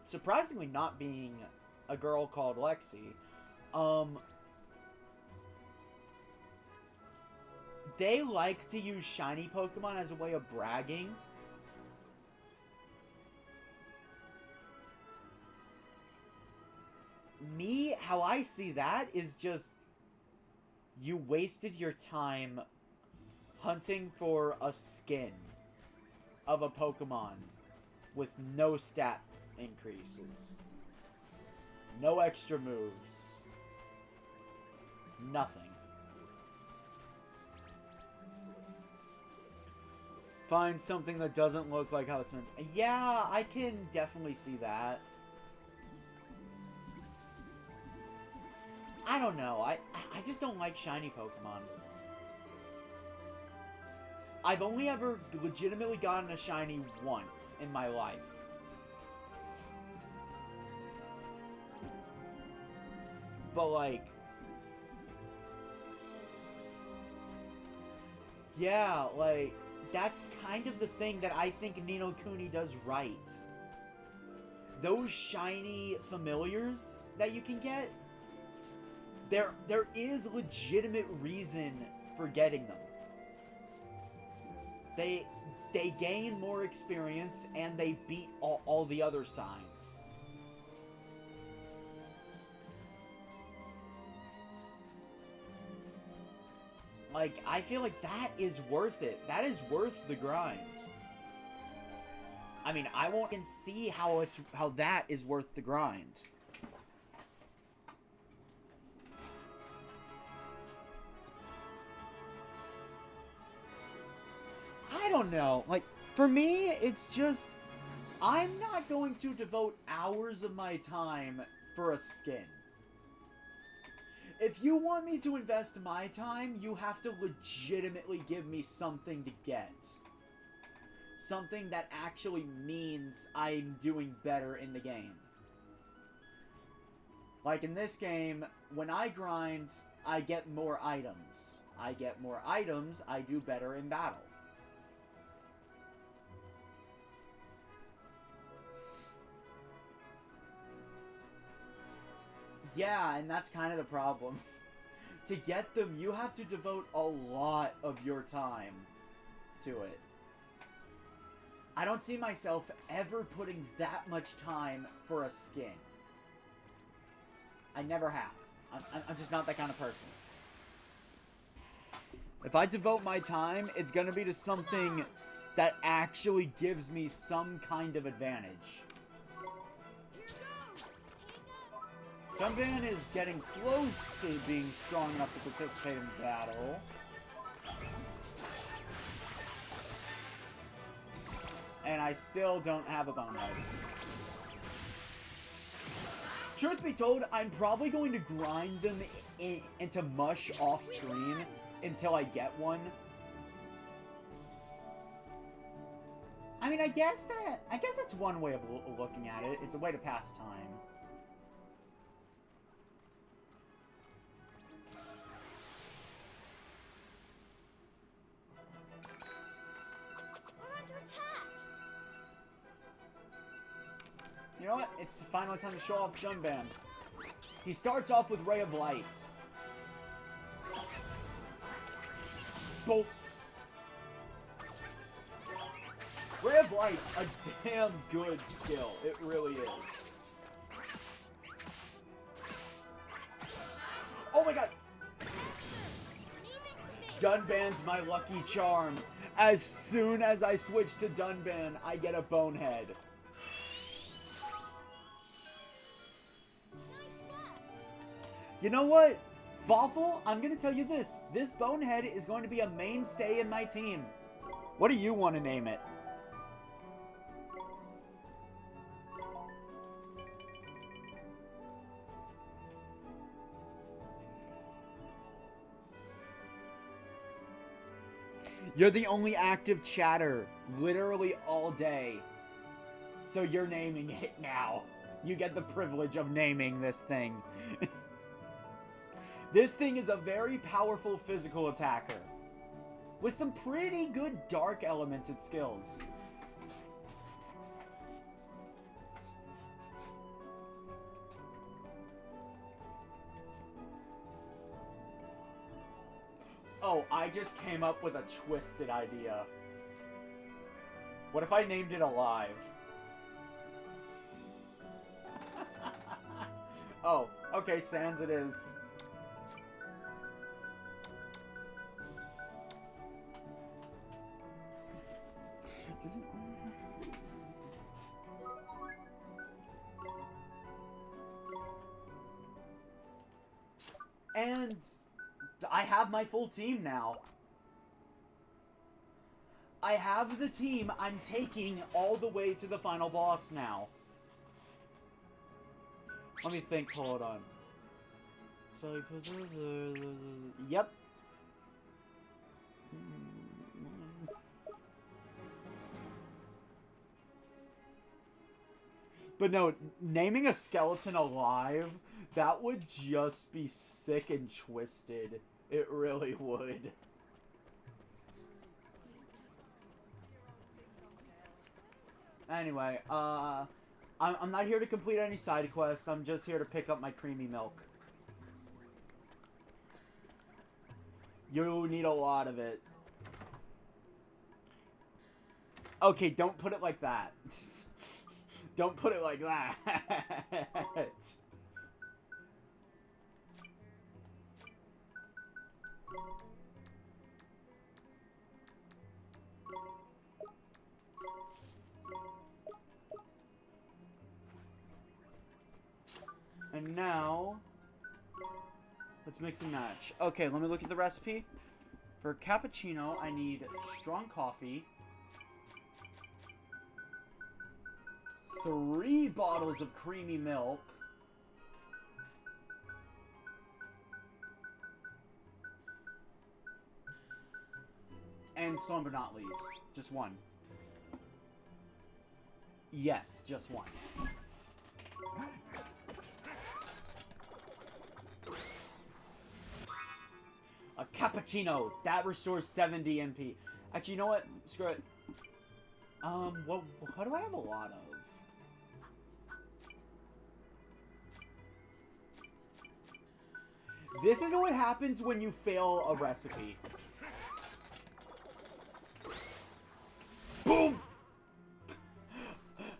surprisingly not being a girl called Lexi, they like to use shiny Pokemon as a way of bragging. Me, how I see that is just you wasted your time hunting for a skin of a Pokemon with no stat increases. No extra moves. Nothing. Find something that doesn't look like how it's meant. Yeah, I can definitely see that. I don't know. I just don't like shiny Pokemon. I've only ever legitimately gotten a shiny once in my life. But like... yeah, like... that's kind of the thing that I think Ni no Kuni does right. Those shiny familiars that you can get, there is legitimate reason for getting them. They gain more experience and they beat all the other signs. Like, I feel like that is worth it. That is worth the grind. I mean, I won't even see how that is worth the grind. I don't know. Like, for me, it's just... I'm not going to devote hours of my time for a skin. If you want me to invest my time, you have to legitimately give me something to get. Something that actually means I'm doing better in the game. Like in this game, when I grind, I get more items. I get more items, I do better in battle. Yeah, and that's kind of the problem. To get them, you have to devote a lot of your time to it. I don't see myself ever putting that much time for a skin. I never have. I'm just not that kind of person. If I devote my time, it's gonna be to something that actually gives me some kind of advantage. Dunban is getting close to being strong enough to participate in battle. And I still don't have a bonehead. Truth be told, I'm probably going to grind them into mush off screen until I get one. I mean, I guess that's one way of looking at it. It's a way to pass time. We're under attack. You know what? It's finally time to show off Dunban. He starts off with Ray of Light. Boop. Ray of Light's a damn good skill. It really is. Oh my god! Dunban's my lucky charm. As soon as I switch to Dunban, I get a bonehead. You know what? Waffle, I'm gonna tell you this. This bonehead is going to be a mainstay in my team. What do you want to name it? You're the only active chatter, literally all day. So you're naming it now. You get the privilege of naming this thing. This thing is a very powerful physical attacker, with some pretty good dark elements and skills. Oh, I just came up with a twisted idea. What if I named it Alive? Oh, okay, sans it is. And I have my full team now. I have the team I'm taking all the way to the final boss now. Let me think, hold on. Yep. But no, naming a skeleton Alive, that would just be sick and twisted. It really would. Anyway, I'm not here to complete any side quests. I'm just here to pick up my creamy milk. You need a lot of it. Okay, don't put it like that. Don't put it like that. And now, let's mix and match. Okay, let me look at the recipe. For cappuccino, I need strong coffee, 3 bottles of creamy milk, and some but not leaves. Just 1. Yes, just 1. A cappuccino that restores 70 MP. Actually, you know what? Screw it. What do I have a lot of? This is what happens when you fail a recipe. Boom!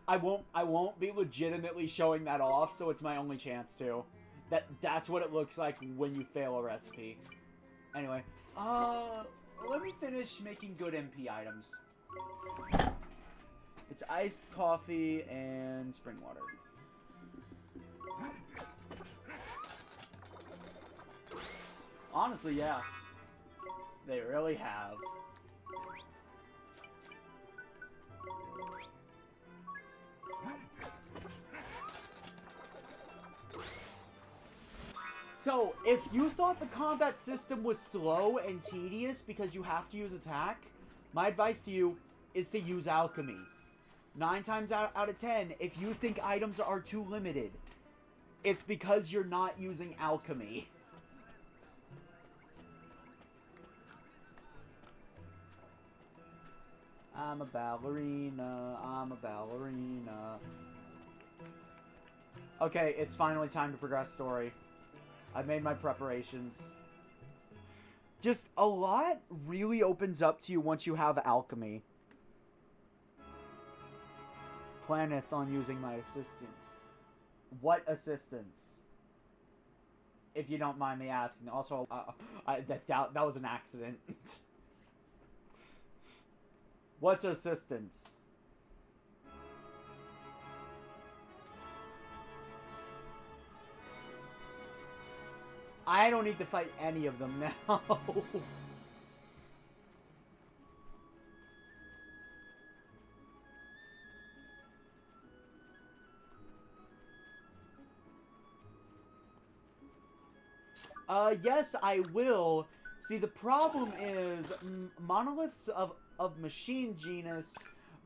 I won't be legitimately showing that off, so it's my only chance to. That's what it looks like when you fail a recipe. Anyway, let me finish making good MP items. It's iced coffee and spring water. Honestly, yeah. They really have. So, if you thought the combat system was slow and tedious because you have to use attack, my advice to you is to use alchemy. 9 times out of 10, if you think items are too limited, it's because you're not using alchemy. I'm a ballerina, I'm a ballerina. Okay, it's finally time to progress story. I've made my preparations. Just a lot really opens up to you once you have alchemy. Planeth on using my assistance. What assistance? If you don't mind me asking. Also, that was an accident. What assistance? I don't need to fight any of them now. Yes, I will. See, the problem is, monoliths of machine genus,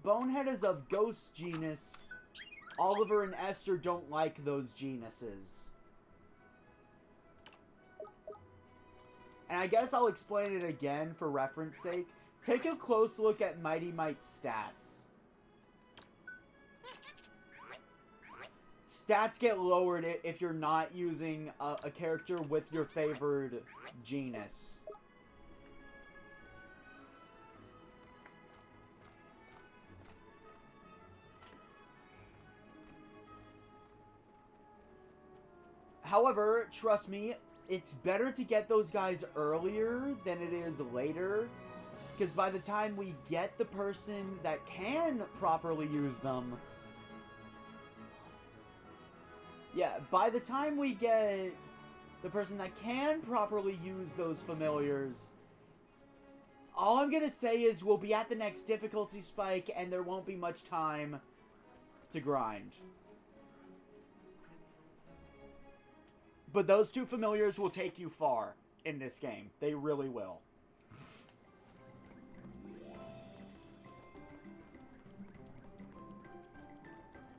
Bonehead is of ghost genus, Oliver and Esther don't like those genuses. And I guess I'll explain it again for reference sake. Take a close look at Mighty Might's stats. Stats get lowered if you're not using a character with your favored genus. However, trust me, it's better to get those guys earlier than it is later. Because by the time we get the person that can properly use them... Yeah, by the time we get the person that can properly use those familiars, all I'm gonna say is we'll be at the next difficulty spike and there won't be much time to grind. But those two familiars will take you far in this game. They really will.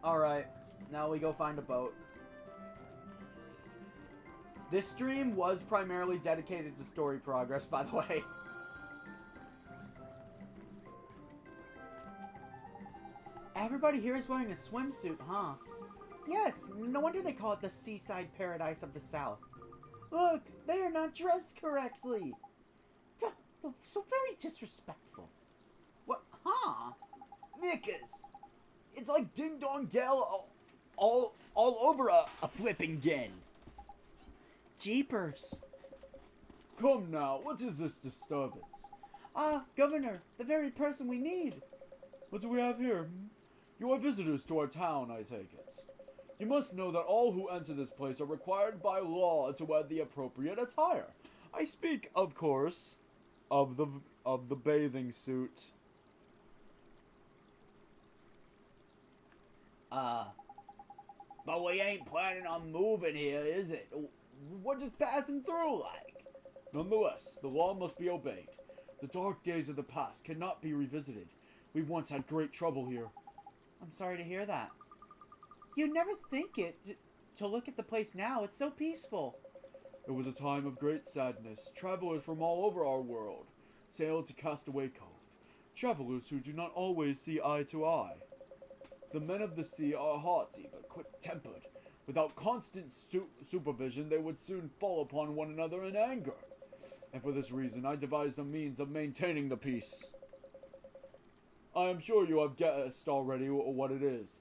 Alright, now we go find a boat. This stream was primarily dedicated to story progress, by the way. Everybody here is wearing a swimsuit, huh? Yes, no wonder they call it the seaside paradise of the South. Look, they are not dressed correctly. So very disrespectful. What? Huh? Knickers. It's like Ding Dong Dell all over a flipping den. Jeepers. Come now, what is this disturbance? Ah, Governor, the very person we need. What do we have here? You are visitors to our town, I take it. You must know that all who enter this place are required by law to wear the appropriate attire. I speak, of course, of the bathing suit. But we ain't planning on moving here, is it? We're just passing through, like. Nonetheless, the law must be obeyed. The dark days of the past cannot be revisited. We once had great trouble here. I'm sorry to hear that. You'd never think it to look at the place now. It's so peaceful. It was a time of great sadness. Travelers from all over our world sailed to Castaway Cove. Travelers who do not always see eye to eye. The men of the sea are haughty but quick-tempered. Without constant supervision, they would soon fall upon one another in anger. And for this reason, I devised a means of maintaining the peace. I am sure you have guessed already what it is.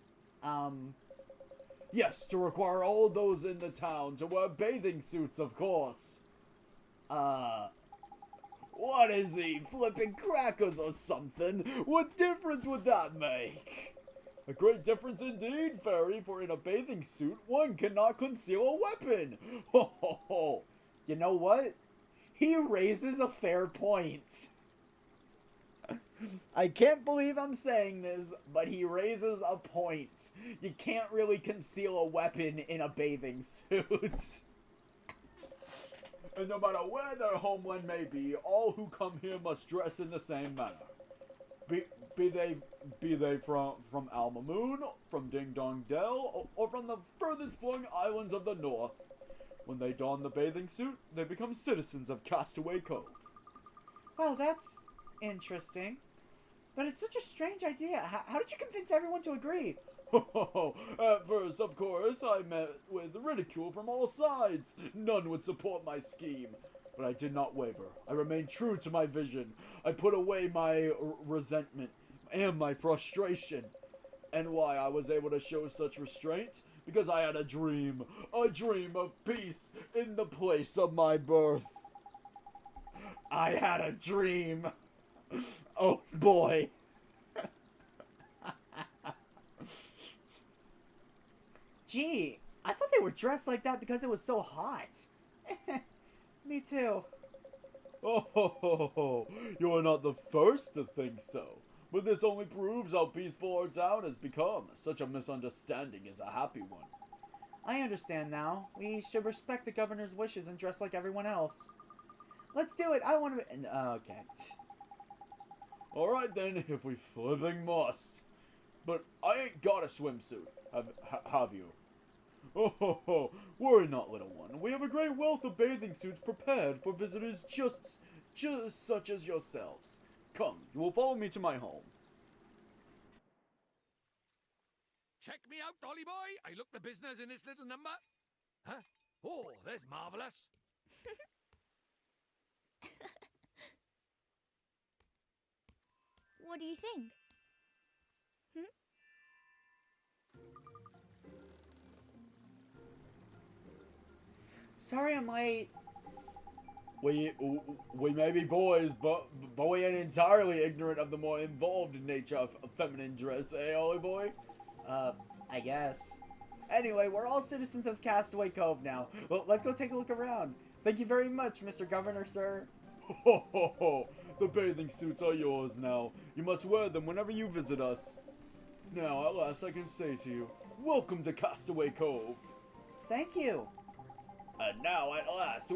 Yes, to require all those in the town to wear bathing suits, of course. What is he, flipping crackers or something? What difference would that make? A great difference indeed, Fairy, for in a bathing suit, one cannot conceal a weapon. Ho ho ho. You know what? He raises a fair point. I can't believe I'm saying this, but he raises a point. You can't really conceal a weapon in a bathing suit. And no matter where their homeland may be, all who come here must dress in the same manner. Be they from Alma Moon, from Ding Dong Dell, or from the furthest flung islands of the north. When they don the bathing suit, they become citizens of Castaway Cove. Well, that's interesting. But it's such a strange idea. How did you convince everyone to agree? At first, of course, I met with ridicule from all sides. None would support my scheme. But I did not waver. I remained true to my vision. I put away my resentment and my frustration. And why I was able to show such restraint? Because I had a dream of peace in the place of my birth. I had a dream. Oh boy. Gee, I thought they were dressed like that because it was so hot. Me too. Oh, you're not the first to think so. But this only proves how peaceful our town has become. Such a misunderstanding is a happy one. I understand now. We should respect the governor's wishes and dress like everyone else. Let's do it. I want to... okay. Alright then, if we flipping must. But I ain't got a swimsuit. Have you? Oh, worry not, little one. We have a great wealth of bathing suits prepared for visitors just such as yourselves. Come, you will follow me to my home. Check me out, Dolly boy. I look the business in this little number. Huh? Oh, there's marvelous. What do you think? Sorry I'm late. We may be boys, but we ain't entirely ignorant of the more involved nature of feminine dress, eh, Ollie boy? I guess. Anyway, we're all citizens of Castaway Cove now. Well, let's go take a look around. Thank you very much, Mr. Governor, sir. Ho, the bathing suits are yours now. You must wear them whenever you visit us. Now, at last I can say to you, welcome to Castaway Cove. Thank you. And now, at last,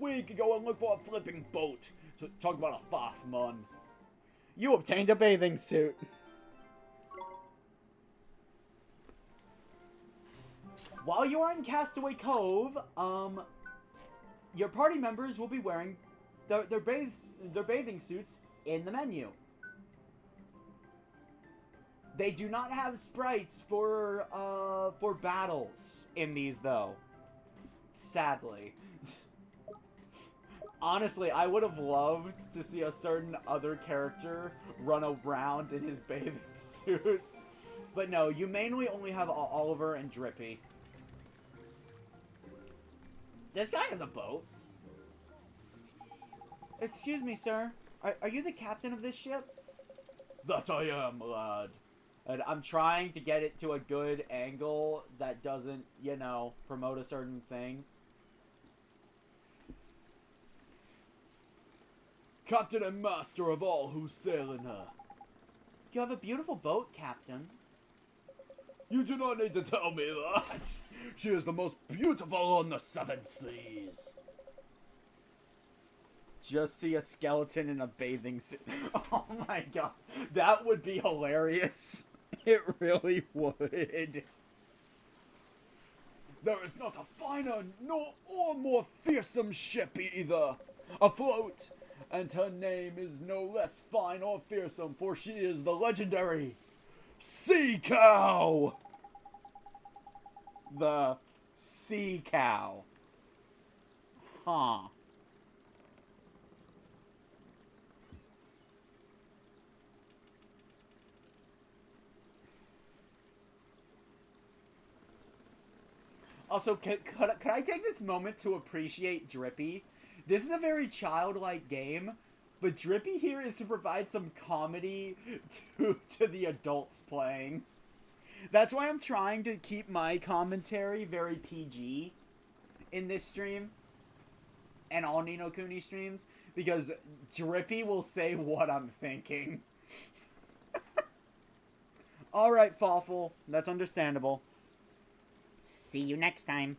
we can go and look for a flipping boat. Talk about a faff, man. You obtained a bathing suit. While you are in Castaway Cove, your party members will be wearing their bathing suits in the menu. They do not have sprites for battles in these, though. Sadly. Honestly, I would have loved to see a certain other character run around in his bathing suit. But no, you mainly only have Oliver and Drippy. This guy has a boat. Excuse me, sir. Are you the captain of this ship? That I am, lad. And I'm trying to get it to a good angle that doesn't, you know, promote a certain thing. Captain and master of all who sail in her. You have a beautiful boat, Captain. You do not need to tell me that. She is the most beautiful on the seven seas. Just see a skeleton in a bathing suit. Oh my god. That would be hilarious. It really would. There is not a finer or more fearsome ship either. Afloat. And her name is no less fine or fearsome, for she is the legendary Sea Cow! The Sea Cow. Huh. Also, could I take this moment to appreciate Drippy? This is a very childlike game, But Drippy here is to provide some comedy to the adults playing. That's why I'm trying to keep my commentary very PG in this stream. And all Ni no Kuni streams. Because Drippy will say what I'm thinking. Alright, Fawful. That's understandable. See you next time.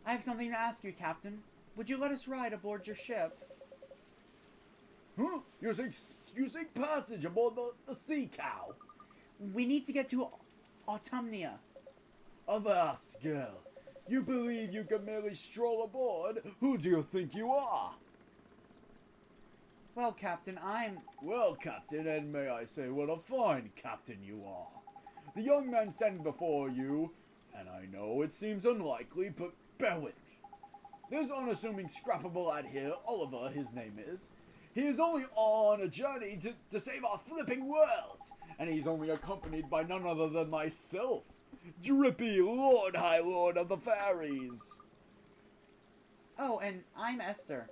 I have something to ask you, Captain. Would you let us ride aboard your ship? Huh? You're seek passage aboard the Sea Cow. We need to get to Autumnia. Avast, girl. You believe you can merely stroll aboard? Who do you think you are? Well, Captain, Well, Captain, and may I say what a fine captain you are. The young man standing before you, and I know it seems unlikely, but bear with me. This unassuming scrappable lad here, Oliver, his name is, he is only on a journey to save our flipping world, and he's only accompanied by none other than myself, Drippy, Lord High Lord of the Fairies. Oh, and I'm Esther.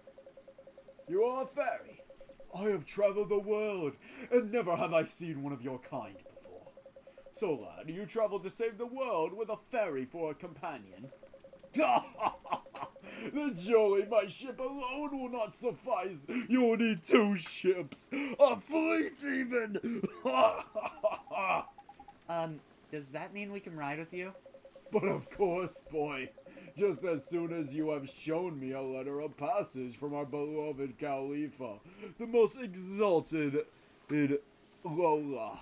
You are a fairy. I have traveled the world, and never have I seen one of your kind before. So, lad, you traveled to save the world with a fairy for a companion. The jolly, my ship alone will not suffice. You'll need 2 ships, a fleet even. Does that mean we can ride with you? But of course, boy. Just as soon as you have shown me a letter of passage from our beloved Khalifa, the most exalted in Lola.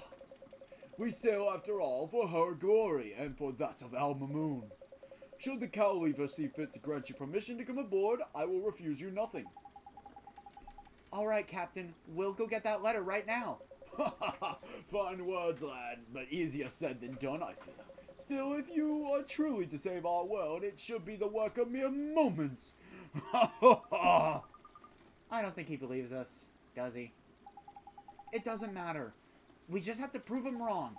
We sail, after all, for her glory and for that of Al Mamoon. Should the Khalifa see fit to grant you permission to come aboard, I will refuse you nothing. Alright, Captain. We'll go get that letter right now. Fine words, lad, but easier said than done, I fear. Still, if you are truly to save our world, it should be the work of mere moments. I don't think he believes us, does he? It doesn't matter. We just have to prove him wrong.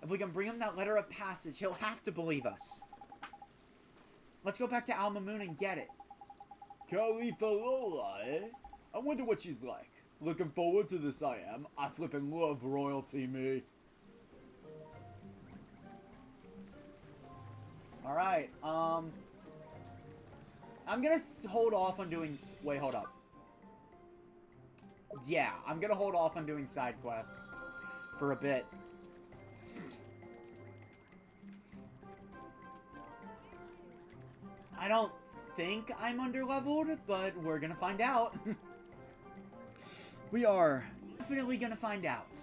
If we can bring him that letter of passage, he'll have to believe us. Let's go back to Al Mamoon and get it. Khalifa Lola, eh? I wonder what she's like. Looking forward to this I am. I flippin' love royalty, me. Alright, I'm gonna hold off on doing... Wait, hold up. Yeah, I'm gonna hold off on doing side quests for a bit. I don't think I'm underleveled, but we're gonna find out. We are definitely gonna find out.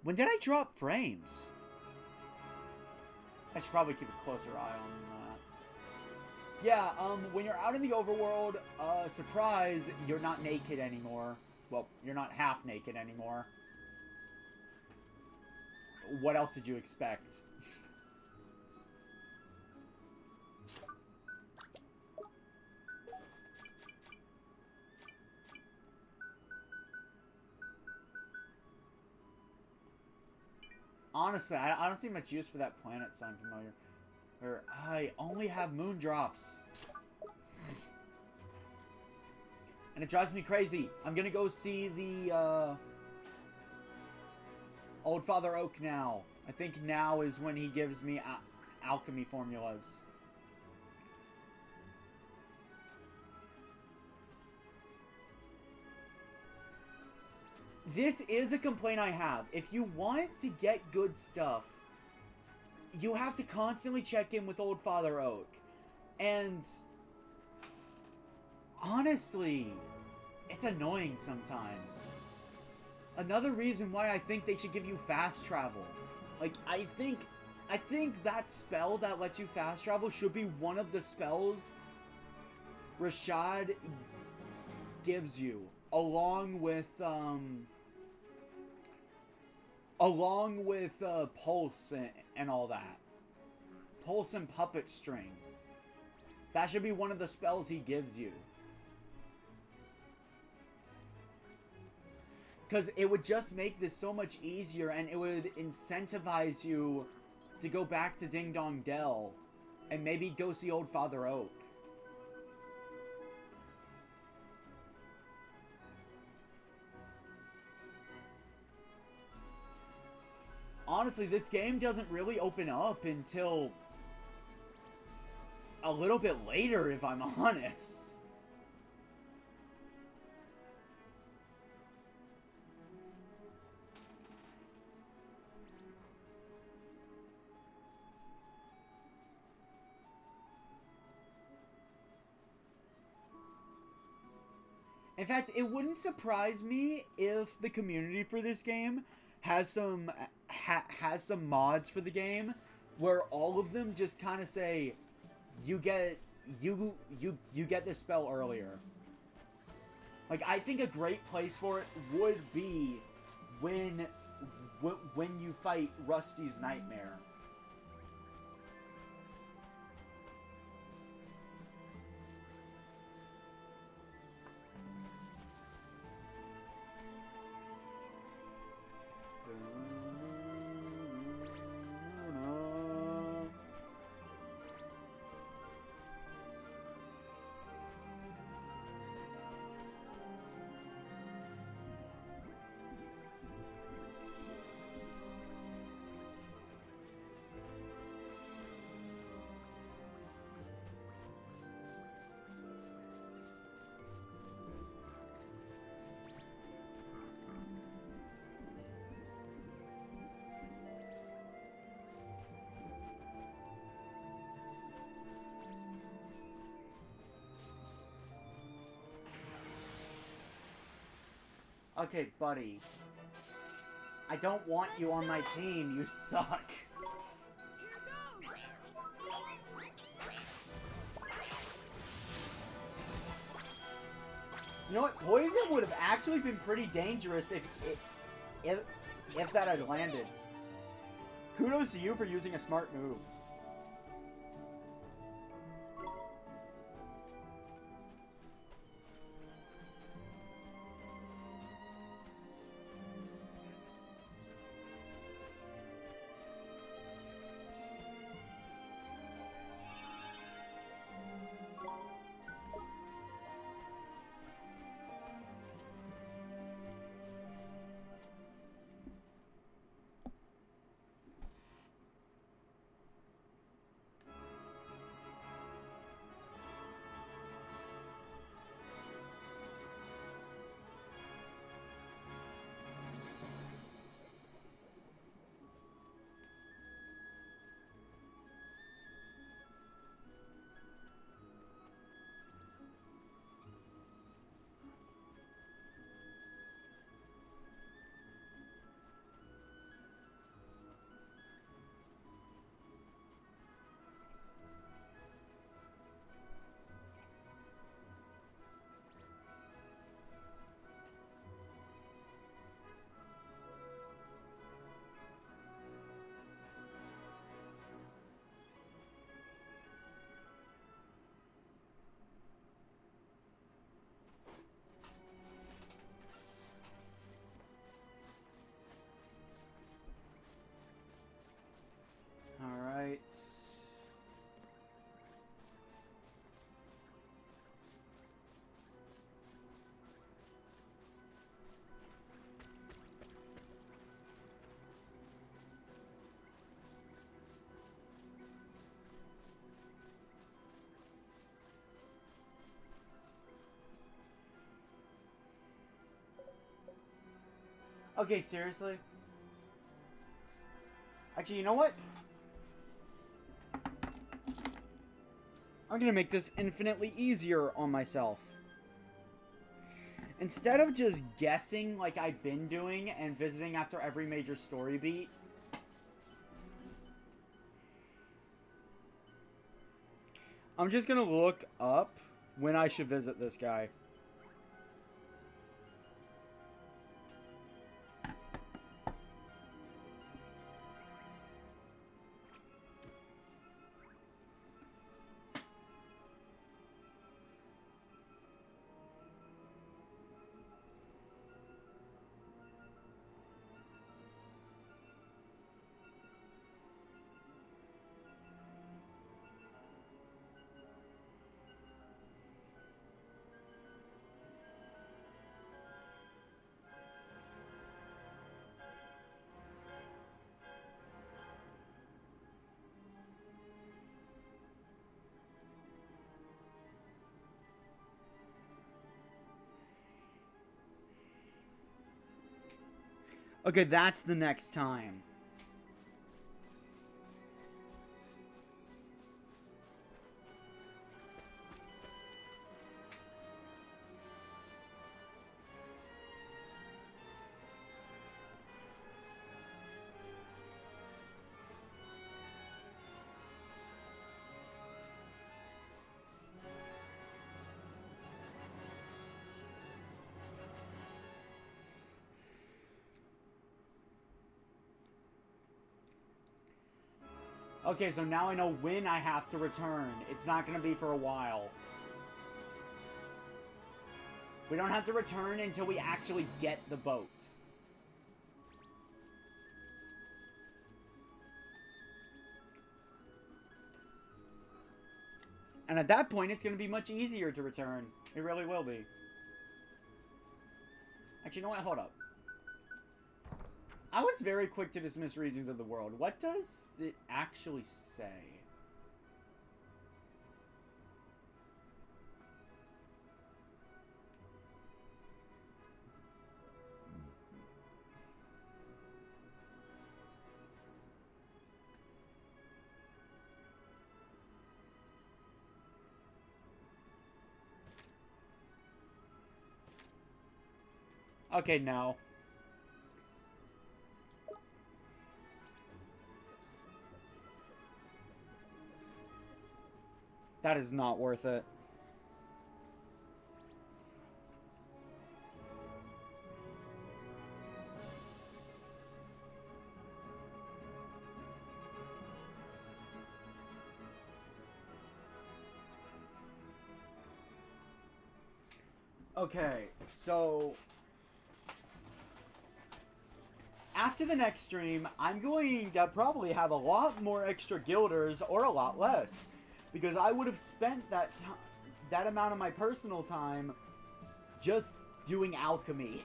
When did I drop frames? I should probably keep a closer eye on that. Yeah, when you're out in the overworld, surprise, you're not naked anymore. Well, you're not half naked anymore. What else did you expect? Honestly, I don't see much use for that planet sound familiar. Or, I only have moon drops. And it drives me crazy. I'm gonna go see the, Old Father Oak now. I think now is when he gives me alchemy formulas. This is a complaint I have. If you want to get good stuff, you have to constantly check in with Old Father Oak. And honestly, it's annoying sometimes. Another reason why I think they should give you fast travel. Like, I think that spell that lets you fast travel should be one of the spells Rashad gives you, along with Pulse and all that. Pulse and Puppet String. That should be one of the spells he gives you. Because it would just make this so much easier, and it would incentivize you to go back to Ding Dong Dell And maybe go see Old Father Oak. Honestly, this game doesn't really open up until a little bit later, if I'm honest. In fact, it wouldn't surprise me if the community for this game has some mods for the game where all of them just kind of say, you get this spell earlier. Like, I think a great place for it would be when you fight Rusty's Nightmare. Okay, buddy. I don't want you on my team. You suck. You know what? Poison would have actually been pretty dangerous if that had landed. Kudos to you for using a smart move. Alright. Okay, seriously? Actually, you know what? I'm gonna make this infinitely easier on myself. Instead of just guessing like I've been doing and visiting after every major story beat, I'm just gonna look up when I should visit this guy. Okay, that's the next time. Okay, so now I know when I have to return. It's not going to be for a while. We don't have to return until we actually get the boat. And at that point, it's going to be much easier to return. It really will be. Actually, you know what? Hold up. I was very quick to dismiss regions of the world. What does it actually say? Okay, no. That is not worth it. Okay, so after the next stream, I'm going to probably have a lot more extra guilders or a lot less. Because I would have spent that amount of my personal time just doing alchemy.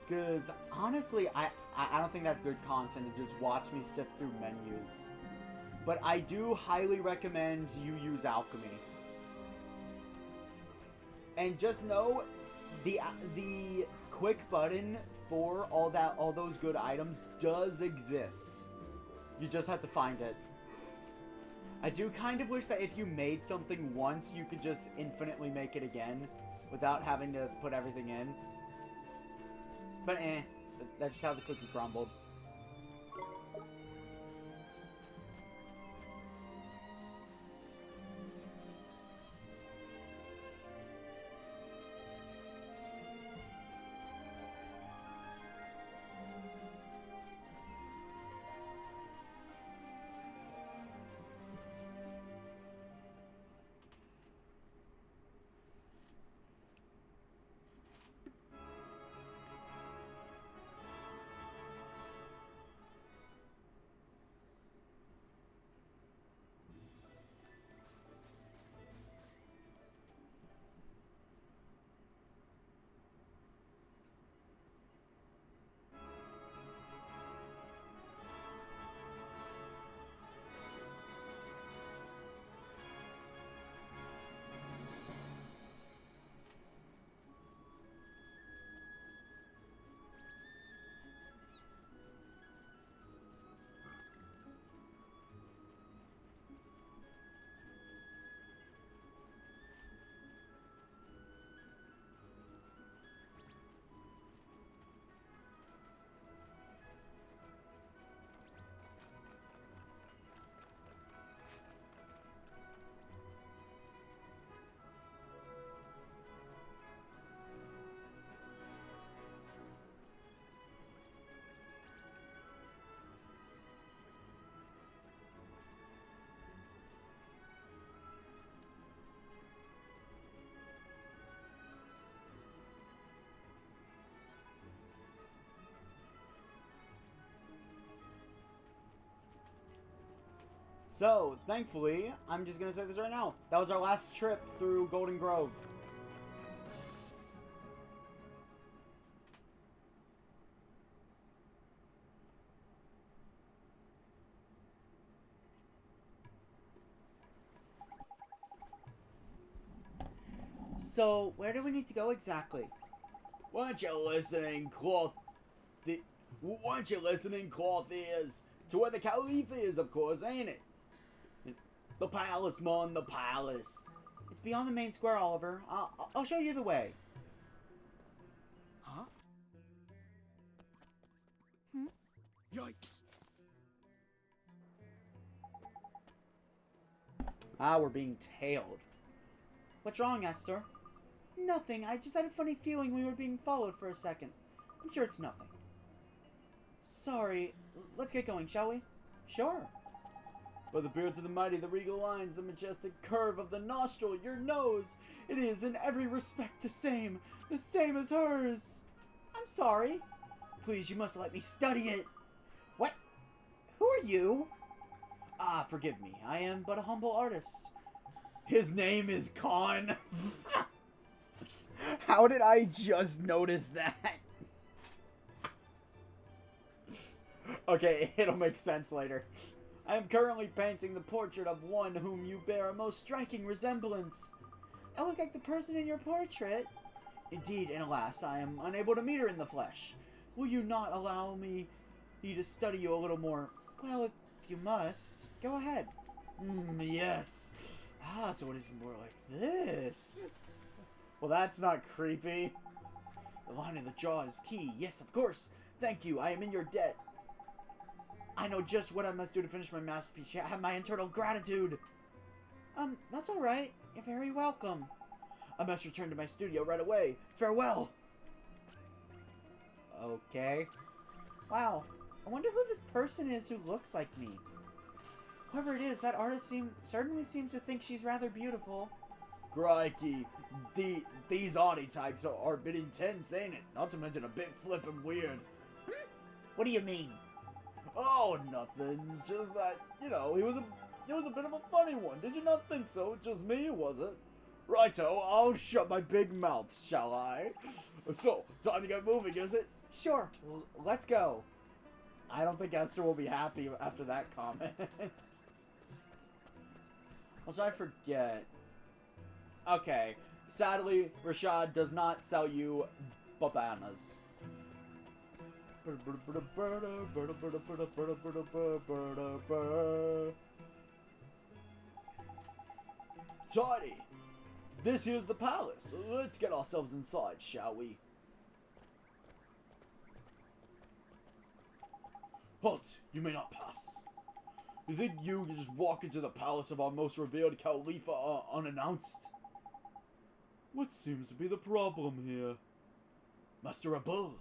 Because, honestly, I don't think that's good content to just watch me sift through menus. But I do highly recommend you use alchemy. And just know, the quick button for all those good items does exist. You just have to find it. I do kind of wish that if you made something once, you could just infinitely make it again without having to put everything in. But that's just how the cookie crumbled. So, thankfully, I'm just going to say this right now. That was our last trip through Golden Grove. So, where do we need to go exactly? Weren't you listening, cloth ears? To where the Caliph is, of course, ain't it? The palace, mon, the palace. It's beyond the main square, Oliver. I'll show you the way. Huh? Yikes! Ah, we're being tailed. What's wrong, Esther? Nothing. I just had a funny feeling we were being followed for a second. I'm sure it's nothing. Sorry. Let's get going, shall we? Sure. By the beards of the mighty, the regal lines, the majestic curve of the nostril, your nose, it is in every respect the same as hers. I'm sorry. Please, you must let me study it. What? Who are you? Ah, forgive me. I am but a humble artist. His name is Khan. How did I just notice that? Okay, it'll make sense later. I am currently painting the portrait of one whom you bear a most striking resemblance. I look like the person in your portrait. Indeed, and alas, I am unable to meet her in the flesh. Will you not allow me to study you a little more? Well, if you must, go ahead. Yes. Ah, so it is more like this. Well, that's not creepy. The line of the jaw is key. Yes, of course. Thank you. I am in your debt. I know just what I must do to finish my masterpiece. I have my internal gratitude. That's all right. You're very welcome. I must return to my studio right away. Farewell. Okay. Wow. I wonder who this person is who looks like me. Whoever it is, that artist certainly seems to think she's rather beautiful. Crikey. These archetypes are a bit intense, ain't it? Not to mention a bit flippin' weird. What do you mean? Oh, nothing. Just that, you know, it was a bit of a funny one. Did you not think so? Just me, was it? Righto, I'll shut my big mouth, shall I? So, time to get moving, is it? Sure. Well, let's go. I don't think Esther will be happy after that comment. Also, I forget. Okay. Sadly, Rashad does not sell you bananas. Tidy. This here's the palace. Let's get ourselves inside, shall we? Halt! You may not pass. You think you can just walk into the palace of our most revered Khalifa unannounced? What seems to be the problem here? Master Abul.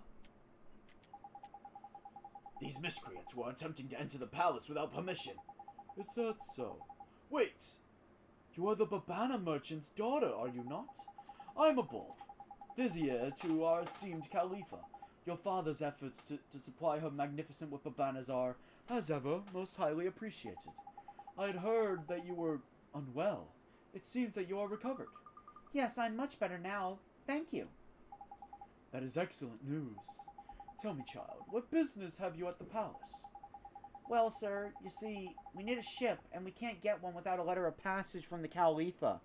These miscreants were attempting to enter the palace without permission. Is that so? Wait! You are the Babana merchant's daughter, are you not? I'm Abul, vizier to our esteemed Khalifa. Your father's efforts to supply her magnificent with Babanas are, as ever, most highly appreciated. I had heard that you were unwell. It seems that you are recovered. Yes, I'm much better now. Thank you. That is excellent news. Tell me, child, what business have you at the palace? Well, sir, you see, we need a ship, and we can't get one without a letter of passage from the Khalifa.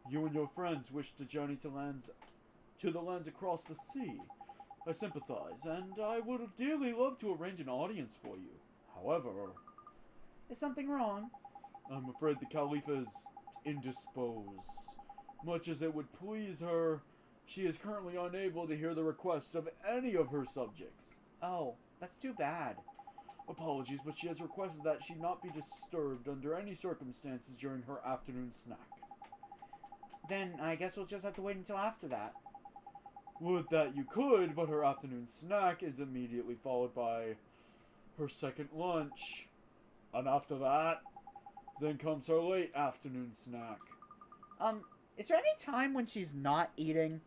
You and your friends wish to journey to the lands across the sea. I sympathize, and I would dearly love to arrange an audience for you. However... Is something wrong? I'm afraid the Khalifa is indisposed. Much as it would please her, she is currently unable to hear the request of any of her subjects. Oh, that's too bad. Apologies, but she has requested that she not be disturbed under any circumstances during her afternoon snack. Then I guess we'll just have to wait until after that. Would that you could, but her afternoon snack is immediately followed by her second lunch. And after that, then comes her late afternoon snack. Is there any time when she's not eating?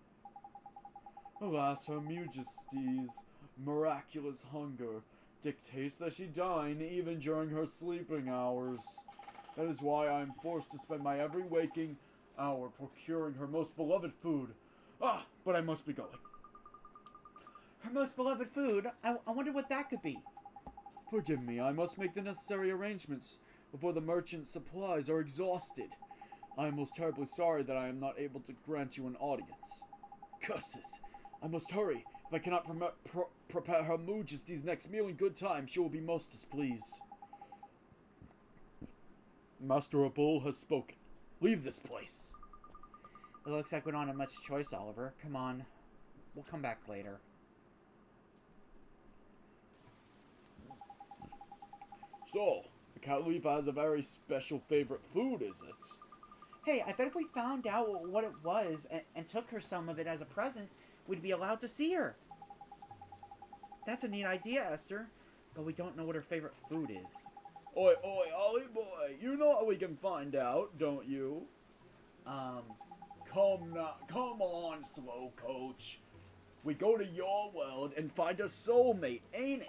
Alas, her Majesty's miraculous hunger dictates that she dine even during her sleeping hours. That is why I am forced to spend my every waking hour procuring her most beloved food. Ah, but I must be going. Her most beloved food? I wonder what that could be. Forgive me, I must make the necessary arrangements before the merchant's supplies are exhausted. I am most terribly sorry that I am not able to grant you an audience. Curses! I must hurry. If I cannot prepare Her Majesty's next meal in good time, she will be most displeased. Master Abul has spoken. Leave this place. It looks like we don't have much choice, Oliver. Come on. We'll come back later. So, the Khalifa has a very special favorite food, is it? Hey, I bet if we found out what it was and took her some of it as a present, we'd be allowed to see her. That's a neat idea, Esther. But we don't know what her favorite food is. Oi, oi, Ollie boy, you know what we can find out, don't you? Come on, slow coach. We go to your world and find a soulmate, ain't it?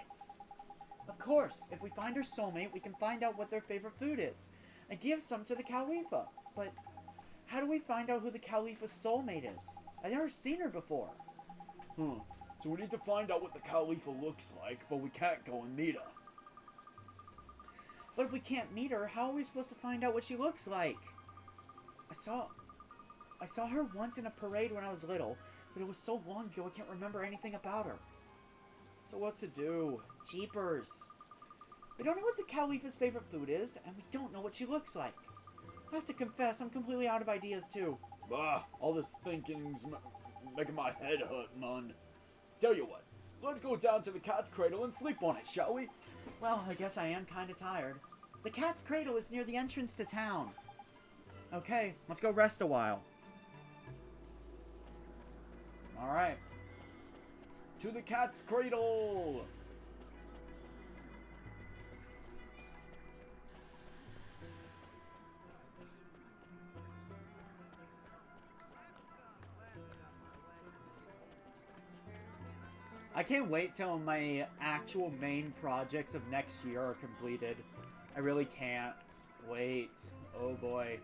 Of course, if we find her soulmate, we can find out what their favorite food is and give some to the Khalifa. But how do we find out who the Khalifa's soulmate is? I've never seen her before. So we need to find out what the Khalifa looks like, but we can't go and meet her. But if we can't meet her, how are we supposed to find out what she looks like? I saw her once in a parade when I was little, but it was so long ago I can't remember anything about her. So what to do? Jeepers. We don't know what the Khalifa's favorite food is, and we don't know what she looks like. I have to confess, I'm completely out of ideas too. Bah, all this thinking's making my head hurt, man. Tell you what, let's go down to the cat's cradle and sleep on it, shall we? Well, I guess I am kind of tired. The cat's cradle is near the entrance to town. Okay, let's go rest a while. Alright. To the cat's cradle! I can't wait till my actual main projects of next year are completed. I really can't wait. Oh boy.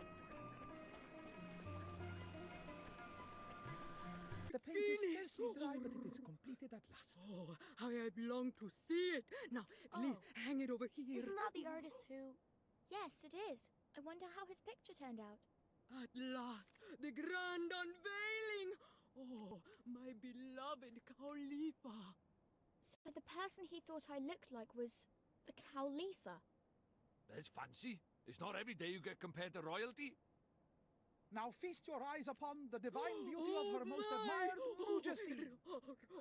The paint is scarcely dry, but it is completed at last. Oh, how I long to see it. Now, please, hang it over here. Isn't that the artist who... Yes, it is. I wonder how his picture turned out. At last, the grand unveiling. Oh, my beloved Khalifa. So the person he thought I looked like was the Khalifa. There's fancy. It's not every day you get compared to royalty. Now feast your eyes upon the divine beauty of her most admired majesty.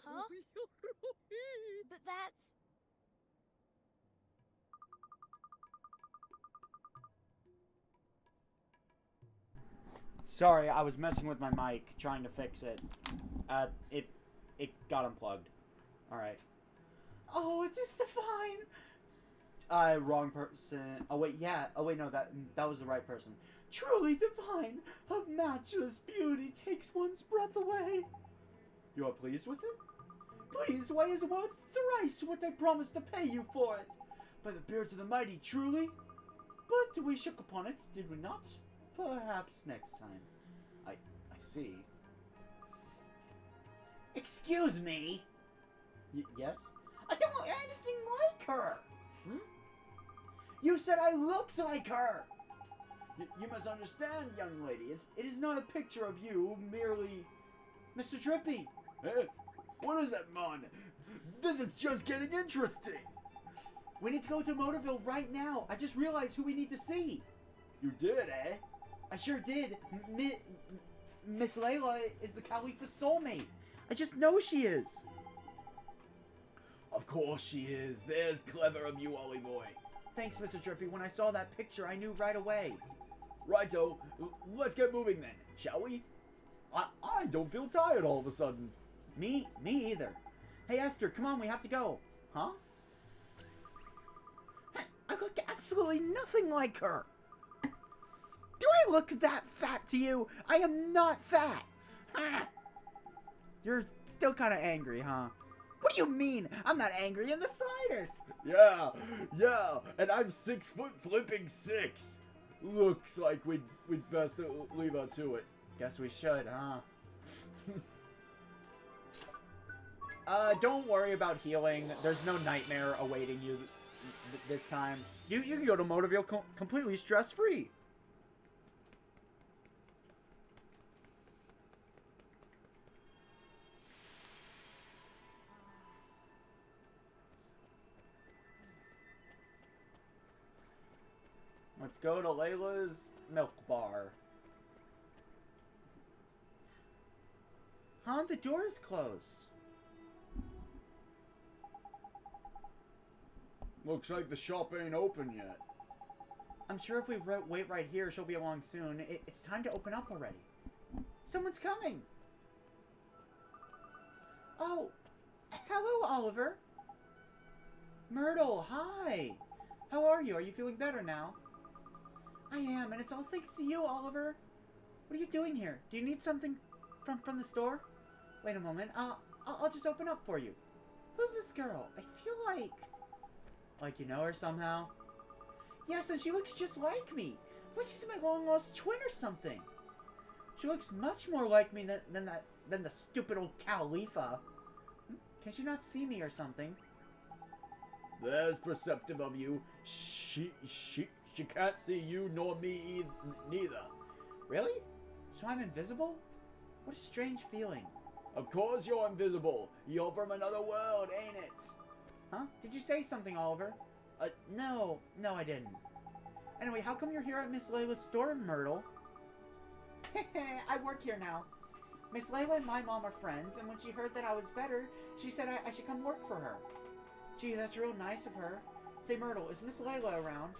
Huh? But that's... Sorry, I was messing with my mic, trying to fix it. It got unplugged. Alright. Oh, it's just fine. Wrong person. Oh wait, yeah. Oh wait, no, that was the right person. Truly divine, a matchless beauty takes one's breath away. You are pleased with it? Pleased, why is it worth thrice what I promised to pay you for it? By the beards of the mighty, truly. But we shook upon it, did we not? Perhaps next time. I see. Excuse me? Yes? I don't want anything like her! You said I looked like her! You must understand, young lady. It is not a picture of you, merely... Mr. Drippy! Hey, what is that, man? This is just getting interesting! We need to go to Motorville right now. I just realized who we need to see. You did, eh? I sure did. Miss Layla is the Khalifa's soulmate. I just know she is. Of course she is. There's clever of you, Ollie boy. Thanks, Mr. Drippy. When I saw that picture, I knew right away. Righto. Let's get moving then, shall we? I don't feel tired all of a sudden. Me either. Hey, Esther, come on, we have to go. Huh? I look absolutely nothing like her. Do I look that fat to you? I am not fat. You're still kind of angry, huh? What do you mean? I'm not angry in the slightest. Yeah, and I'm 6 foot flipping 6. Looks like we'd best leave her to it. Guess we should, huh? Don't worry about healing. There's no nightmare awaiting you this time. You can go to Motorville completely stress-free. Let's go to Layla's milk bar. Huh? The door is closed. Looks like the shop ain't open yet. I'm sure if we wait right here, she'll be along soon. It's time to open up already. Someone's coming. Oh, hello, Oliver. Myrtle, hi. How are you? Are you feeling better now? I am, and it's all thanks to you, Oliver. What are you doing here? Do you need something from the store? Wait a moment. I'll just open up for you. Who's this girl? I feel like you know her somehow. Yes, and she looks just like me. It's like she's my long-lost twin or something. She looks much more like me than the stupid old Khalifa. Can she not see me or something? That's perceptive of you. She can't see you nor me neither. Really? So I'm invisible? What a strange feeling. Of course you're invisible. You're from another world, ain't it? Huh? Did you say something, Oliver? No, I didn't. Anyway, how come you're here at Miss Layla's store, Myrtle? I work here now. Miss Layla and my mom are friends, and when she heard that I was better, she said I should come work for her. Gee, that's real nice of her. Say, Myrtle, is Miss Layla around?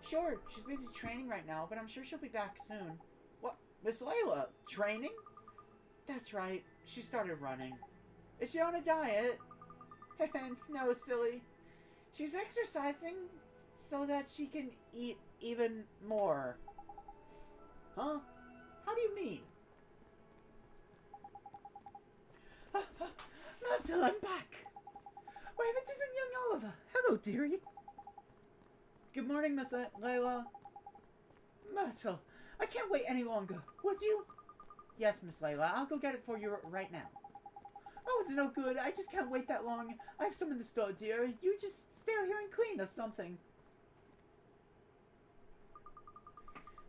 Sure, she's busy training right now, but I'm sure she'll be back soon. What? Miss Layla? Training? That's right. She started running. Is she on a diet? No, silly. She's exercising so that she can eat even more. Huh? How do you mean? Myrtle, I'm back. Why, it isn't young Oliver. Hello, dearie. Good morning, Miss Layla. Myrtle, I can't wait any longer. Would you? Yes, Miss Layla. I'll go get it for you right now. Oh, it's no good. I just can't wait that long. I have some in the store, dear. You just stay out here and clean or something.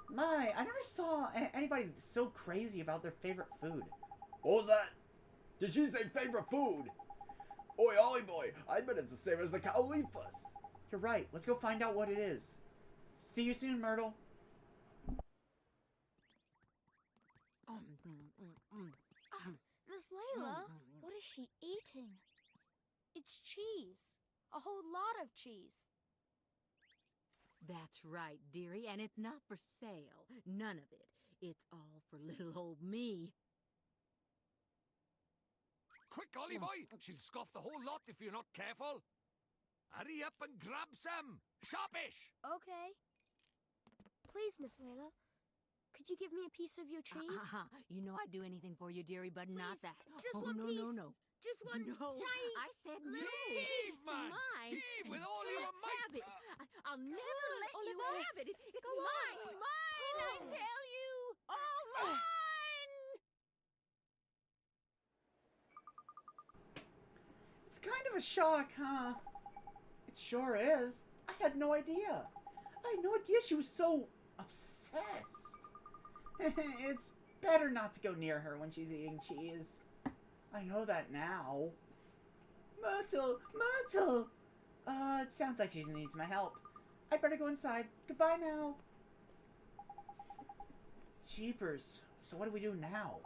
My, I never saw anybody so crazy about their favorite food. What was that? Did she say favorite food? Oi, Ollie boy, I bet it's the same as the Khalifa's. You're right. Let's go find out what it is. See you soon, Myrtle. Miss Layla, what is she eating? It's cheese. A whole lot of cheese. That's right, dearie, and it's not for sale. None of it. It's all for little old me. Quick, Ollie boy! She'll scoff the whole lot if you're not careful. Hurry up and grab some! Sharpish! Okay. Please, Miss Layla, could you give me a piece of your cheese? You know I'd do anything for you, dearrie, but not Please, that. just oh, one no, piece. No, no, Just one no. tiny I said no. little It's piece. man. mine. Heave with and all you your can't might. have it. I'll never on, let you Oliver. have it. It's Go mine. on. Mine, I Pull. tell you. All mine. It's kind of a shock, huh? It sure is. I had no idea. I had no idea she was so obsessed. It's better not to go near her when she's eating cheese. I know that now. Myrtle! Myrtle! It sounds like she needs my help. I'd better go inside. Goodbye now. Jeepers. So what do we do now?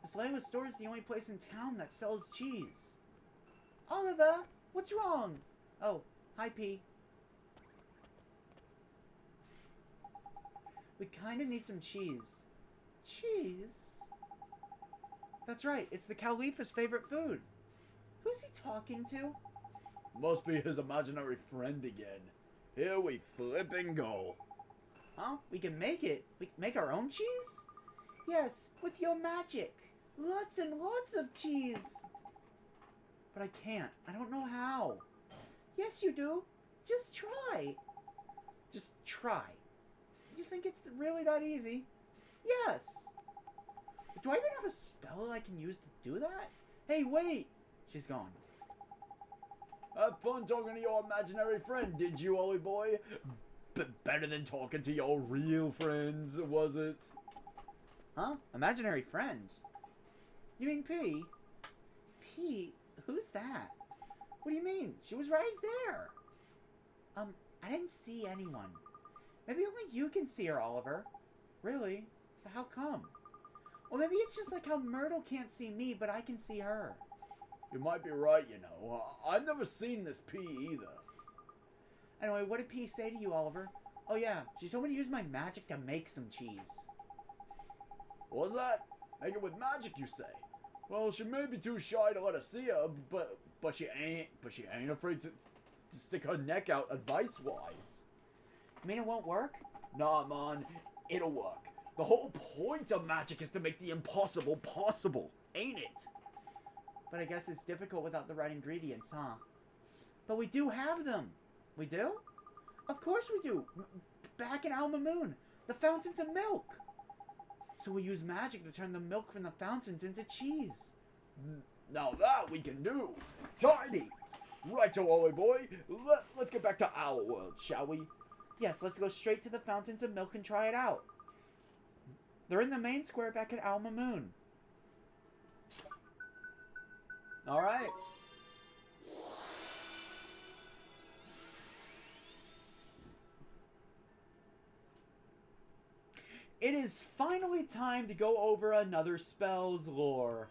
Miss Layla's store is the only place in town that sells cheese. Oliver! What's wrong? Oh, hi, P. We kinda need some cheese. Cheese? That's right, it's the Khalifa's favorite food. Who's he talking to? Must be his imaginary friend again. Here we flipping go. Huh? We can make it. We can make our own cheese? Yes, with your magic. Lots and lots of cheese. But I can't. I don't know how. Yes, you do. Just try. Just try. You think it's really that easy? Yes. Do I even have a spell I can use to do that? Hey, wait. She's gone. Have fun talking to your imaginary friend, did you, Ollie boy? Better than talking to your real friends, was it? Huh? Imaginary friend? You mean P? P? Who's that? What do you mean? She was right there. I didn't see anyone. Maybe only you can see her, Oliver. Really? But how come? Well, maybe it's just like how Myrtle can't see me, but I can see her. You might be right, you know. I've never seen this pea either. Anyway, what did P say to you, Oliver? Oh yeah, she told me to use my magic to make some cheese. What's that? Make it with magic, you say? Well, she may be too shy to let us see her, but she ain't afraid to stick her neck out advice-wise. You mean it won't work? Nah, man, it'll work. The whole point of magic is to make the impossible possible, ain't it? But I guess it's difficult without the right ingredients, huh? But we do have them. We do? Of course we do. Back in Alma Moon, the fountains of milk. So we use magic to turn the milk from the fountains into cheese. Now that we can do. Tidy. Righto, Ollie boy. Let's get back to our world, shall we? Yes, let's go straight to the fountains of milk and try it out. They're in the main square back at Alma Moon. Alright. It is finally time to go over another spell's lore.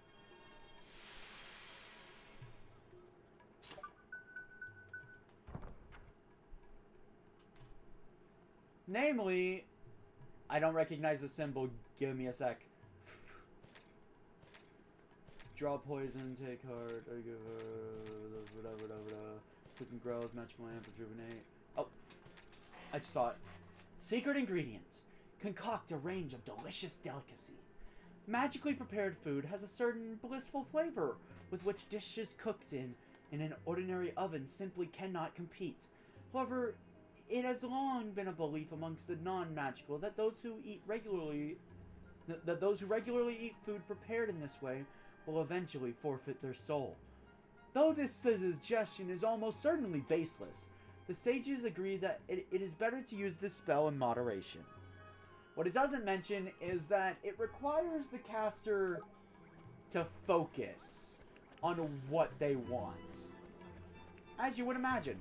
Namely, I don't recognize the symbol. Give me a sec. Draw poison, take heart, quicken growth, magical lamp, rejuvenate. Oh, I just saw it. Secret ingredients. Concoct a range of delicious delicacy. Magically prepared food has a certain blissful flavor with which dishes cooked in an ordinary oven simply cannot compete. However, it has long been a belief amongst the non-magical that those who regularly eat food prepared in this way will eventually forfeit their soul. Though this suggestion is almost certainly baseless, the sages agree that it is better to use this spell in moderation. What it doesn't mention is that it requires the caster to focus on what they want. As you would imagine.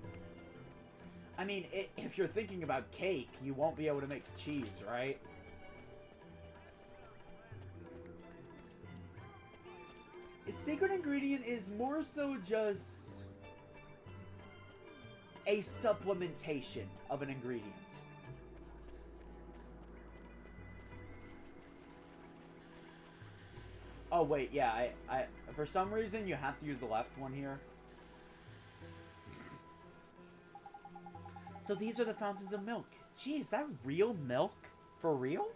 I mean, if you're thinking about cake, you won't be able to make cheese, right? A secret ingredient is more so just a supplementation of an ingredient. Oh wait, yeah, I for some reason you have to use the left one here. So these are the fountains of milk. Gee, is that real milk? For real?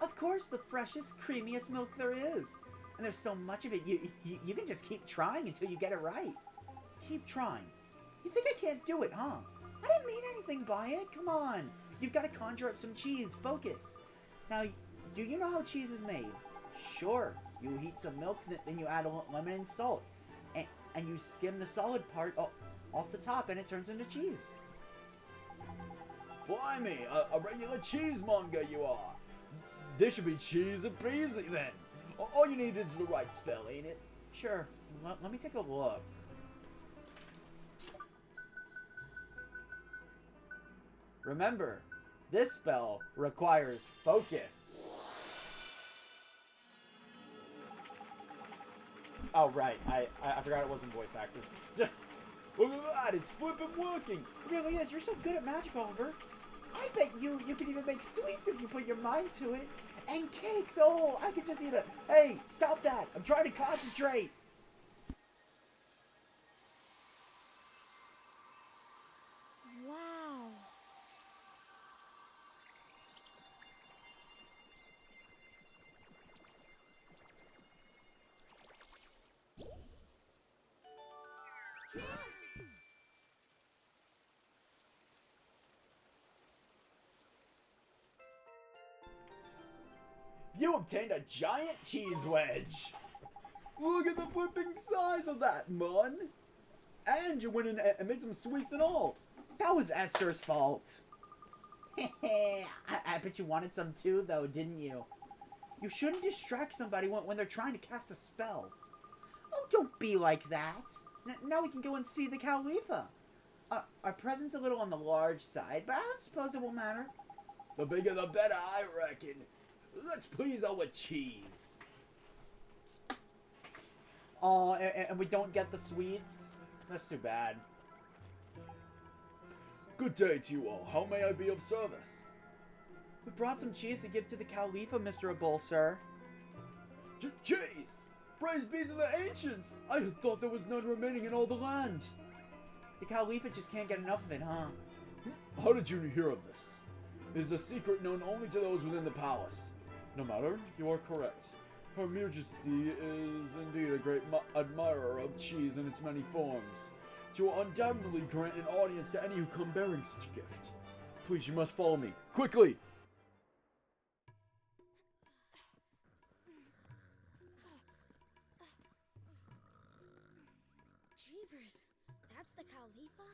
Of course, the freshest, creamiest milk there is. And there's so much of it, you can just keep trying until you get it right. Keep trying. You think I can't do it, huh? I didn't mean anything by it. Come on. You've got to conjure up some cheese. Focus. Now, do you know how cheese is made? Sure. You heat some milk, then you add lemon and salt. And you skim the solid part off the top, and it turns into cheese. Blimey, a regular cheesemonger you are. This should be cheese and peasy then. All you need is the right spell, ain't it? Sure. Let me take a look. Remember, this spell requires focus. Oh, right. I forgot it wasn't voice acted. Look at that, it's flippin' working. It really is. You're so good at magic, Oliver. I bet you can even make sweets if you put your mind to it. And cakes. Oh, I could just eat it. Hey, stop that. I'm trying to concentrate. Wow. You obtained a giant cheese wedge. Look at the flipping size of that, man. And you went in and made some sweets and all. That was Esther's fault. I bet you wanted some too, though, didn't you? You shouldn't distract somebody when they're trying to cast a spell. Oh, don't be like that. Now we can go and see the Khalifa. Our present's a little on the large side, but I don't suppose it will matter. The bigger the better, I reckon. Let's please our cheese. Oh, and we don't get the sweets? That's too bad. Good day to you all. How may I be of service? We brought some cheese to give to the Khalifa, Mr. Abul, sir. Cheese! Praise be to the ancients! I had thought there was none remaining in all the land. The Khalifa just can't get enough of it, huh? How did you hear of this? It is a secret known only to those within the palace. No matter, you are correct. Her Majesty is indeed a great admirer of cheese in its many forms. She will undoubtedly grant an audience to any who come bearing such a gift. Please, you must follow me. Quickly! Jeepers, that's the Khalifa?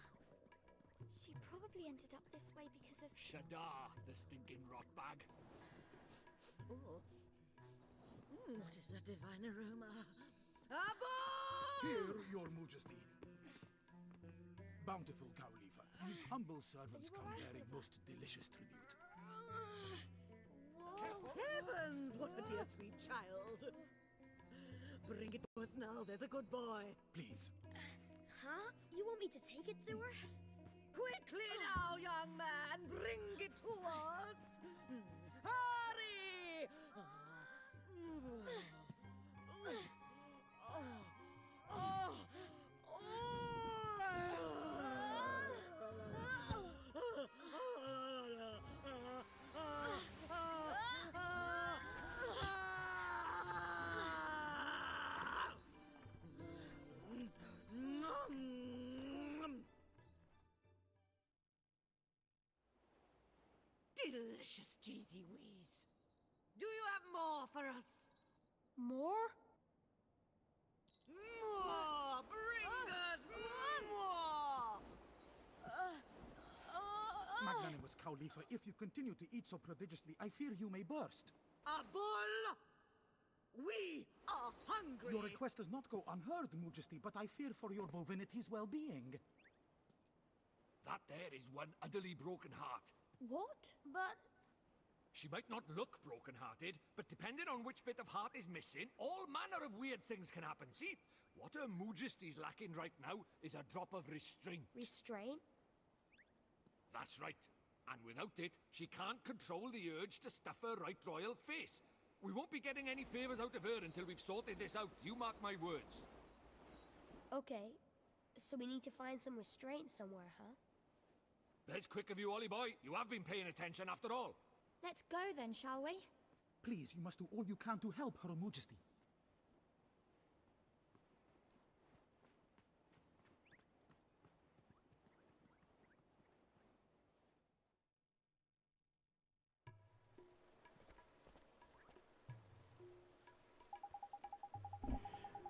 She probably ended up this way because of... Shadar, the stinking rotbag. Oh. What is that divine aroma? Aboard! Here, your majesty. Bountiful Khalifa, these humble servants come bearing most delicious tribute. Heavens, what a dear sweet child. Bring it to us now, there's a good boy. Please. Huh? You want me to take it to her? Quickly now, young man, bring it to us. Hurry! Delicious cheesy wheeze. Do you have more for us? More? More! Bring us more! Magnanimous Khalifa, if you continue to eat so prodigiously, I fear you may burst. A bull! We are hungry! Your request does not go unheard, Majesty, but I fear for your bovinity's well-being. That there is one utterly broken heart. What? But... She might not look broken-hearted, but depending on which bit of heart is missing, all manner of weird things can happen. See, what Her Majesty's lacking right now is a drop of restraint. Restraint? That's right. And without it, she can't control the urge to stuff her right royal face. We won't be getting any favors out of her until we've sorted this out. You mark my words. Okay, so we need to find some restraint somewhere, huh? There's quick of you, Ollie boy. You have been paying attention after all. Let's go then, shall we? Please, you must do all you can to help Her Majesty.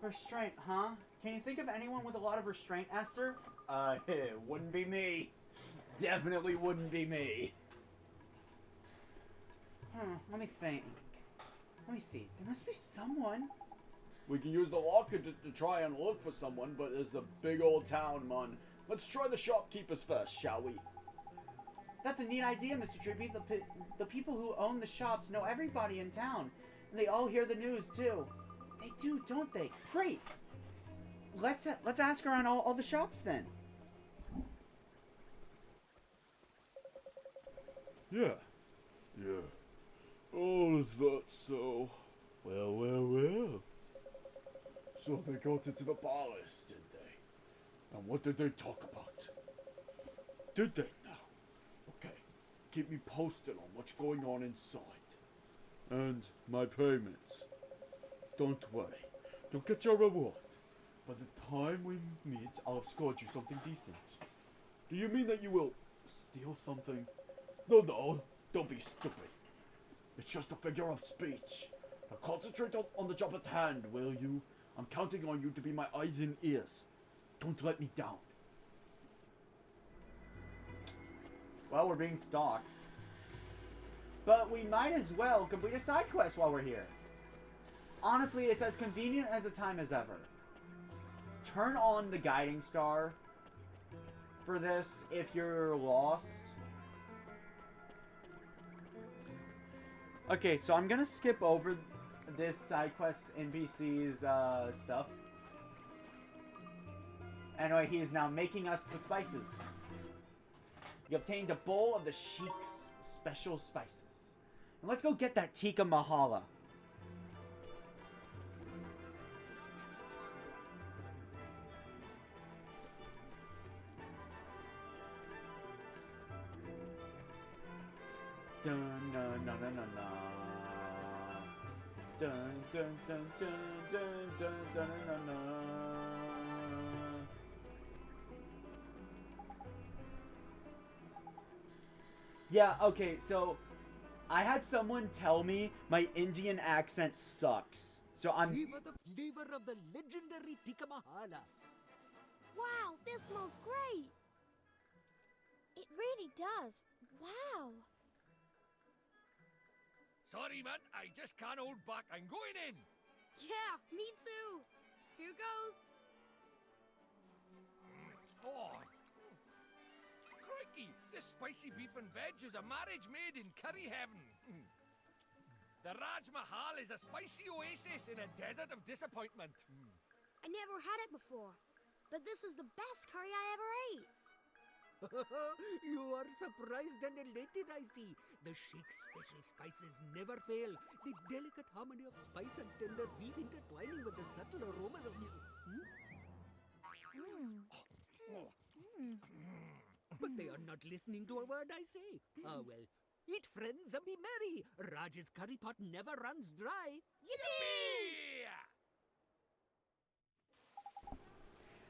Restraint, huh? Can you think of anyone with a lot of restraint, Esther? It wouldn't be me. Definitely wouldn't be me. Let me think. Let me see. There must be someone. We can use the locker to try and look for someone, but it's a big old town, man. Let's try the shopkeepers first, shall we? That's a neat idea, Mr. Tribute. The people who own the shops know everybody in town. And they all hear the news, too. They do, don't they? Great! Let's ask around all the shops, then. Yeah. Oh, is that so? Well. So they got into the palace, did they? And what did they talk about? Did they now? Okay, keep me posted on what's going on inside. And my payments. Don't worry, you'll get your reward. By the time we meet, I'll have scored you something decent. Do you mean that you will steal something? No, don't be stupid. It's just a figure of speech. Now concentrate on the job at hand, will you? I'm counting on you to be my eyes and ears. Don't let me down. Well, we're being stalked. But we might as well complete a side quest while we're here. Honestly, it's as convenient as a time as ever. Turn on the guiding star. for this if you're lost. Okay, so I'm gonna skip over this side quest NPC's stuff. Anyway, he is now making us the spices. You obtained a bowl of the Sheik's special spices. And let's go get that Tikka Mahala. Dun dun dun dun dun dun dun dun dun dun dun dun dun dun. Yeah, okay, so I had someone tell me my Indian accent sucks. So I'm Savor the flavor of the legendary tikka masala. Wow, this smells great. It really does. Wow. Sorry, man. I just can't hold back. I'm going in. Yeah, me too. Here goes. Oh. Crikey, this spicy beef and veg is a marriage made in curry heaven. The Raj Mahal is a spicy oasis in a desert of disappointment. I never had it before, but this is the best curry I ever ate. You are surprised and elated, I see. The Sheikh's special spices never fail. The delicate harmony of spice and tender beef intertwining with the subtle aromas of... But they are not listening to a word I say. Ah, well. Eat, friends, and be merry. Raj's curry pot never runs dry. Yippee!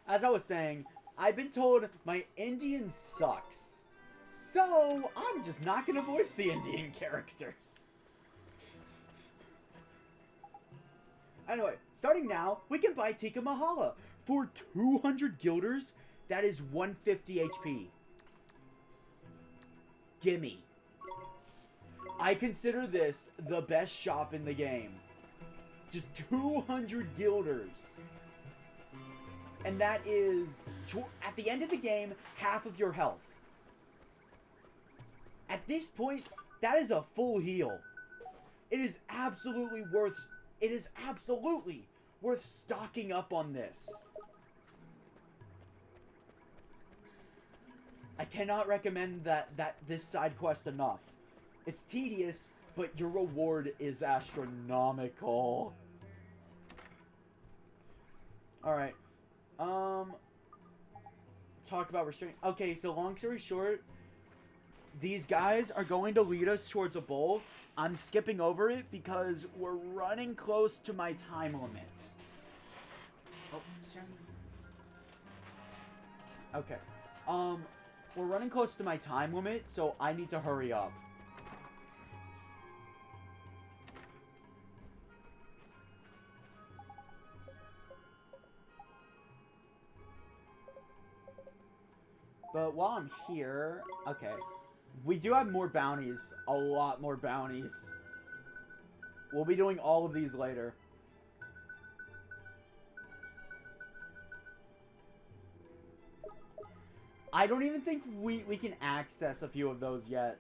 as I was saying, I've been told my Indian sucks. So, I'm just not gonna voice the Indian characters. Anyway, starting now, we can buy Tikka Mahala. For 200 guilders, that is 150 HP. Gimme. I consider this the best shop in the game. Just 200 guilders. And that is, at the end of the game, half of your health. At this point, that is a full heal. It is absolutely worth stocking up on this. I cannot recommend this side quest enough. It's tedious, but your reward is astronomical. Alright. Talk about restraint. Okay, so long story short, these guys are going to lead us towards a bowl. I'm skipping over it because we're running close to my time limit. Oh, sorry. Okay. We're running close to my time limit, so I need to hurry up. But while I'm here, okay. We do have more bounties. A lot more bounties. We'll be doing all of these later. I don't even think we can access a few of those yet.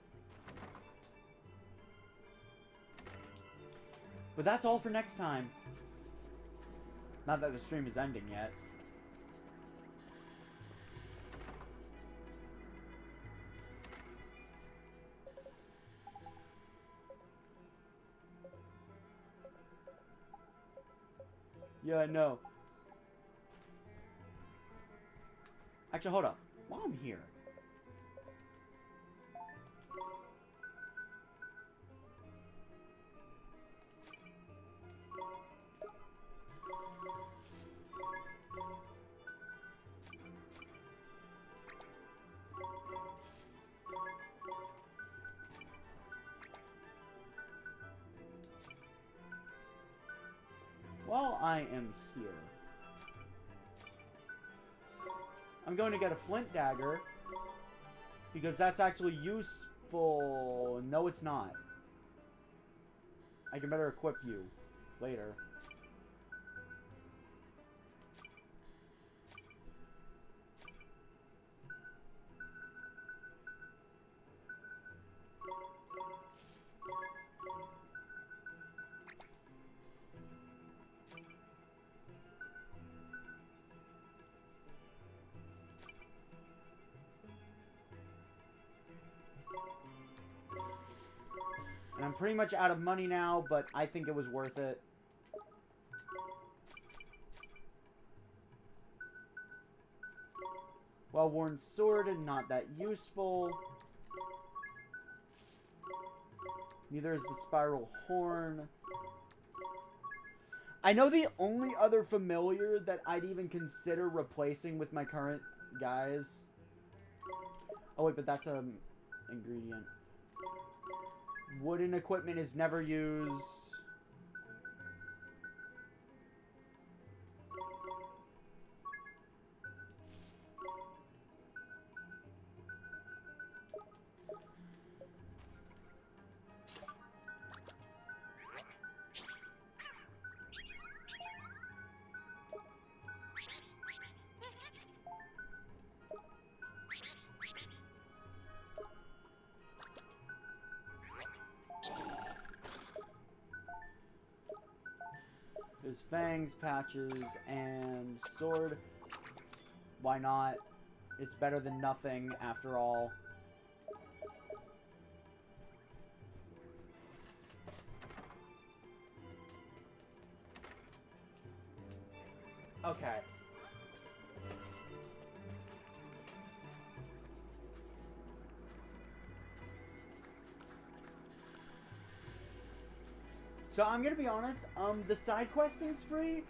But that's all for next time. Not that the stream is ending yet. Yeah, I know. Actually, hold up. While I'm here. While I am here, I'm going to get a flint dagger, because that's actually useful. No, it's not. I can better equip you later. I'm pretty much out of money now, but I think it was worth it. Well-worn sword, not that useful. Neither is the spiral horn. I know the only other familiar that I'd even consider replacing with my current guys. Oh wait, but that's an ingredient. Wooden equipment is never used. There's fangs, patches, and sword. Why not? It's better than nothing, after all. Okay. So I'm gonna be honest, the side questing spree,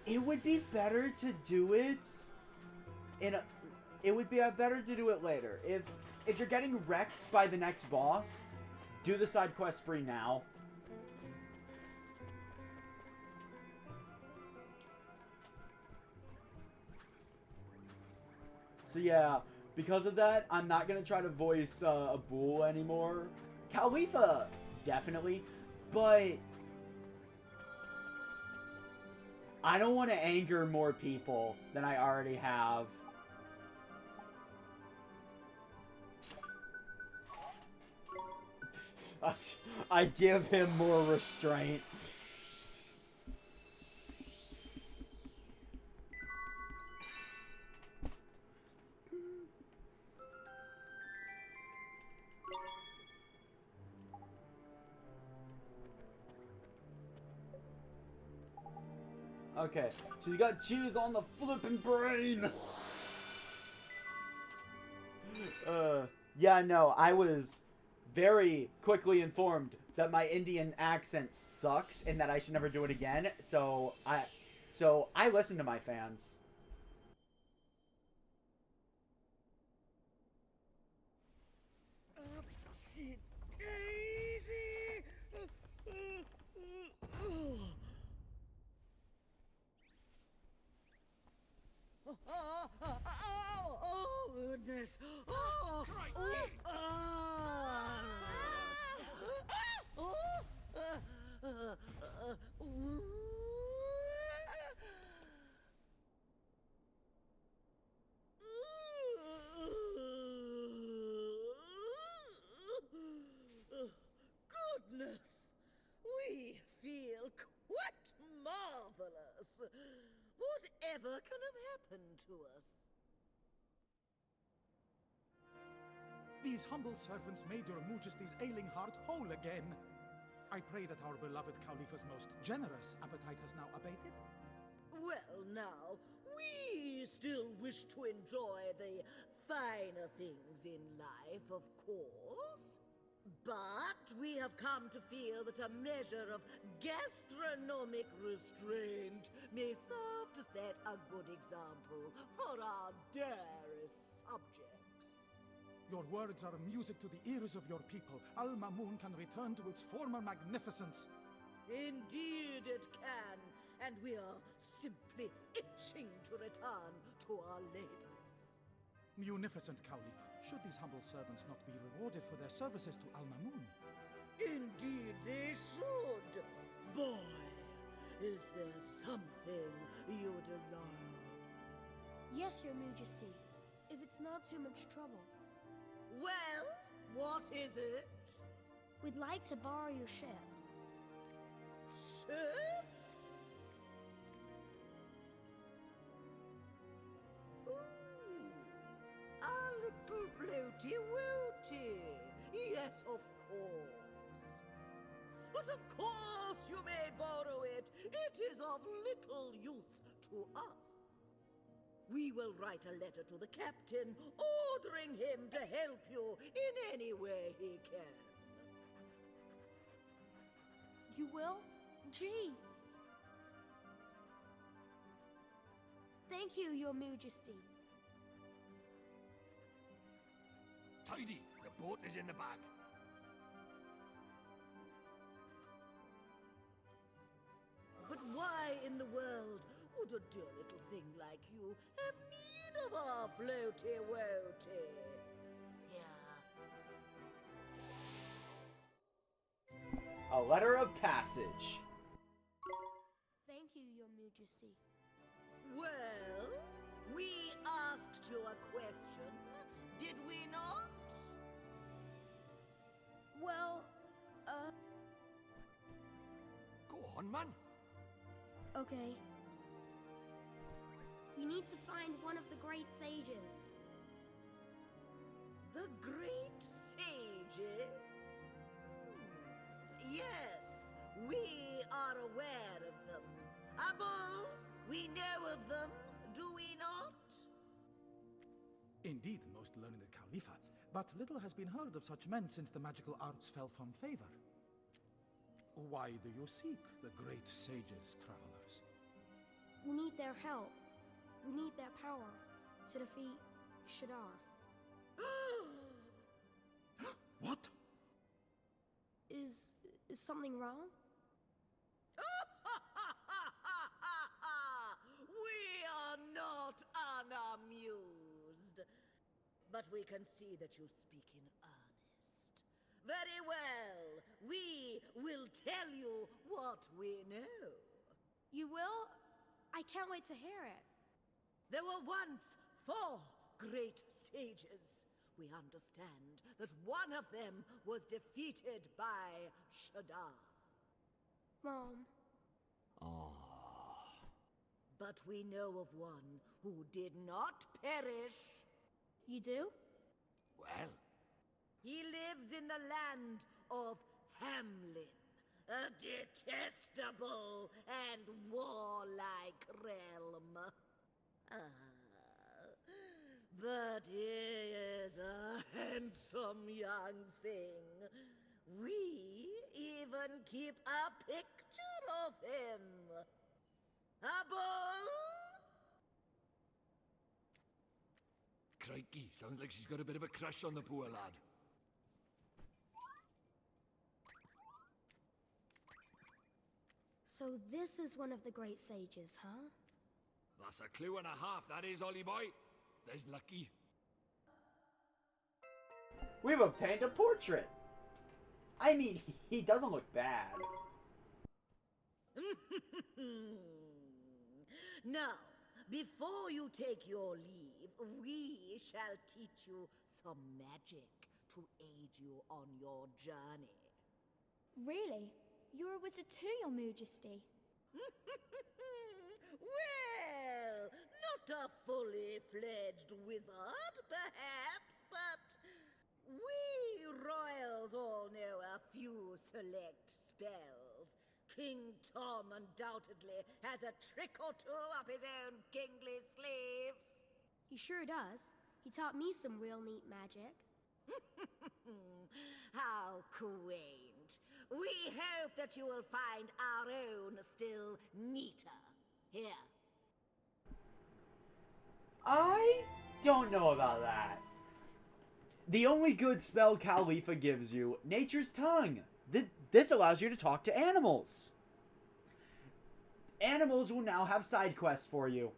it would be better to do it it would be better to do it later. If you're getting wrecked by the next boss, do the side quest spree now. So yeah, because of that, I'm not gonna try to voice a Bull anymore. Khalifa, definitely, but I don't want to anger more people than I already have. I give him more restraint. Okay, she's got cheese on the flippin' brain! Yeah, no, I was very quickly informed that my Indian accent sucks and that I should never do it again, so I listen to my fans. Upsy daisy! Oh, goodness! Oh, goodness! We feel quite marvelous. Whatever can have happened to us? These humble servants made your Majesty's ailing heart whole again. I pray that our beloved Khalifa's most generous appetite has now abated. Well, now, we still wish to enjoy the finer things in life, of course. But we have come to feel that a measure of gastronomic restraint may serve to set a good example for our dearest subjects. Your words are music to the ears of your people. Al-Mamun can return to its former magnificence. Indeed it can, and we are simply itching to return to our labors. Munificent Khalifa, should these humble servants not be rewarded for their services to Al-Mamun? Indeed they should. Boy, is there something you desire? Yes, Your Majesty, if it's not too much trouble. Well, what is it? We'd like to borrow your ship. Ship? Ooh, a little floaty-woaty. Yes, of course. But of course you may borrow it. It is of little use to us. We will write a letter to the captain, ordering him to help you in any way he can. You will? Gee. Thank you, Your Majesty. Tidy, the boat is in the bag. But why in the world would a dear little thing like you have need of our floaty-woaty? Here. A letter of passage. Thank you, Your Majesty. Well, we asked you a question, did we not? Well, Go on, man. okay. We need to find one of the great sages. The great sages? Yes, we are aware of them. Abul, we know of them, do we not? Indeed, most learned Khalifa, but little has been heard of such men since the magical arts fell from favor. Why do you seek the great sages, travelers? We need their help. We need their power to defeat Shadar. What? Is something wrong? We are not unamused. But we can see that you speak in earnest. Very well. We will tell you what we know. You will? I can't wait to hear it. There were once 4 great sages. We understand that one of them was defeated by Shadar. Mom. But we know of one who did not perish. You do? Well, He lives in the land of Hamlin, a detestable and warlike realm. But he is a handsome young thing. We even keep a picture of him. Abul? crikey, sounds like she's got a bit of a crush on the poor lad. So this is one of the great sages, huh? That's a clue and a half, that is, Ollie boy. There's lucky. We've obtained a portrait. I mean, he doesn't look bad. Now, before you take your leave, we shall teach you some magic to aid you on your journey. Really? You're a wizard too, Your Majesty. Well, not a fully fledged wizard, perhaps, but we royals all know a few select spells. King Tom undoubtedly has a trick or two up his own kingly sleeves. He sure does. He taught me some real neat magic. How quaint. We hope that you will find our own still neater. Here. I don't know about that. The only good spell Khalifa gives you, Nature's Tongue. This allows you to talk to animals. Animals will now have side quests for you.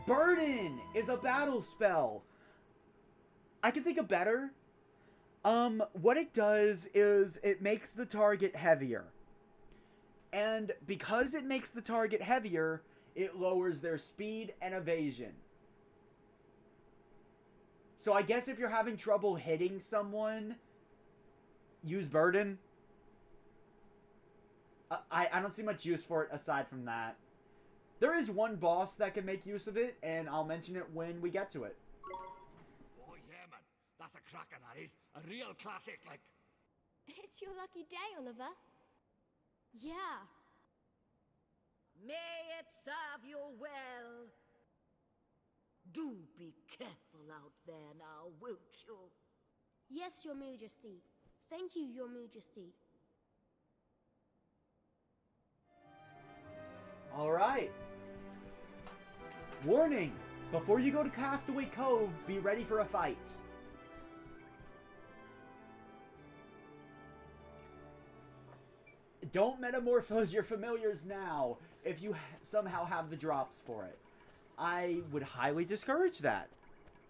Burden is a battle spell. I can think of better. What it does is it makes the target heavier. And because it makes the target heavier, it lowers their speed and evasion. So I guess if you're having trouble hitting someone, use Burden. I don't see much use for it aside from that. There is one boss that can make use of it, and I'll mention it when we get to it. Oh yeah, man. That's a cracker, that is. A real classic, like. It's your lucky day, Oliver. Yeah. May it serve you well. Do be careful out there now, won't you? Yes, Your Majesty. Thank you, Your Majesty. Alright. Warning! Before you go to Castaway Cove, be ready for a fight. Don't metamorphose your familiars now if you somehow have the drops for it. I would highly discourage that.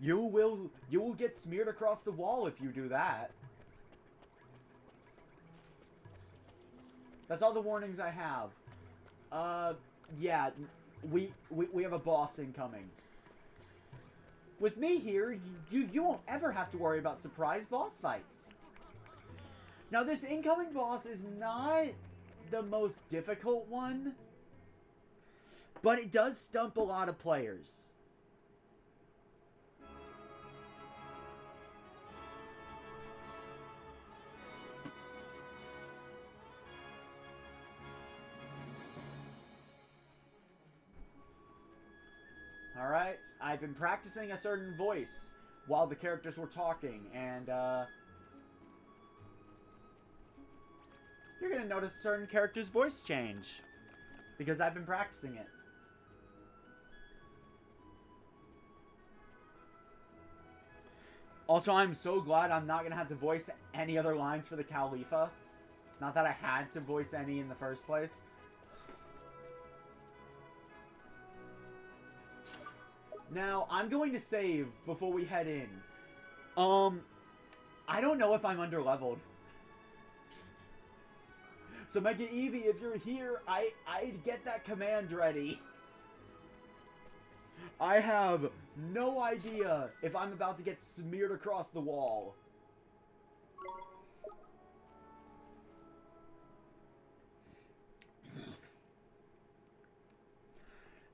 You will get smeared across the wall if you do that. That's all the warnings I have. Yeah, we have a boss incoming. With me here, you won't ever have to worry about surprise boss fights. Now, this incoming boss is not the most difficult one, but it does stump a lot of players. Alright, I've been practicing a certain voice while the characters were talking, and, you're gonna notice a certain character's voice change. Because I've been practicing it. Also, I'm so glad I'm not gonna have to voice any other lines for the Khalifa. Not that I had to voice any in the first place. Now, I'm going to save before we head in. I don't know if I'm underleveled. So Mega Eevee, if you're here, I'd get that command ready. I have no idea if I'm about to get smeared across the wall.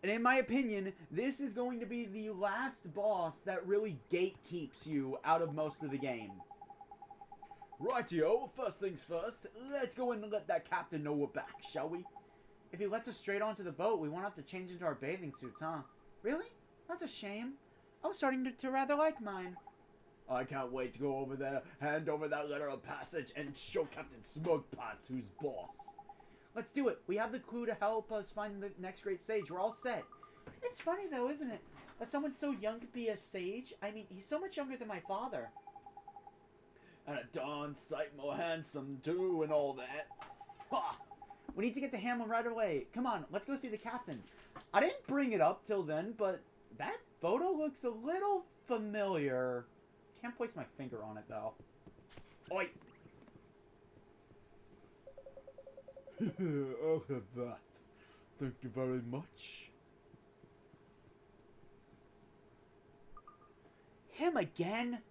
And in my opinion, this is going to be the last boss that really gatekeeps you out of most of the game. Rightio, first things first, let's go in and let that captain know we're back, shall we? If he lets us straight onto the boat, we won't have to change into our bathing suits, huh? Really? That's a shame. I was starting to rather like mine. I can't wait to go over there, hand over that letter of passage, and show Captain Smugpants who's boss. Let's do it. We have the clue to help us find the next great sage. We're all set. It's funny, though, isn't it? That someone so young could be a sage. I mean, he's so much younger than my father. And a darn sight more handsome, too, and all that. Ha! We need to get to Hamlin right away. Come on, let's go see the captain. I didn't bring it up till then, but that photo looks a little familiar. Can't place my finger on it, though. Oi! I'll have that. Thank you very much. Him again?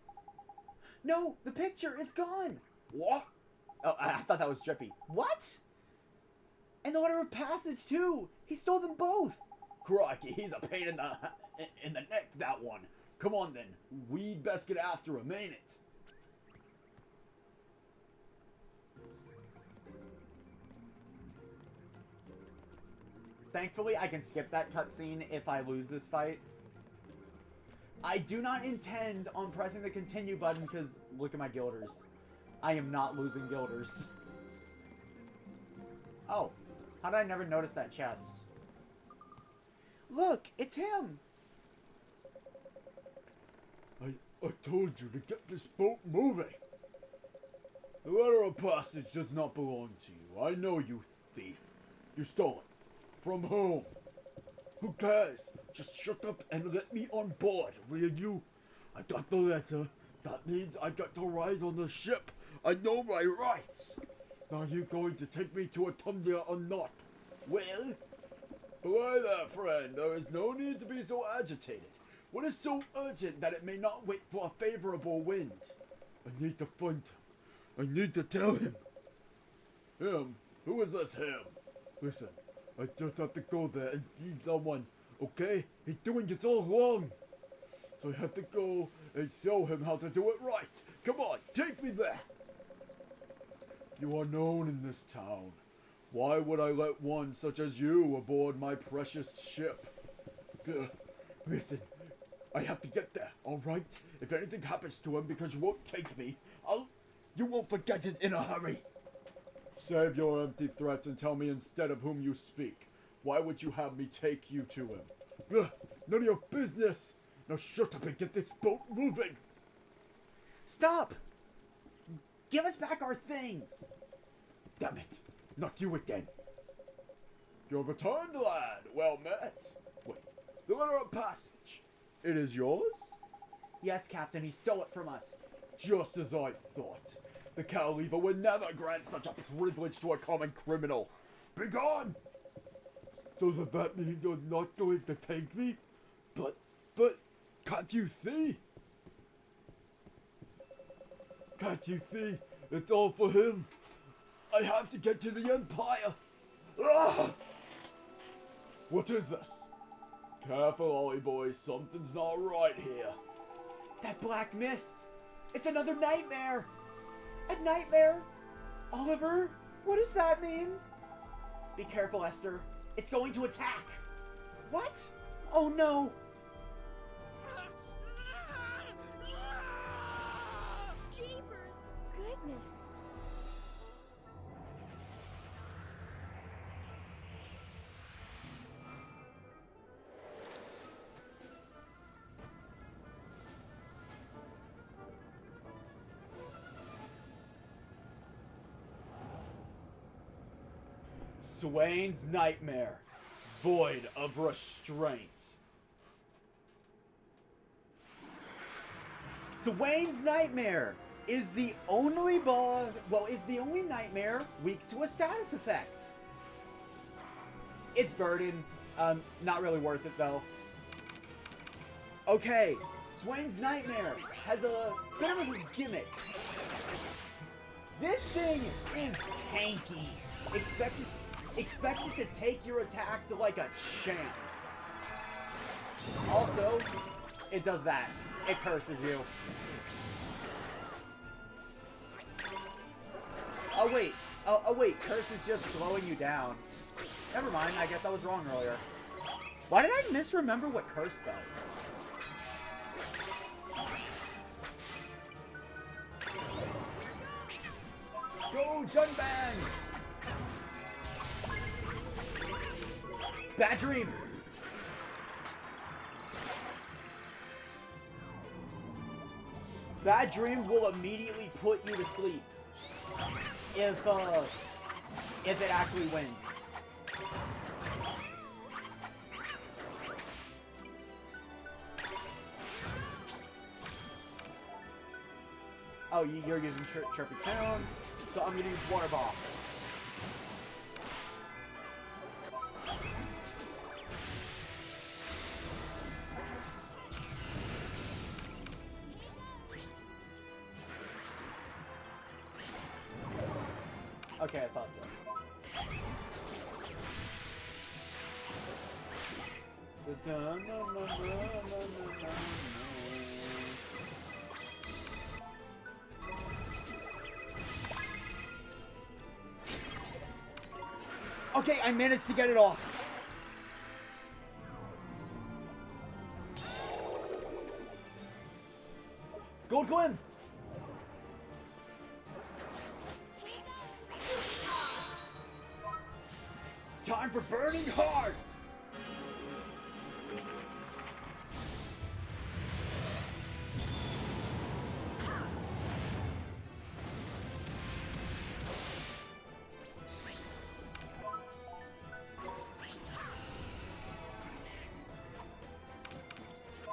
No, the picture, it's gone. What? Oh, I thought that was Drippy. What? And the letter of passage, too. He stole them both. Crikey, he's a pain in the neck, that one. Come on, then. We'd best get after him, ain't it? Thankfully, I can skip that cutscene if I lose this fight. I do not intend on pressing the continue button because look at my guilders. I am not losing guilders. Oh, how did I never notice that chest? Look, it's him! I told you to get this boat moving. The letter of passage does not belong to you. I know you, thief. You stole it. From whom? Who cares? Just shut up and let me on board, will you? I got the letter. That means I got to ride on the ship. I know my rights. Are you going to take me to a tumbler or not? Well? Why there, friend. There is no need to be so agitated. What is so urgent that it may not wait for a favorable wind? I need to find him. I need to tell him. Him? Who is this him? Listen. I just have to go there and see someone, okay? He's doing it all wrong. So I have to go and show him how to do it right. Come on, take me there. You are known in this town. Why would I let one such as you aboard my precious ship? Listen, I have to get there, alright? If anything happens to him because you won't take me, you won't forget it in a hurry. Save your empty threats and tell me instead of whom you speak. Why would you have me take you to him? None of your business. Now shut up and get this boat moving. Stop! Give us back our things! Damn it. Not you again. You're returned, lad. Well met. Wait, the letter of passage. It is yours? Yes, Captain, he stole it from us. Just as I thought. The Califa would never grant such a privilege to a common criminal. Begone! Doesn't that mean you're not going to take me? But, can't you see? Can't you see? It's all for him. I have to get to the Empire. Ah! What is this? Careful, Ollie boy. Something's not right here. That black mist. It's another nightmare. A nightmare? Oliver, what does that mean? Be careful, Esther. It's going to attack. What? Oh no. Jeepers! Goodness! Swain's nightmare, void of restraint. Swain's nightmare is the only nightmare weak to a status effect. It's burden. Not really worth it though. Okay, Swain's nightmare has a bit of a gimmick. This thing is tanky. Expect it to take your attacks like a champ. Also, it does that. It curses you. Oh wait. Oh wait, curse is just slowing you down. Never mind, I guess I was wrong earlier. Why did I misremember what curse does? Go, Dunbang! Bad dream! Bad dream will immediately put you to sleep. If it actually wins. Oh, you're using Chirpy Town, so I'm gonna use Water Ball. Okay, I thought so. Okay, I managed to get it off. Gold Glim! It's time for Burning Hearts!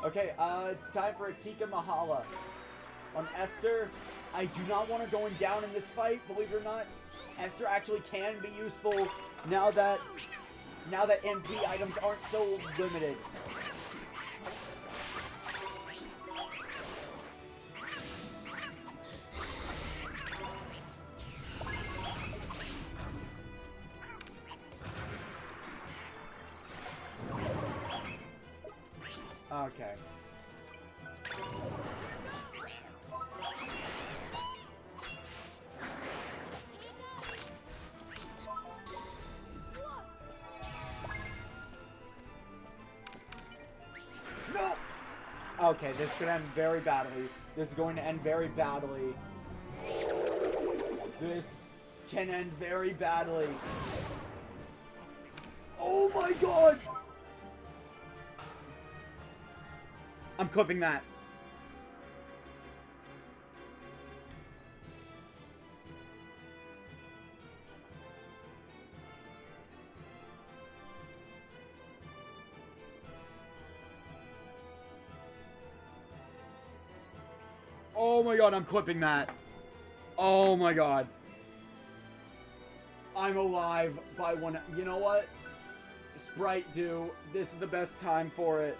Okay, it's time for a Tika Mahala. On Esther, I do not want her going down in this fight, believe it or not. Esther actually can be useful now that MP items aren't so limited. Okay. Okay, this is going to end very badly. This is going to end very badly. This can end very badly. Oh my god! I'm clipping that. Oh my god, I'm clipping that. Oh my god. I'm alive by one. You know what? Sprite do. This is the best time for it.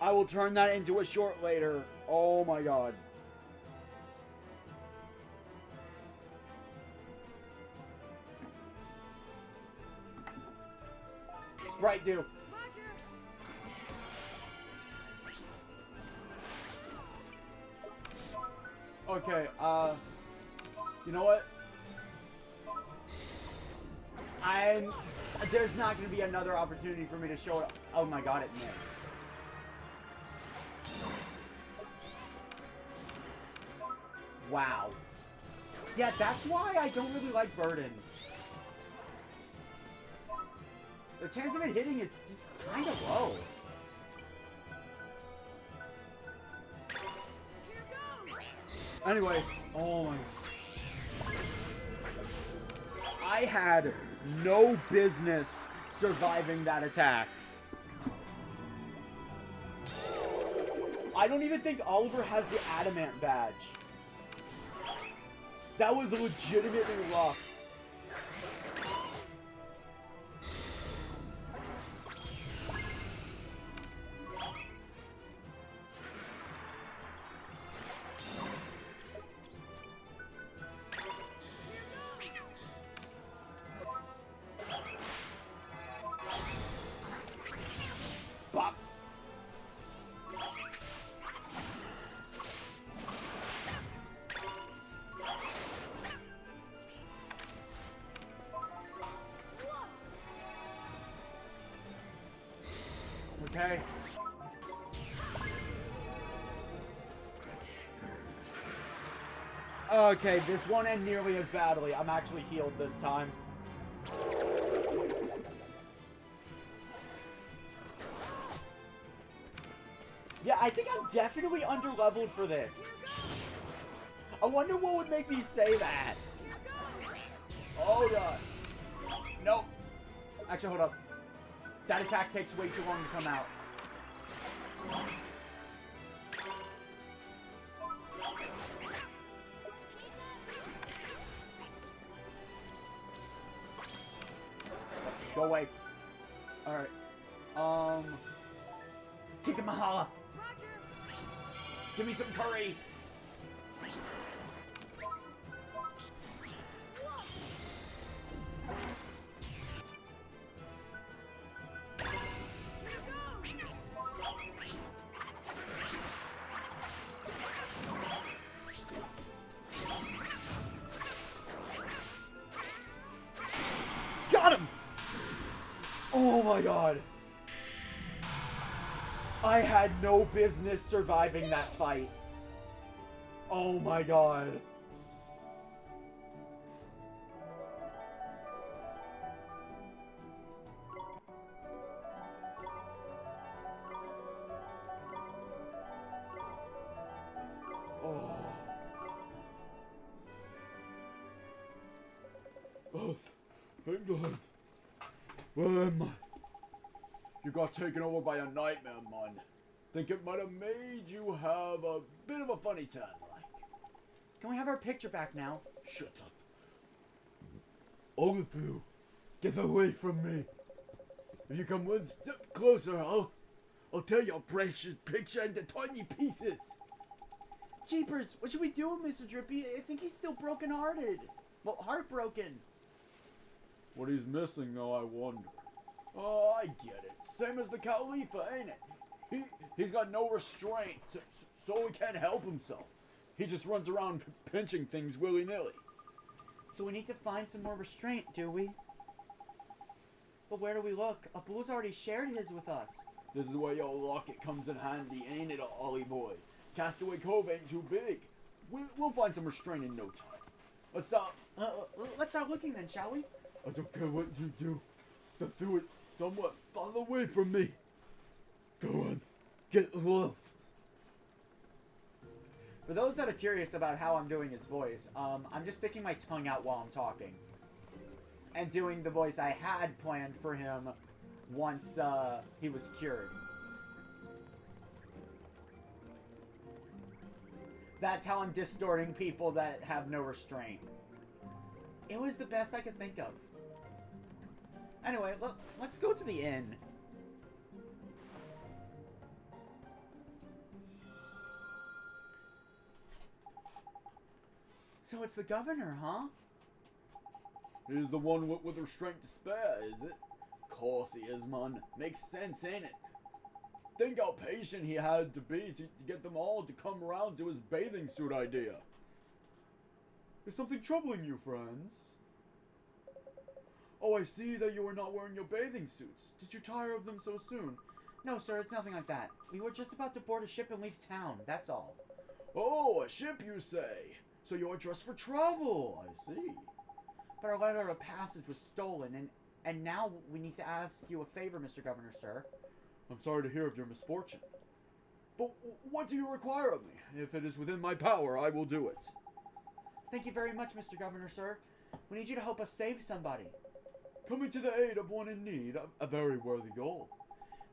I will turn that into a short later. Oh my god. Sprite do. Okay, you know what? There's not going to be another opportunity for me to show it. Oh my god, it missed. Wow. Yeah, that's why I don't really like Burden. The chance of it hitting is just kind of low. Anyway, oh my. I had no business surviving that attack. I don't even think Oliver has the Adamant badge. That was legitimately rough. Bop. Okay. Okay, this won't end nearly as badly. I'm actually healed this time. Yeah, I think I'm definitely underleveled for this. I wonder what would make me say that. Oh god. Nope. Actually, hold up. That attack takes way too long to come out. Go away. Alright. Tikka Mahala. Give me some curry. Got him! Oh my god. I had no business surviving that fight. Oh my god. Oh. Both. Thank God. Where am I? You got taken over by a nightmare, man. Think it might have made you have a bit of a funny time, like. Can we have our picture back now? Shut up. All of you, get away from me. If you come one step closer, I'll tear your precious picture into tiny pieces. Jeepers, what should we do with Mr. Drippy? I think he's still broken-hearted. Well, heartbroken. What he's missing, though, I wonder. Oh, I get it. Same as the Khalifa, ain't it? He's got no restraint, so he can't help himself. He just runs around pinching things willy-nilly. So we need to find some more restraint, do we? But where do we look? Abul's already shared his with us. This is where your locket comes in handy, ain't it, Ollie boy? Castaway Cove ain't too big. We'll find some restraint in no time. Let's start looking then, shall we? I don't care what you do. Just do it somewhat far away from me. Go on, get lost. For those that are curious about how I'm doing his voice, I'm just sticking my tongue out while I'm talking. And doing the voice I had planned for him once he was cured. That's how I'm distorting people that have no restraint. It was the best I could think of. Anyway, let's go to the inn. So it's the governor, huh? He's the one with restraint to spare, is it? Course he is, man. Makes sense, ain't it? Think how patient he had to be to get them all to come around to his bathing suit idea. Is something troubling you, friends? Oh, I see that you are not wearing your bathing suits. Did you tire of them so soon? No, sir, it's nothing like that. We were just about to board a ship and leave town, that's all. Oh, a ship, you say? So you're dressed for travel, I see. But our letter of passage was stolen, and now we need to ask you a favor, Mr. Governor, sir. I'm sorry to hear of your misfortune. But what do you require of me? If it is within my power, I will do it. Thank you very much, Mr. Governor, sir. We need you to help us save somebody. Coming to the aid of one in need, a very worthy goal.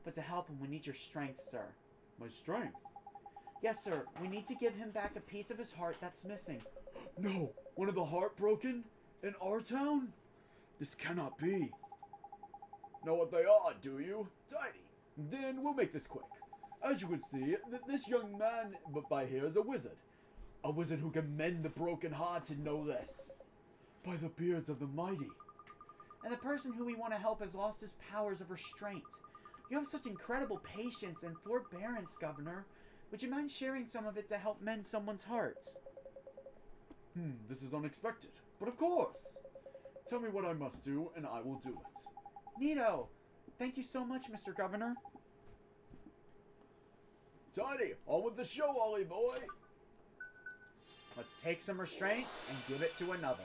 But to help him, we need your strength, sir. My strength? Yes, sir. We need to give him back a piece of his heart that's missing. No! One of the heartbroken? In our town? This cannot be. Know what they are, do you? Tidy. Then we'll make this quick. As you can see, this young man by here is a wizard. A wizard who can mend the broken hearted, no less. By the beards of the mighty. And the person who we want to help has lost his powers of restraint. You have such incredible patience and forbearance, Governor. Would you mind sharing some of it to help mend someone's heart? This is unexpected. But of course. Tell me what I must do, and I will do it. Neato. Thank you so much, Mr. Governor. Tidy, on with the show, Ollie boy. Let's take some restraint and give it to another.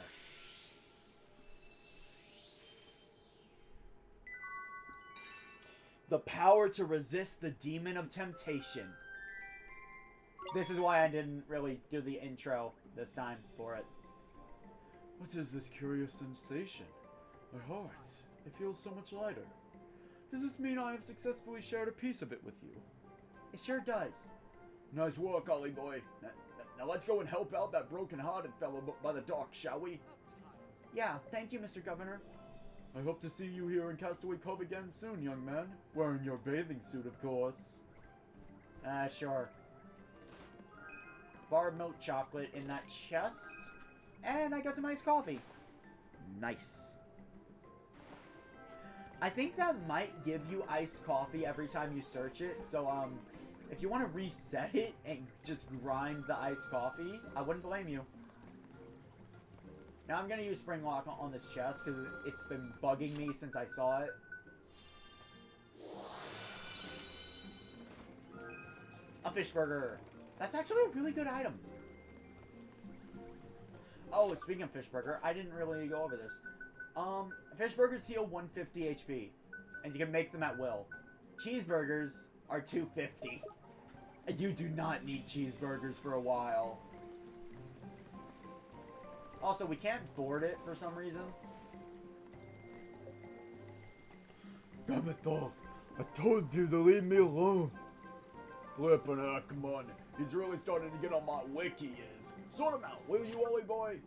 The power to resist the demon of temptation. This is why I didn't really do the intro this time for it. What is this curious sensation? My heart. It feels so much lighter. Does this mean I have successfully shared a piece of it with you? It sure does. Nice work, Ollie boy. Now let's go and help out that broken-hearted fellow by the dock, shall we? Yeah, thank you, Mr. Governor. I hope to see you here in Castaway Cove again soon, young man. Wearing your bathing suit, of course. Sure. Bar of milk chocolate in that chest. And I got some iced coffee. Nice. I think that might give you iced coffee every time you search it. So, if you want to reset it and just grind the iced coffee, I wouldn't blame you. Now I'm going to use spring lock on this chest because it's been bugging me since I saw it. A fish burger. That's actually a really good item. Oh, speaking of fish burger, I didn't really go over this. Fish burgers heal 150 HP, and you can make them at will. Cheeseburgers are 250. You do not need cheeseburgers for a while. Also, we can't board it for some reason. Damn it, dog. I told you to leave me alone. Flippin' out, come on. He's really starting to get on my wick, he is. Sort him out, will you, Ollie boy?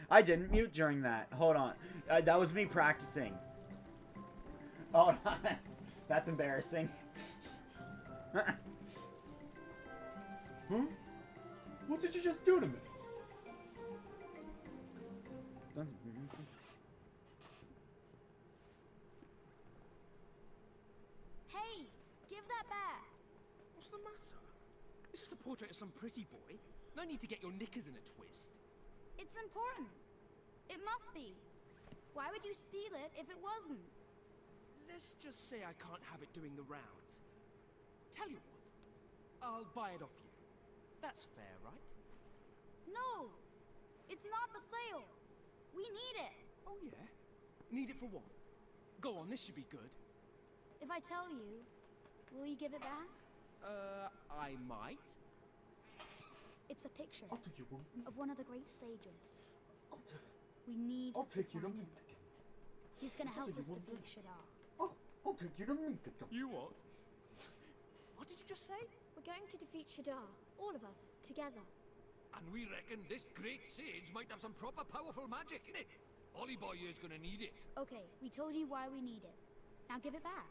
I didn't mute during that. Hold on. That was me practicing. Oh, that's embarrassing. Huh? What did you just do to me? Hey, give that back. What's the matter? It's just a portrait of some pretty boy. No need to get your knickers in a twist. It's important. It must be. Why would you steal it if it wasn't? Let's just say I can't have it doing the rounds. Tell you what, I'll buy it off you. That's fair, right? No, it's not for sale. We need it. Oh yeah? Need it for what? Go on, this should be good. If I tell you, will you give it back? I might. It's a picture I'll take you one. of one of the great sages. We I'll need take to you to find meet him. again. He's gonna I'll help take us you defeat one Shadar. I'll take you to meet again. You what? What did you just say? We're going to defeat Shadar, all of us, together. And we reckon this great sage might have some proper powerful magic in it. Ollie boy here's gonna need it. Okay, we told you why we need it. Now give it back.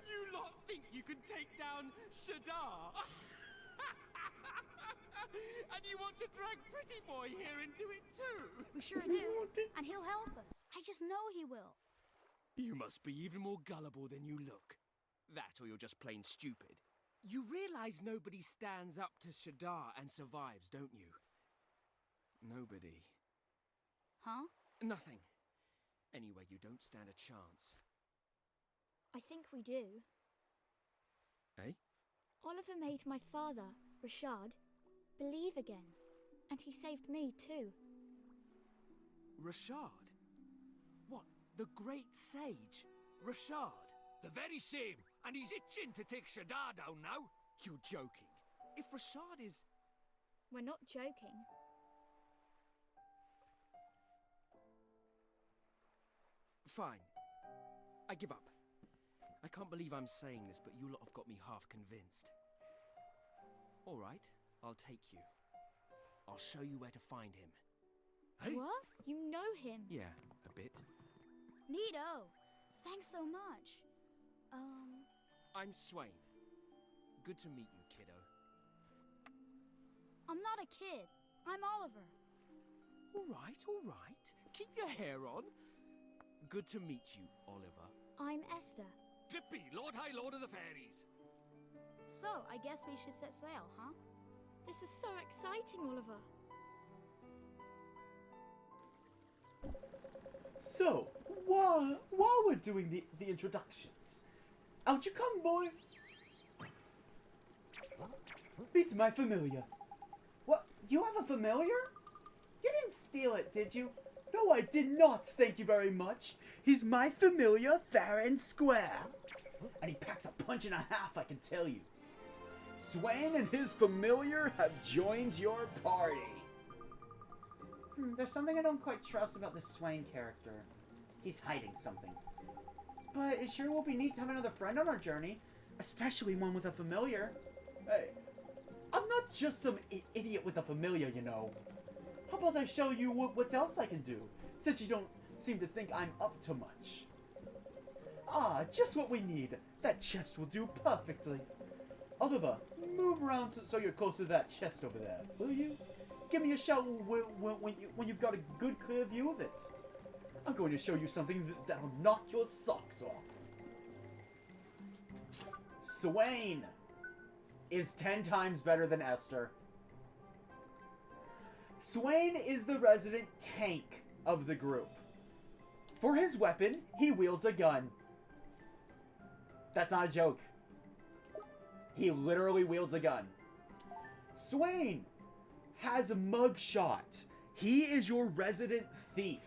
You lot think you can take down Shadar? And you want to drag Pretty Boy here into it too? We sure do. And he'll help us. I just know he will. You must be even more gullible than you look. That or you're just plain stupid. You realize nobody stands up to Shadar and survives, don't you? Nobody. Huh? Nothing. Anyway, you don't stand a chance. I think we do. Eh? Oliver made my father, Rashad, believe again. And he saved me too. Rashad? What, the great sage? Rashad? The very same, and he's itching to take Shadar down now. You're joking. If Rashad is... We're not joking. Fine. I give up. I can't believe I'm saying this, but you lot have got me half convinced. All right, I'll take you. I'll show you where to find him. Hey? What? You know him? Yeah, a bit. Neato. Thanks so much. I'm Swain. Good to meet you, kiddo. I'm not a kid. I'm Oliver. All right. Keep your hair on. Good to meet you, Oliver. I'm Esther. Drippy, Lord High Lord of the Fairies. So, I guess we should set sail, huh? This is so exciting, Oliver. So, while we're doing the introductions, out you come, boy. Meet my familiar. What? You have a familiar? You didn't steal it, did you? No, I did not, thank you very much. He's my familiar, fair and square. And he packs a punch and a half, I can tell you. Swain and his familiar have joined your party. There's something I don't quite trust about this Swain character. He's hiding something. But it sure will be neat to have another friend on our journey, especially one with a familiar. Hey, I'm not just some idiot with a familiar, you know. How about I show you what else I can do, since you don't seem to think I'm up to much. Ah, just what we need. That chest will do perfectly. Oliver, move around so you're close to that chest over there, will you? Give me a shout when you've got a good clear view of it. I'm going to show you something that'll knock your socks off. Swain is 10 times better than Esther. Swain is the resident tank of the group. For his weapon, he wields a gun. That's not a joke. He literally wields a gun. Swain has a mugshot. He is your resident thief.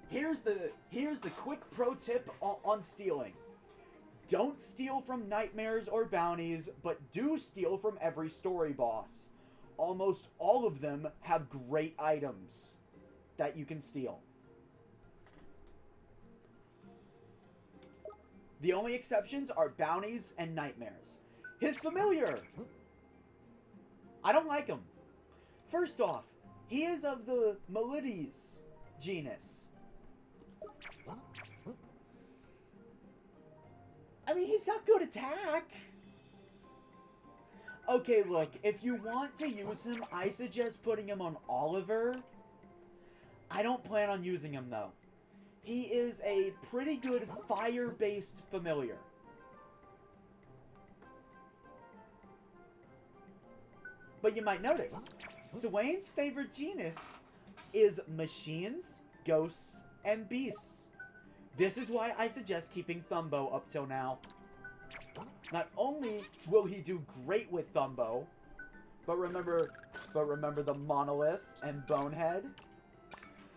Here's the quick pro tip on stealing. Don't steal from nightmares or bounties, but do steal from every story boss. Almost all of them have great items that you can steal. The only exceptions are bounties and nightmares. His familiar! I don't like him. First off, He is of the Melides genus. I mean, he's got good attack. Okay, look, if you want to use him, I suggest putting him on Oliver. I don't plan on using him, though. He is a pretty good fire-based familiar. But you might notice, Swain's favorite genus is machines, ghosts, and beasts. This is why I suggest keeping Thumbo up till now. Not only will he do great with Thumbo, but remember the Monolith and Bonehead?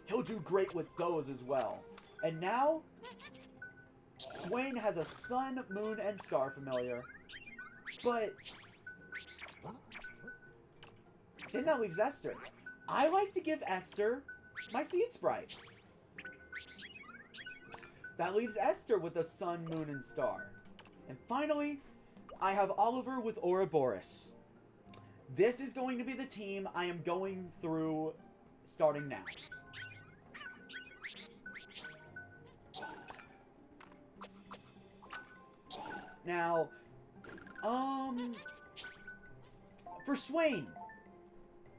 He'll do great with those as well. And now, Swain has a Sun, Moon, and Star familiar. But then that leaves Esther. I like to give Esther my Seed Sprite. That leaves Esther with a Sun, Moon, and Star. And finally, I have Oliver with Ouroboros. This is going to be the team I am going through starting now. Now, for Swain,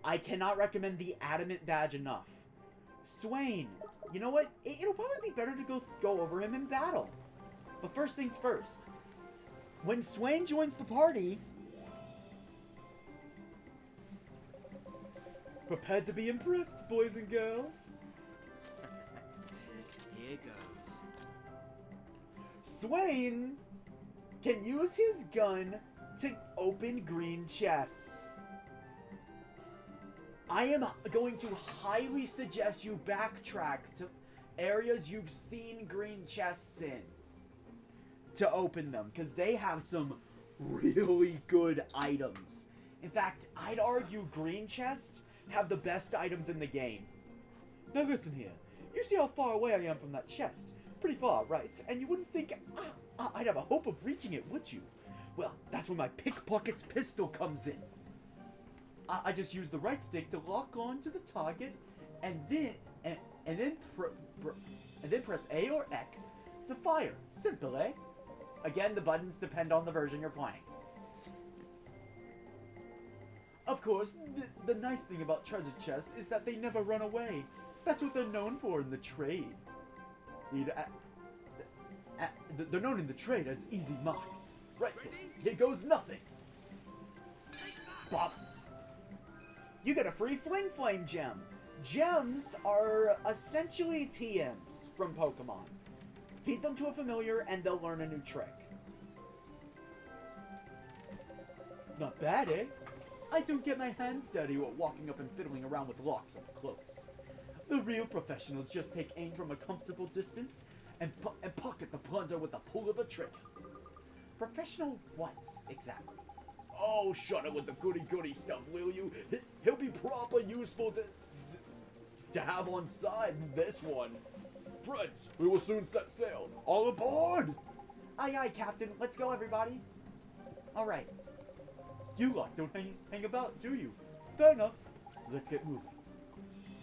I cannot recommend the Adamant Badge enough. Swain, you know what? It'll probably be better to go over him in battle. But first things first. When Swain joins the party, prepare to be impressed, boys and girls. Here goes. Swain can use his gun to open green chests. I am going to highly suggest you backtrack to areas you've seen green chests in to open them, because they have some really good items. In fact, I'd argue green chests have the best items in the game. Now listen here, you see how far away I am from that chest? Pretty far, right? And you wouldn't think I'd have a hope of reaching it, would you? Well, that's where my pickpocket's pistol comes in. I just use the right stick to lock on to the target, and then press A or X to fire. Simple, eh? Again, the buttons depend on the version you're playing. Of course, the nice thing about treasure chests is that they never run away. That's what they're known for in the trade. They're known in the trade as easy marks. Right then, here goes nothing. Bop. You get a free Fling Flame gem. Gems are essentially TMs from Pokemon. Feed them to a familiar and they'll learn a new trick. Not bad, eh? I don't get my hands dirty while walking up and fiddling around with locks up close. The real professionals just take aim from a comfortable distance and pocket the plunder with the pull of a trigger. Professional what, exactly? Oh, shut it with the goody-goody stuff, will you? He'll be proper useful to have on side this one. Friends, we will soon set sail. All aboard! Aye, aye, Captain. Let's go, everybody. All right. You lot don't hang about, do you? Fair enough. Let's get moving.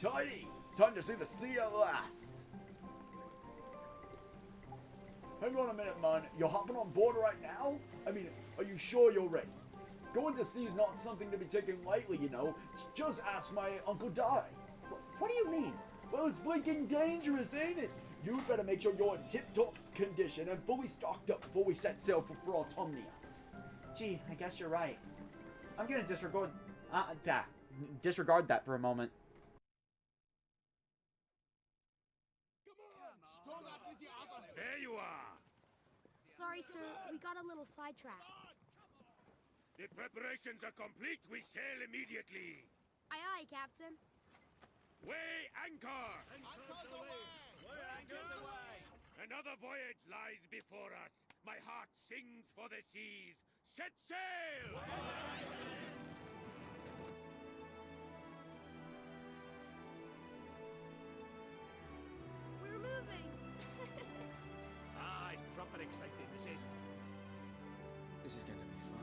Tidy! Time to see the sea at last. Hang on a minute, man. You're hopping on board right now? I mean, are you sure you're ready? Going to sea is not something to be taken lightly, you know. Just ask my Uncle Di. What do you mean? Well, it's blinking dangerous, ain't it? You'd better make sure you're in tip-top condition and fully stocked up before we set sail for Autumnia. Gee, I guess you're right. I'm gonna disregard that for a moment. There you are! Sorry, sir. We got a little sidetracked. The preparations are complete. We sail immediately. Aye, aye, Captain. Weigh anchor! Anchors away! Weigh anchors away! Another voyage lies before us. My heart sings for the seas. Set sail! We're moving. It's proper exciting, this is. This is going to be fun.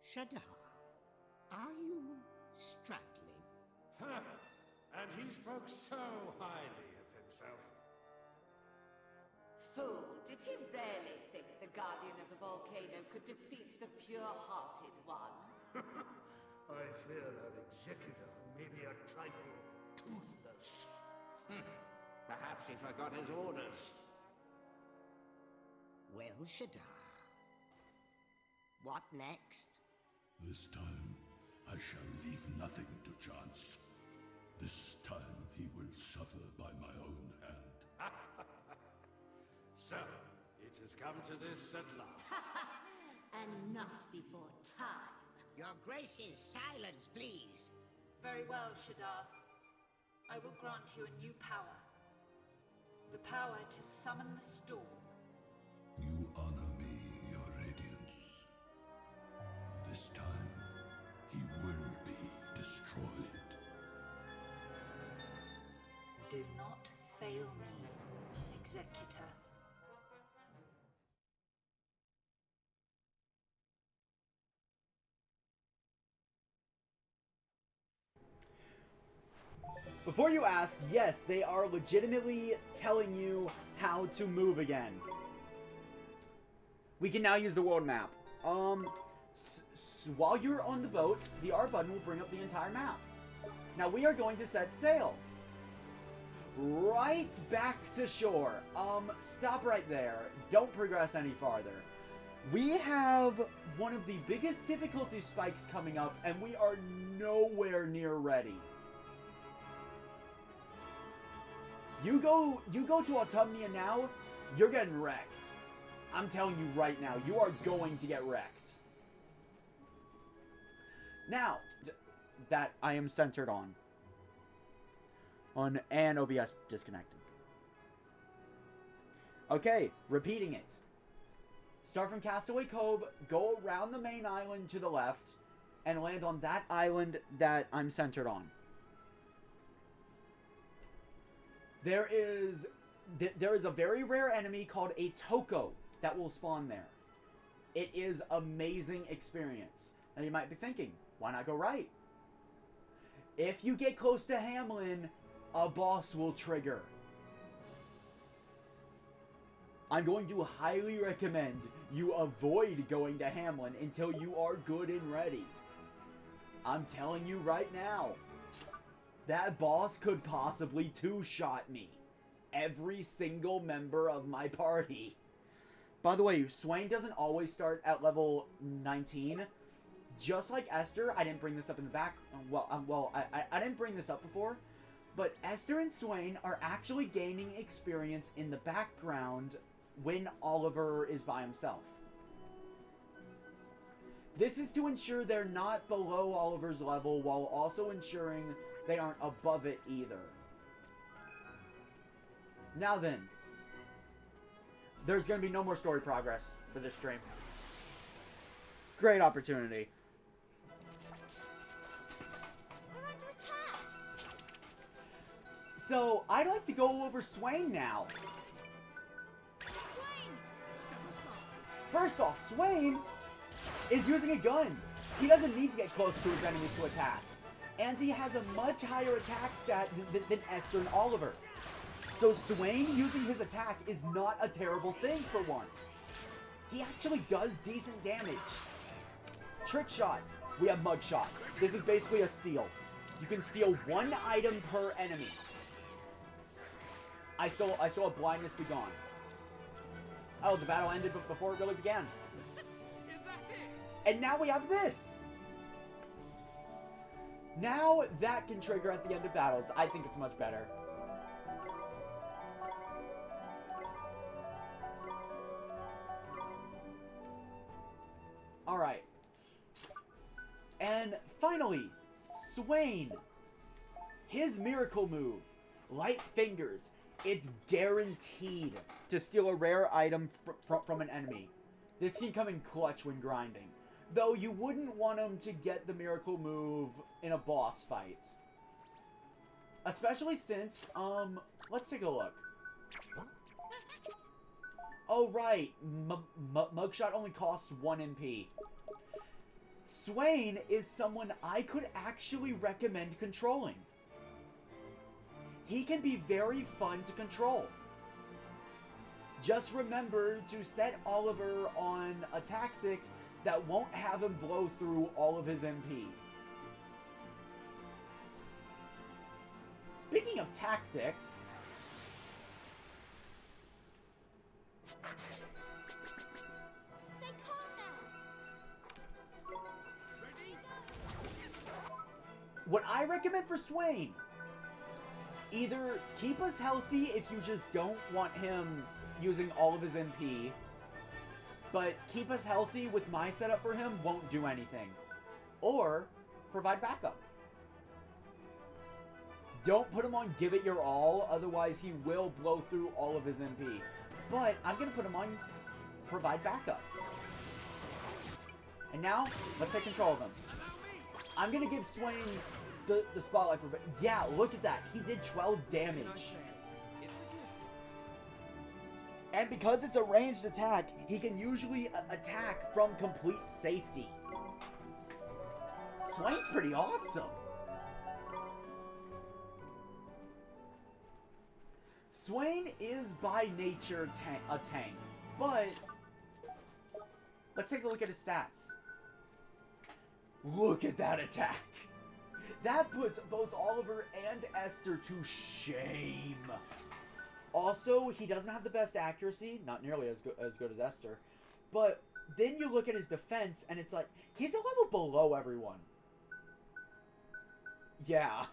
Shadar, are you struggling? Huh. And he spoke so highly of himself. Fool, did he really think the Guardian of the Volcano could defeat the pure-hearted one? I fear our executor may be a trifle toothless. Perhaps he forgot his orders. Well, Shadar, what next? This time, I shall leave nothing to chance. This time, he will suffer by my own hand. So, it has come to this at last. And not before time. Your Grace's silence, please. Very well, Shadar. I will grant you a new power. The power to summon the storm. You honor me, your radiance. This time, he will be destroyed. Do not fail me, Executor. Before you ask, yes, they are legitimately telling you how to move again. We can now use the world map. While you're on the boat, the R button will bring up the entire map. Now we are going to set sail. Right back to shore. Stop right there. Don't progress any farther. We have one of the biggest difficulty spikes coming up, and we are nowhere near ready. You go to Autumnia now, you're getting wrecked. I'm telling you right now, you are going to get wrecked. Now, that I am centered on. And OBS disconnected. Okay, repeating it. Start from Castaway Cove, go around the main island to the left, and land on that island that I'm centered on. There is a very rare enemy called a Toko that will spawn there. It is amazing experience. Now you might be thinking, why not go right? If you get close to Hamlin, a boss will trigger. I'm going to highly recommend you avoid going to Hamlin until you are good and ready. I'm telling you right now. That boss could possibly two-shot me. Every single member of my party. By the way, Swain doesn't always start at level 19. Just like Esther, I didn't bring this up in the back. I didn't bring this up before. But Esther and Swain are actually gaining experience in the background when Oliver is by himself. This is to ensure they're not below Oliver's level while also ensuring they aren't above it either. Now then, there's going to be no more story progress for this stream. Great opportunity. We're under attack. So, I'd like to go over Swain now. Swain! First off, Swain is using a gun. He doesn't need to get close to his enemies to attack. And he has a much higher attack stat than Esther and Oliver. So Swain using his attack is not a terrible thing for once. He actually does decent damage. Trick shots. We have mug shot. This is basically a steal. You can steal one item per enemy. I stole a blindness be gone. Oh, the battle ended before it really began. Is that it? And now we have this. Now that can trigger at the end of battles. I think it's much better. Alright. And finally, Swain. His miracle move, Light Fingers. It's guaranteed to steal a rare item from an enemy. This can come in clutch when grinding. Though you wouldn't want him to get the miracle move in a boss fight. Especially since, let's take a look. Oh, right. Mugshot only costs 1 MP. Swain is someone I could actually recommend controlling. He can be very fun to control. Just remember to set Oliver on a tactic that won't have him blow through all of his MP. Speaking of tactics... Stay calm now. What I recommend for Swain, either keep us healthy if you just don't want him using all of his MP, but keep us healthy with my setup for him won't do anything. Or, provide backup. Don't put him on give it your all, otherwise he will blow through all of his MP. But I'm going to put him on provide backup. And now, let's take control of him. I'm going to give Swain the spotlight for... Yeah, look at that. He did 12 damage. And because it's a ranged attack, he can usually attack from complete safety. Swain's pretty awesome. Swain is by nature a tank, but let's take a look at his stats. Look at that attack. That puts both Oliver and Esther to shame. Also, he doesn't have the best accuracy, not nearly as good as Esther, but then you look at his defense and it's like, he's a level below everyone. Yeah.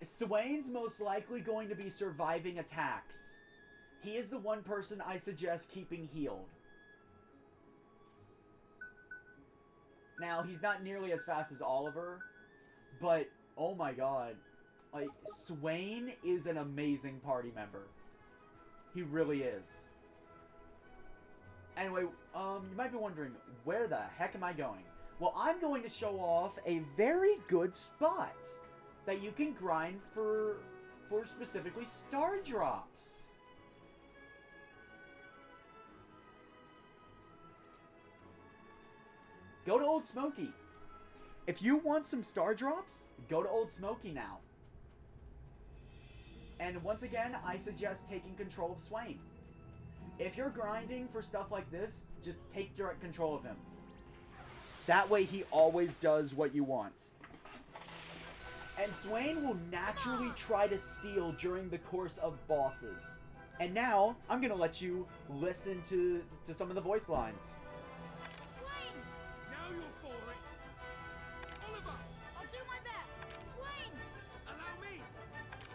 Swain's most likely going to be surviving attacks. He is the one person I suggest keeping healed. Now, he's not nearly as fast as Oliver, but, oh my god. Like, Swain is an amazing party member. He really is. Anyway, you might be wondering, where the heck am I going? Well, I'm going to show off a very good spot that you can grind for specifically star drops. Go to Old Smokey. If you want some star drops, go to Old Smokey now. And once again, I suggest taking control of Swain. If you're grinding for stuff like this, just take direct control of him. That way he always does what you want. And Swain will naturally try to steal during the course of bosses. And now, I'm going to let you listen to some of the voice lines. Swain! Now you're for it. Oliver! I'll do my best. Swain! Allow me!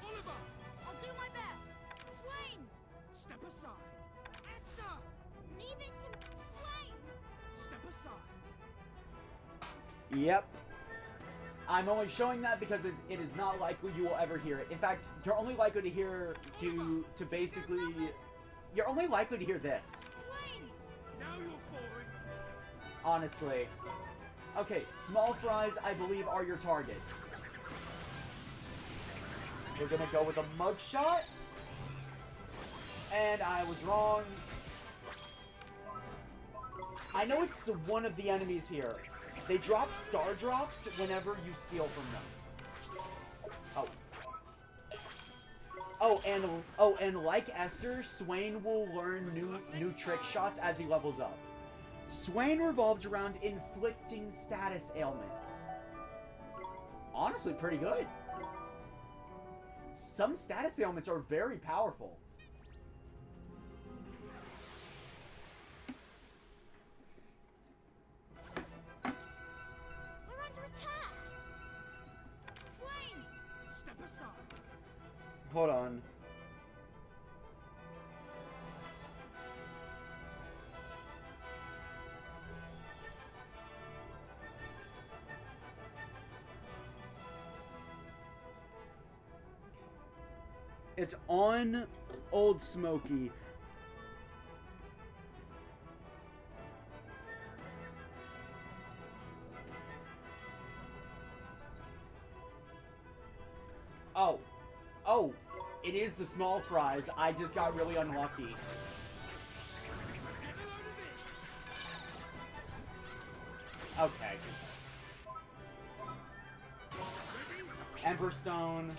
Oliver! I'll do my best. Swain! Step aside. Esther! Leave it to Swain! Step aside. Yep. I'm only showing that because it is not likely you will ever hear it. In fact, you're only likely to hear to basically... You're only likely to hear this. Swain! Now you're for it. Honestly. Okay, small fries, I believe, are your target. We're gonna go with a mugshot. And I was wrong. I know it's one of the enemies here. They drop star drops whenever you steal from them. And like Esther, Swain will learn new trick shots as he levels up. Swain revolves around inflicting status ailments. Honestly, pretty good. Some status ailments are very powerful. Hold on. It's on Old Smokey. Oh, it is the small fries. I just got really unlucky. Okay. Ember Stone.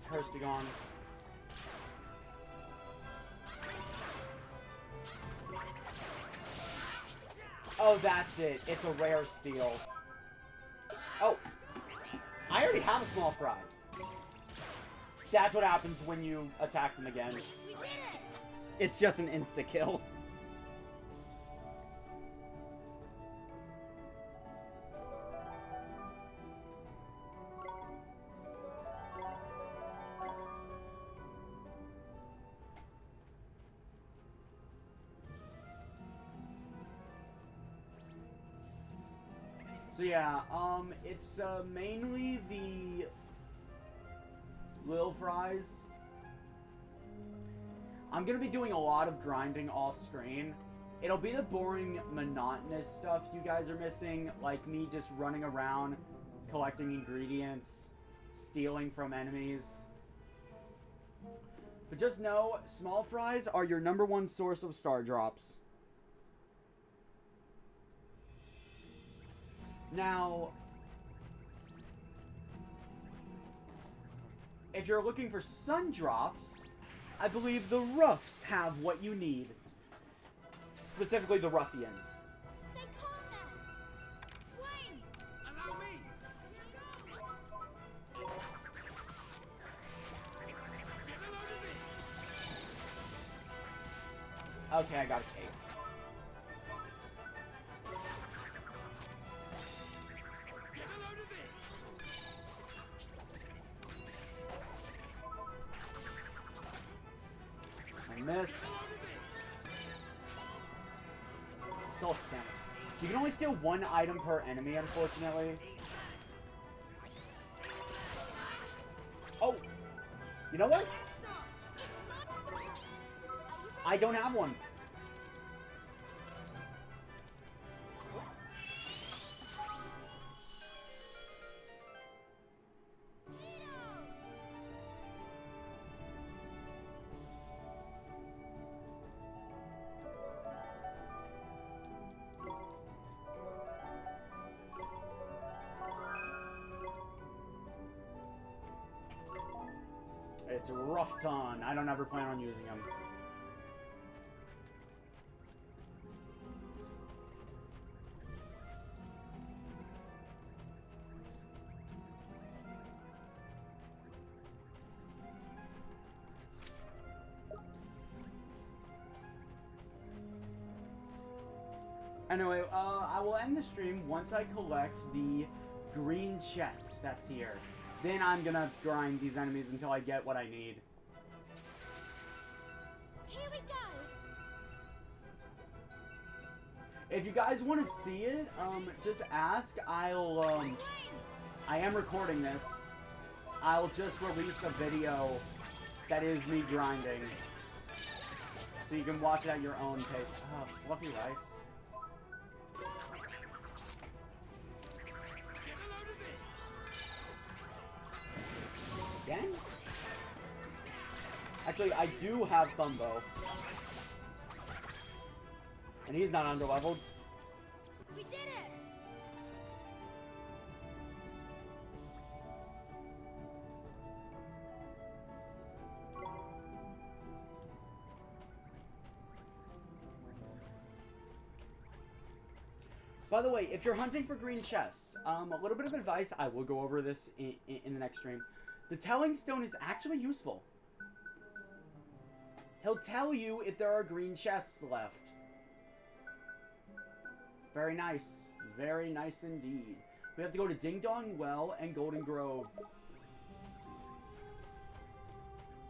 Curse be gone. Oh, that's it. It's a rare steel. Oh. I already have a small fry. That's what happens when you attack them again. It's just an insta-kill. So yeah, it's mainly the Lil Fries. I'm gonna be doing a lot of grinding off screen. It'll be the boring, monotonous stuff you guys are missing, like me just running around, collecting ingredients, stealing from enemies. But just know, small fries are your #1 source of star drops. Now, if you're looking for sun drops, I believe the Ruffs have what you need. Specifically the Ruffians. Stay calm now. Swain! Allow me! Okay, I got a cake. Miss. Still a sandwich. You can only steal 1 item per enemy, unfortunately. Oh! You know what? I don't have one. It's a rough ton. I don't ever plan on using them. Anyway, I will end the stream once I collect the green chest that's here. Then I'm gonna grind these enemies until I get what I need. Here we go. If you guys want to see it, just ask. I am recording this. I'll just release a video that is me grinding. So you can watch it at your own pace. Oh, fluffy rice. Again? Actually, I do have Thumbo. And he's not underleveled. We did it! By the way, if you're hunting for green chests, a little bit of advice, I will go over this in the next stream. The telling stone is actually useful. He'll tell you if there are green chests left. Very nice. Very nice indeed. We have to go to Ding Dong Well and Golden Grove.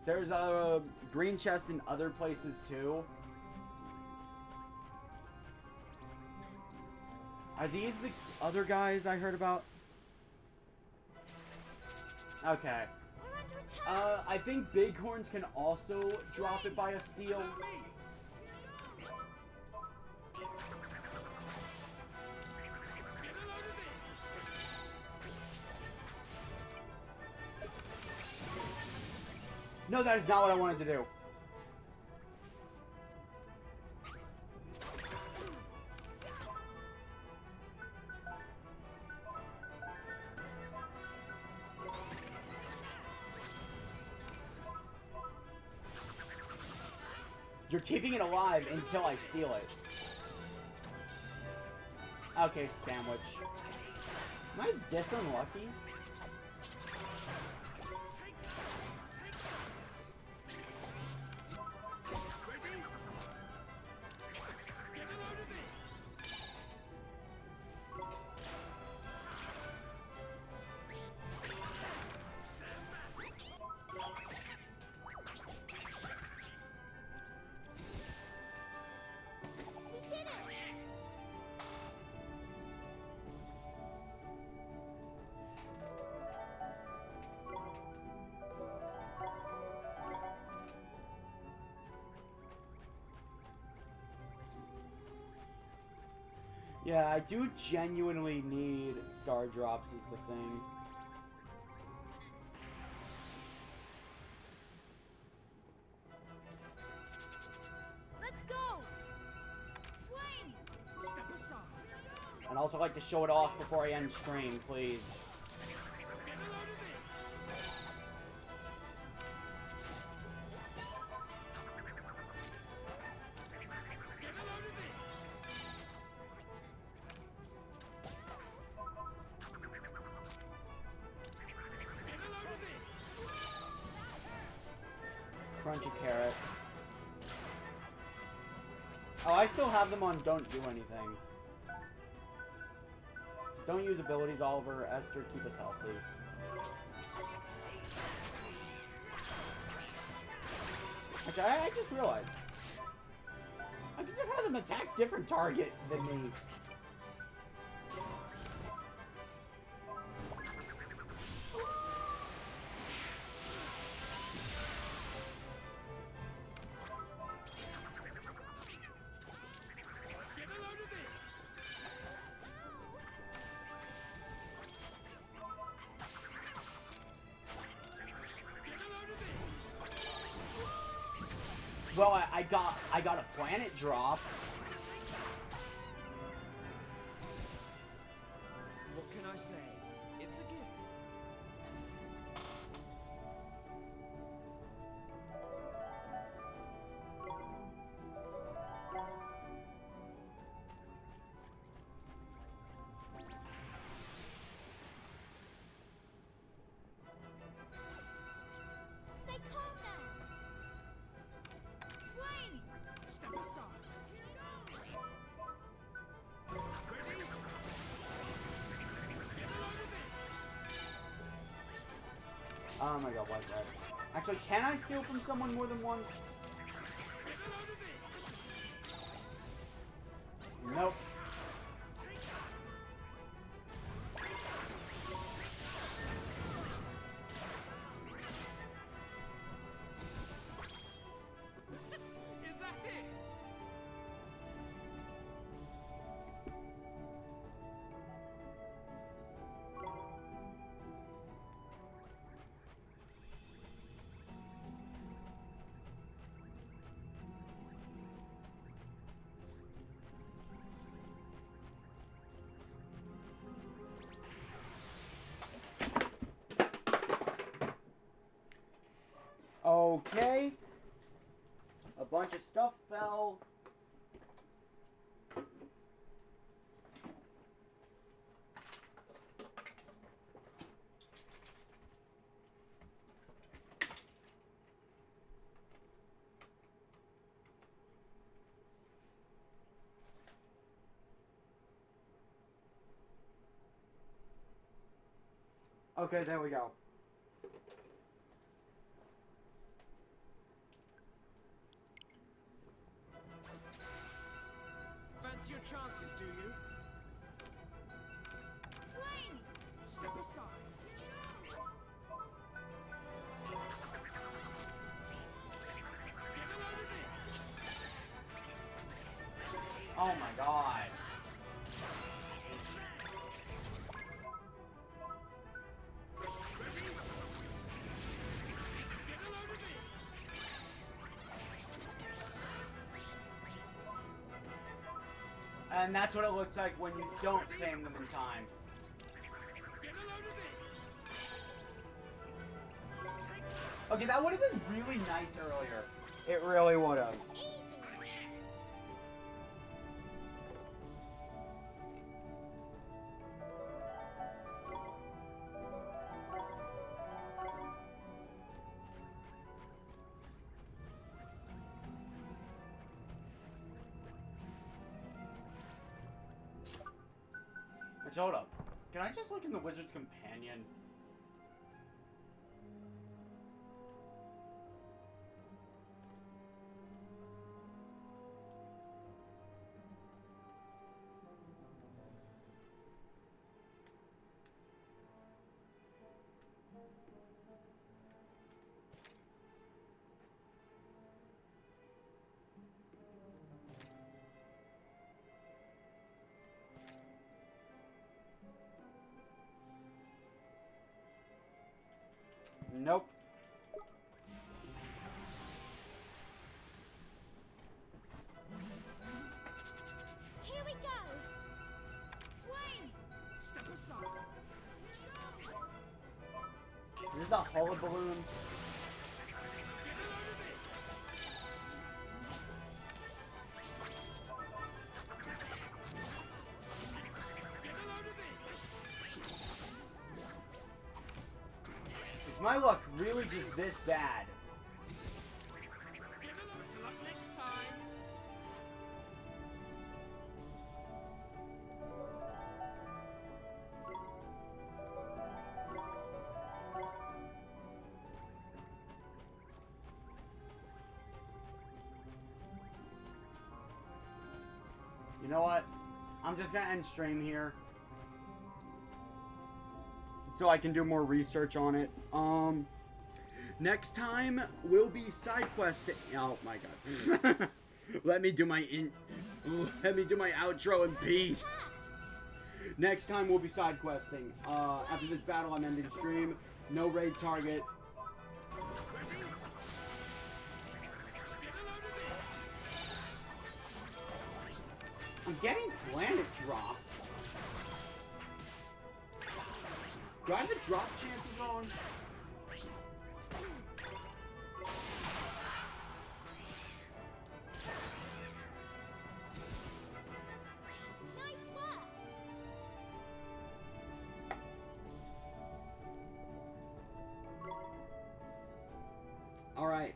There's a green chest in other places too. Are these the other guys I heard about? Okay. I think bighorns can also drop it by a steal. No, that is not what I wanted to do. You're keeping it alive until I steal it. Okay, sandwich. Am I this unlucky? Yeah, I do genuinely need star drops is the thing. Let's go! Swing! Step aside! I'd also like to show it off before I end stream, please. Crunchy carrot. Oh, I still have them on don't do anything. Don't use abilities, Oliver. Esther, keep us healthy. Actually, I just realized. I could just have them attack different target than me. Well, I got a planet drop. What can I say? It's a gift. Stay calm now! Swing! Step aside! Oh my god, what's that? Actually, can I steal from someone more than once? Nope. Is that it? Okay. A bunch of stuff fell. Okay, there we go. Fancy your chances, do you? Swing! Step aside! Oh my god. And that's what it looks like when you don't tame them in time. Okay, that would have been really nice earlier. It really would have. Easy! Which, hold up. Can I just look in the Wizard's Companion? Nope. Here we go! Swing! Step aside! This is the hollow balloon. Is my luck really just this bad? Better luck next time! You know what? I'm just gonna end stream here. So I can do more research on it. Next time will be side questing. Oh my god. Let me do my outro in peace. Next time we'll be side questing. After this battle, I'm ending stream. No raid target. I'm getting planet drops. Do I have the drop chances on? Nice work! Alright.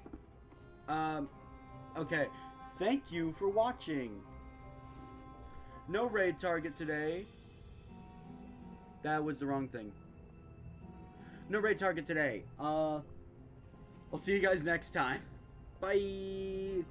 Okay. Thank you for watching. No raid target today. That was the wrong thing. No raid target today. I'll see you guys next time. Bye.